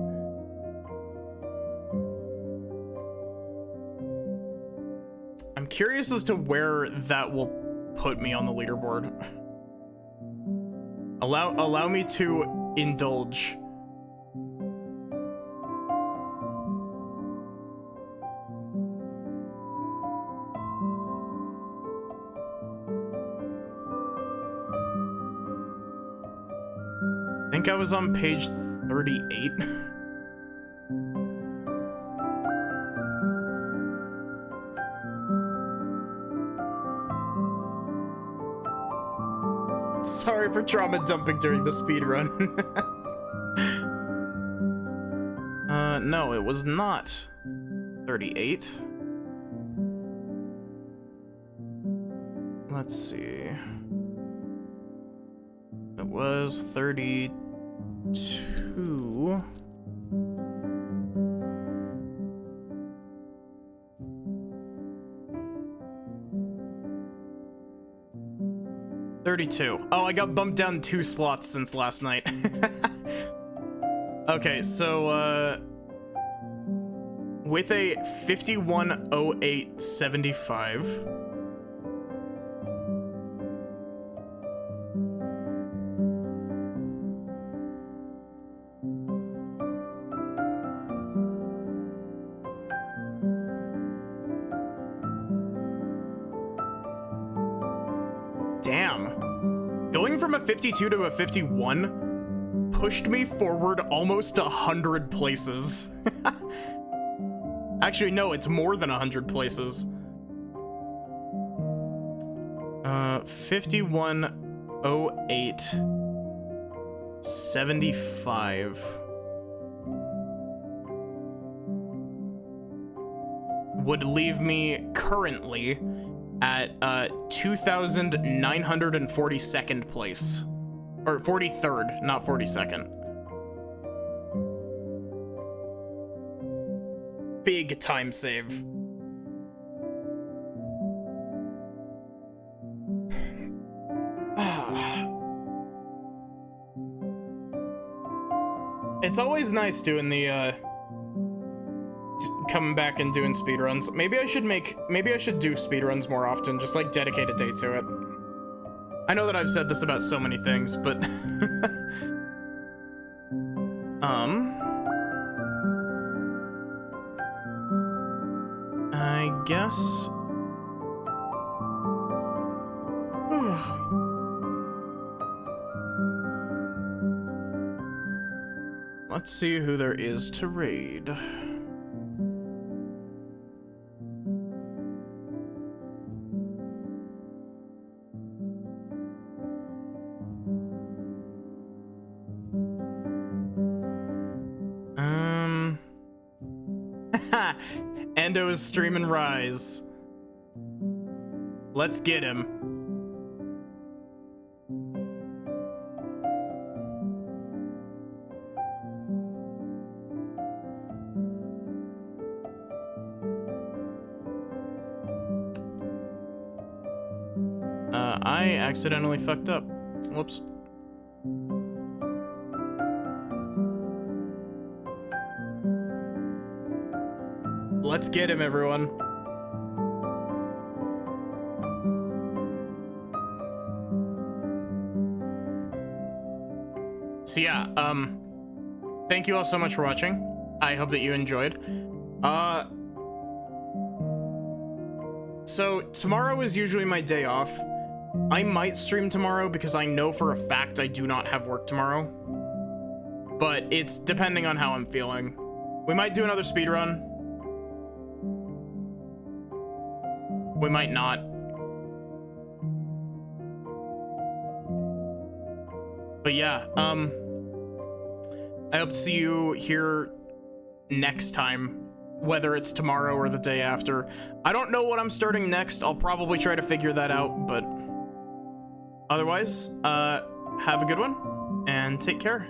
I'm curious as to where that will put me on the leaderboard. Allow me to indulge. I think I was on page 38. Sorry for trauma dumping during the speed run. No, it was not 38. Let's see. It was 32. Oh, I got bumped down 2 slots since last night. Okay, so with a 510875. Damn. Going from a 52 to a 51 pushed me forward almost 100 places. Actually, no, it's more than 100 places. 510875 would leave me currently at 2,942nd place, or 43rd, not 42nd. Big time save. It's always nice doing the coming back and doing speedruns. Maybe I should do speedruns more often, just like dedicate a day to it. I know that I've said this about so many things, but I guess let's see who there is to raid. Endo's streaming Rise. Let's get him. I accidentally fucked up. Whoops. Let's get him, everyone. So yeah, thank you all so much for watching. I hope that you enjoyed. So tomorrow is usually my day off. I might stream tomorrow because I know for a fact I do not have work tomorrow. but it's depending on how I'm feeling. We might do another speedrun. We might not. But yeah, I hope to see you here next time, whether it's tomorrow or the day after. I don't know what I'm starting next. I'll probably try to figure that out, but otherwise, have a good one and take care.